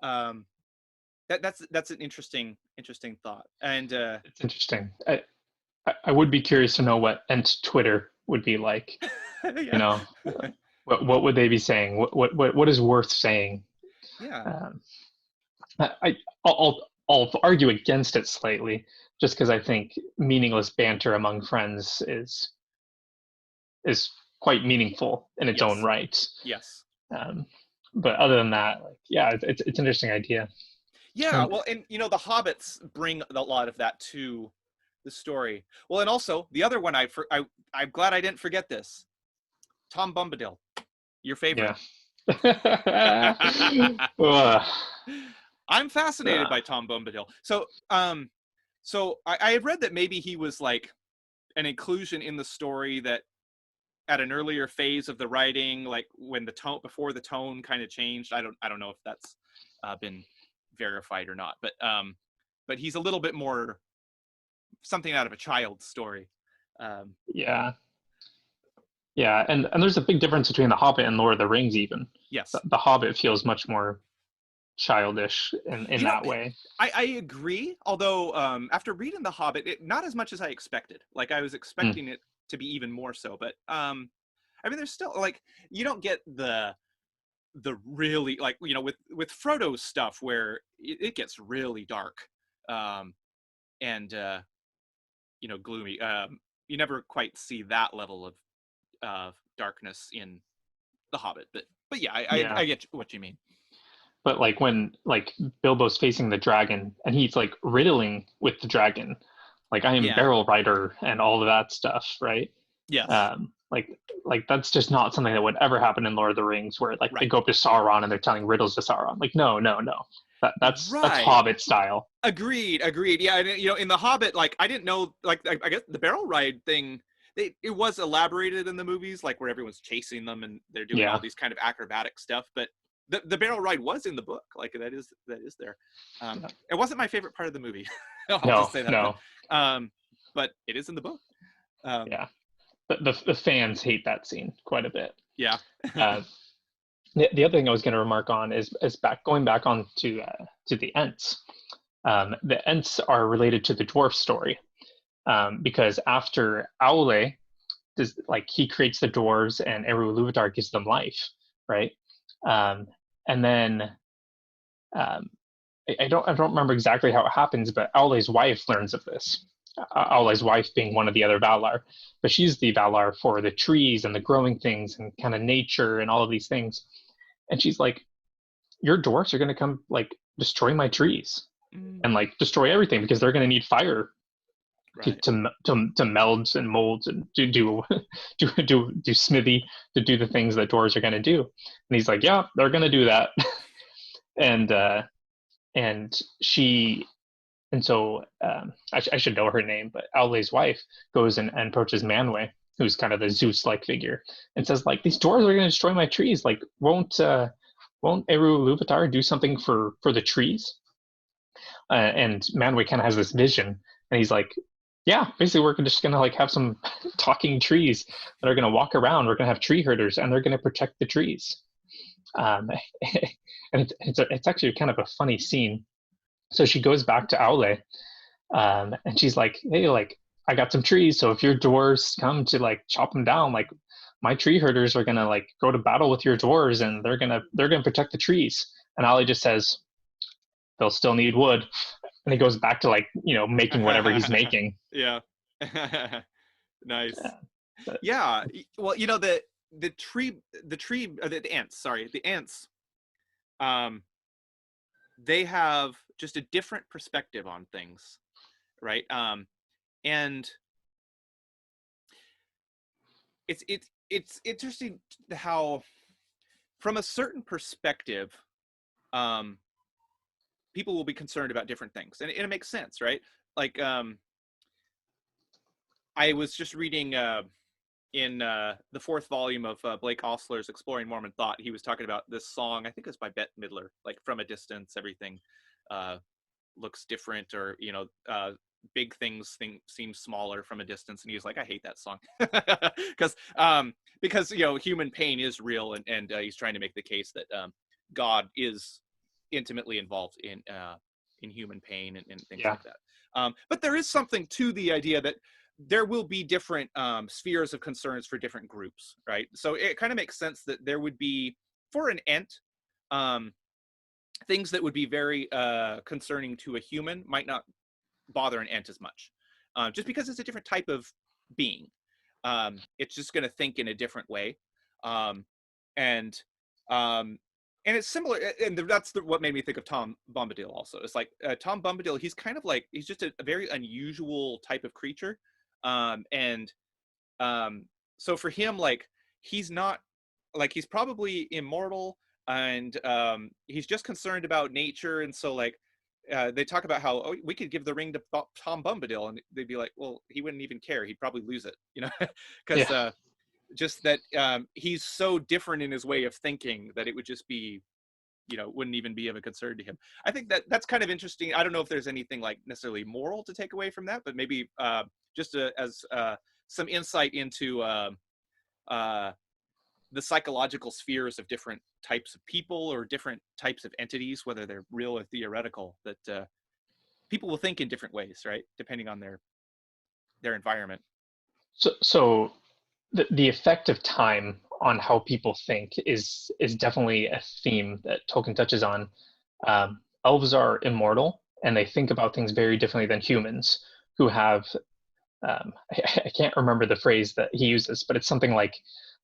That's an interesting thought. And it's interesting. I would be curious to know what Ent Twitter would be like. Yeah. What would they be saying? What is worth saying? Yeah. I'll argue against it slightly, just because I think meaningless banter among friends is quite meaningful in its own right. Yes. But other than that, it's an interesting idea. Yeah, well, and the Hobbits bring a lot of that to the story. Well, and also the other one I'm glad I didn't forget this. Tom Bombadil, your favorite. Yeah. I'm fascinated by Tom Bombadil. So I had read that maybe he was like an inclusion in the story that at an earlier phase of the writing, like when before the tone kind of changed. I don't know if that's been verified or not, but he's a little bit more something out of a child's story. Yeah, and there's a big difference between The Hobbit and Lord of the Rings. Even yes, the Hobbit feels much more childish in that way. I agree. Although after reading The Hobbit, not as much as I expected. Like I was expecting it to be even more so, but I mean, there's still like you don't get the really like with Frodo's stuff where it gets really dark and gloomy. You never quite see that level of darkness in The Hobbit, but yeah, I get what you mean. but like when like Bilbo's facing the dragon and he's like riddling with the dragon, like I am Yeah. barrel rider and all of that stuff, right? Yes. Um, like that's just not something that would ever happen in Lord of the Rings, where like they Right. go up to Sauron and they're telling riddles to Sauron. Like no, no, no. That's Right. Hobbit style. Agreed. Agreed. Yeah. And, you know, in the Hobbit, like I didn't know, like I guess the barrel ride thing. It was elaborated in the movies, like where everyone's chasing them and they're doing Yeah. all these kind of acrobatic stuff. But the barrel ride was in the book. Like that is there. Yeah. It wasn't my favorite part of the movie. I'll No, just say that. no. But it is in the book. Um, Yeah. The fans hate that scene quite a bit. yeah. Uh, the other thing I was going to remark on is going back on to the Ents. The Ents are related to the dwarf story, because after Aule does, like, he creates the dwarves and Eru Ilúvatar gives them life, right? Um, and then I don't remember exactly how it happens, but Aule's wife learns of this. Aule's wife being one of the other Valar, but she's the Valar for the trees and the growing things and kind of nature and all of these things. And she's like, "Your dwarfs are going to come like destroy my trees and like destroy everything because they're going to need fire Right. to meld and mold and do smithy, to do the things that dwarves are going to do." And he's like, "Yeah, they're going to do that." and and she and so I should know her name, but Aule's wife goes and approaches Manwë, who's kind of the Zeus-like figure, and says like, "These dwarves are going to destroy my trees. Like, won't Eru Ilúvatar do something for the trees?" And Manwë kind of has this vision, and he's like, "Yeah, basically we're just going to like have some talking trees that are going to walk around. We're going to have tree herders, and they're going to protect the trees." Um, and it's actually kind of a funny scene. So she goes back to Aule, and she's like, "Hey, like I got some trees, so if your dwarves come to like chop them down, like my tree herders are gonna like go to battle with your dwarves, and they're gonna protect the trees." And Aule just says, "They'll still need wood," and he goes back to like making whatever he's making. Yeah. Nice. Yeah, but, Yeah. Well, the the ants. Sorry, the ants. Um, they have just a different perspective on things, right? And it's interesting how, from a certain perspective, um, people will be concerned about different things, and it makes sense, right? Like, I was just reading in the fourth volume of Blake Ostler's Exploring Mormon Thought. He was talking about this song. I think it was by Bette Midler, like "From a Distance, Everything looks different," or big things seem smaller from a distance. And he was like, "I hate that song," because human pain is real, and he's trying to make the case that God is intimately involved in human pain and things yeah. like that. But there is something to the idea that there will be different spheres of concerns for different groups, right? So it kind of makes sense that there would be, for an ent, things that would be very concerning to a human might not bother an ent as much, just because it's a different type of being. It's just going to think in a different way, and it's similar. And that's what made me think of Tom Bombadil. Also, it's like Tom Bombadil. He's kind of like, he's just a very unusual type of creature, and so for him, like, he's not, like, he's probably immortal, and he's just concerned about nature. And so, like, they talk about how, "Oh, we could give the ring to Tom Bombadil," and they'd be like, "Well, he wouldn't even care. He'd probably lose it," because Yeah. just that he's so different in his way of thinking that it would just be, wouldn't even be of a concern to him. I think that's kind of interesting. I don't know if there's anything like necessarily moral to take away from that, but maybe just as some insight into the psychological spheres of different types of people or different types of entities, whether they're real or theoretical, that people will think in different ways, right? Depending on their environment. So the effect of time on how people think is definitely a theme that Tolkien touches on. Elves are immortal, and they think about things very differently than humans, who have I can't remember the phrase that he uses, but it's something like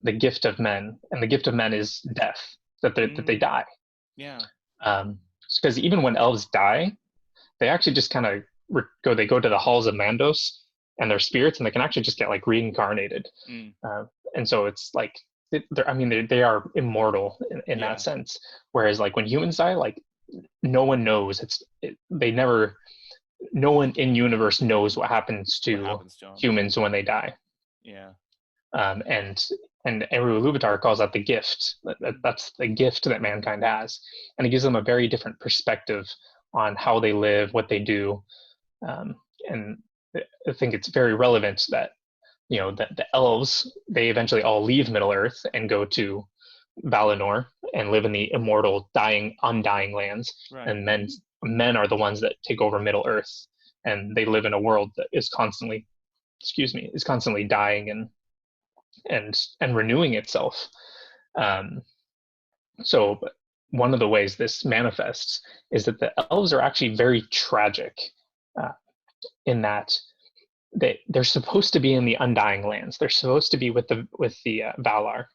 the gift of men, and the gift of men is death, that they die. Yeah. Because even when elves die, they actually just kind of they go to the halls of Mandos and their spirits, and they can actually just get like reincarnated. Mm. And so it's like, they are immortal in that Yeah. sense. Whereas like when humans die, like no one knows. They never. No one in universe knows what happens What to happens to them? humans when they die. Yeah. And Eru Ilúvatar calls that the gift. That's the gift that mankind has, and it gives them a very different perspective on how they live, what they do. And I think it's very relevant that that the elves, they eventually all leave Middle Earth and go to Valinor and live in the immortal, undying lands, Right. and men are the ones that take over Middle Earth, and they live in a world that is constantly, is constantly dying and renewing itself. Um, so one of the ways this manifests is that the elves are actually very tragic, uh, in that they're supposed to be in the undying lands. They're supposed to be with the Valar,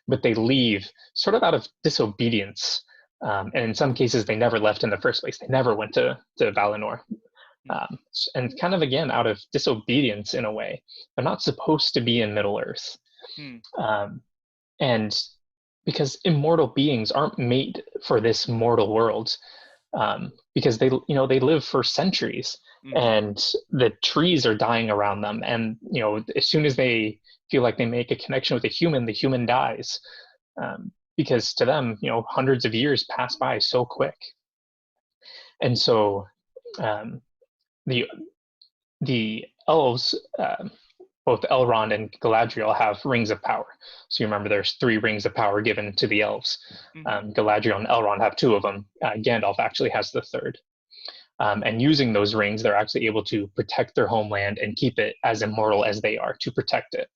but they leave sort of out of disobedience. And in some cases, they never left in the first place. They never went to Valinor. And kind of again out of disobedience in a way. They're not supposed to be in Middle Earth. Mm. And because immortal beings aren't made for this mortal world, because they live for centuries, and the trees are dying around them, and as soon as they feel like they make a connection with the human dies, because to them hundreds of years pass by so quick. And so um, the the elves, both Elrond and Galadriel, have rings of power. So you remember there's 3 rings of power given to the elves. Galadriel and Elrond have 2 of them. Gandalf actually has the 3rd. And using those rings, they're actually able to protect their homeland and keep it as immortal as they are, to protect it.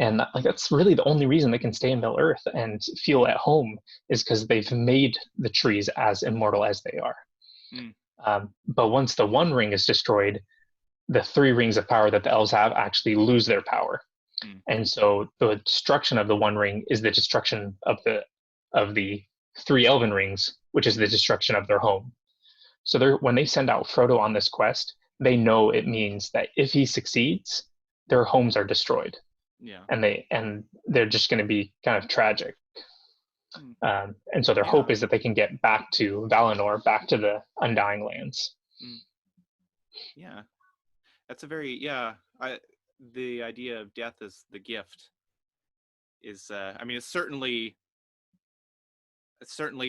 And like that's really the only reason they can stay in Middle Earth and feel at home, is because they've made the trees as immortal as they are. But once the One Ring is destroyed, the 3 rings of power that the elves have actually lose their power. And so the destruction of the One Ring is the destruction of the 3 elven rings, which is the destruction of their home. So when they send out Frodo on this quest, they know it means that if he succeeds, their homes are destroyed. Yeah. And they're just going to be kind of tragic. And so their hope is that they can get back to Valinor, back to the Undying Lands. Yeah. That's a very, the idea of death as the gift is, it's certainly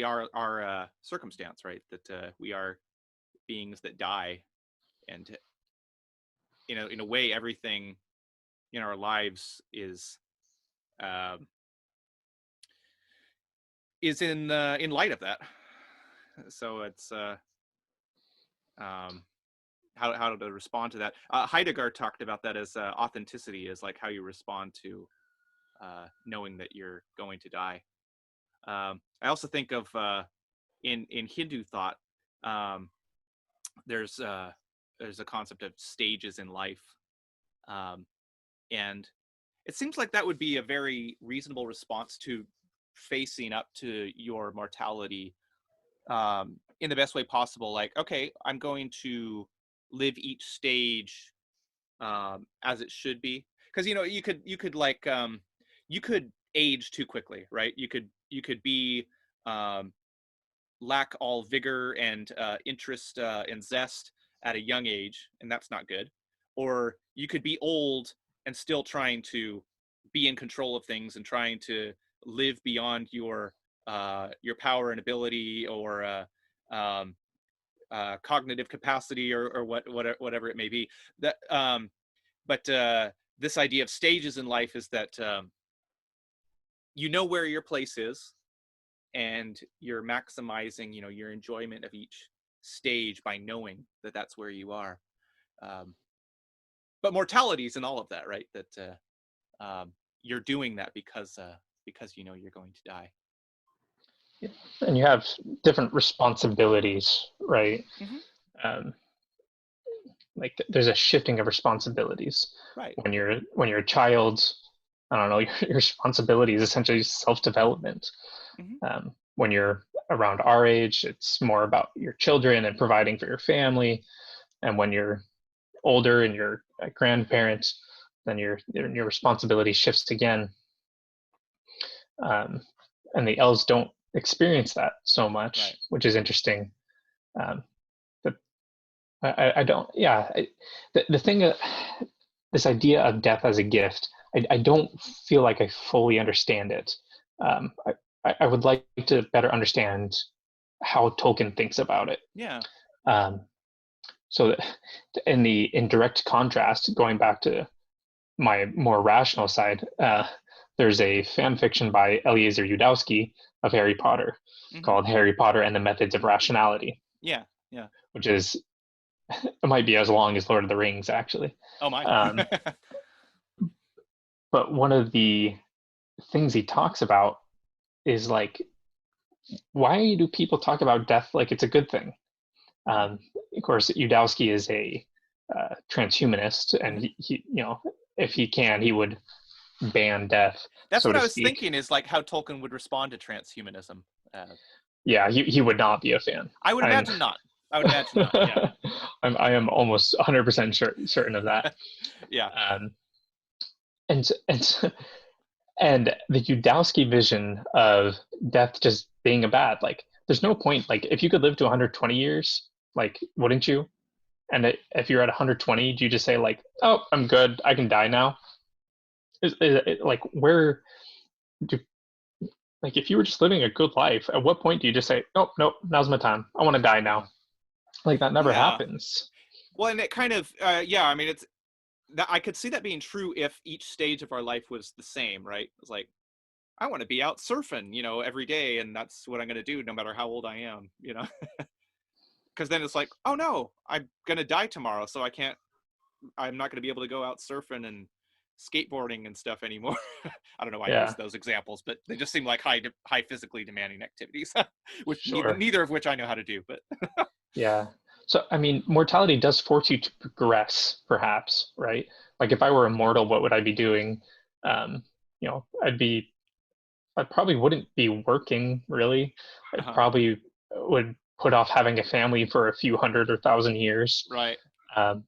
our circumstance, right? That we are beings that die, and in a way, everything in our lives is in light of that. So it's how to respond to that. Heidegger talked about that as authenticity, is like how you respond to knowing that you're going to die. I also think of in Hindu thought, there's a concept of stages in life, and it seems like that would be a very reasonable response to facing up to your mortality in the best way possible. Like, okay, I'm going to live each stage as it should be, because you could like you could age too quickly, right? You could be lack all vigor and interest and zest at a young age, and that's not good. Or you could be old and still trying to be in control of things and trying to live beyond your power and ability, or cognitive capacity, or whatever it may be. That but this idea of stages in life is that where your place is, and you're maximizing your enjoyment of each stage by knowing that that's where you are. But mortality is in all of that, right? That you're doing that because you're going to die. And you have different responsibilities, right? Like there's a shifting of responsibilities. Right. When you're a child, I don't know, your responsibility is essentially self-development. When you're around our age, it's more about your children and providing for your family. And when you're older and you're a grandparent, then your responsibility shifts again. And the elves don't experience that so much, Right. which is interesting. But I don't. Yeah, the thing, this idea of death as a gift, I don't feel like I fully understand it. I would like to better understand how Tolkien thinks about it. Yeah. So in direct contrast, going back to my more rational side, there's a fan fiction by Eliezer Yudowski of Harry Potter called Harry Potter and the Methods of Rationality. Yeah, yeah. Which is, it might be as long as Lord of the Rings, actually. Oh my. But one of the things he talks about is like, why do people talk about death like it's a good thing? Of course, Yudowski is a transhumanist, and he, if he can, he would ban death. That's so what to I was speak. thinking, is like how Tolkien would respond to transhumanism. Yeah, he would not be a fan. I would imagine not. I would imagine not. Yeah. I am almost 100% certain of that. Yeah. And the Yudowski vision of death just being a bad, like, there's no point. Like, if you could live to 120 years, like, wouldn't you? And if you're at 120, do you just say like, oh, I'm good, I can die now? Like, where do, like, if you were just living a good life, at what point do you just say, oh, nope, now's my time, I want to die now? Like, that never happens. Well, and it kind of, yeah, I mean, it's that I could see that being true if each stage of our life was the same, right? It's like, I want to be out surfing, every day, and that's what I'm going to do no matter how old I am, because then it's like, oh no, I'm going to die tomorrow, so I'm not going to be able to go out surfing and skateboarding and stuff anymore. I don't know why I use those examples, but they just seem like high physically demanding activities, which neither of which I know how to do. But yeah. So, I mean, mortality does force you to progress, perhaps, right? Like, if I were immortal, what would I be doing? I probably wouldn't be working, really. I probably would put off having a family for a few 100 or 1,000 years. Right. I'd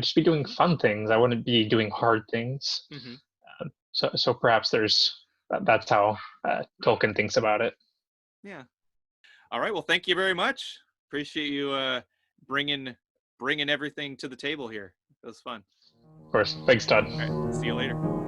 just be doing fun things. I wouldn't be doing hard things. So perhaps that's how Tolkien thinks about it. Yeah. All right. Well, thank you very much. Appreciate you bringing everything to the table here. It was fun. Of course. Thanks, Todd. All right. See you later.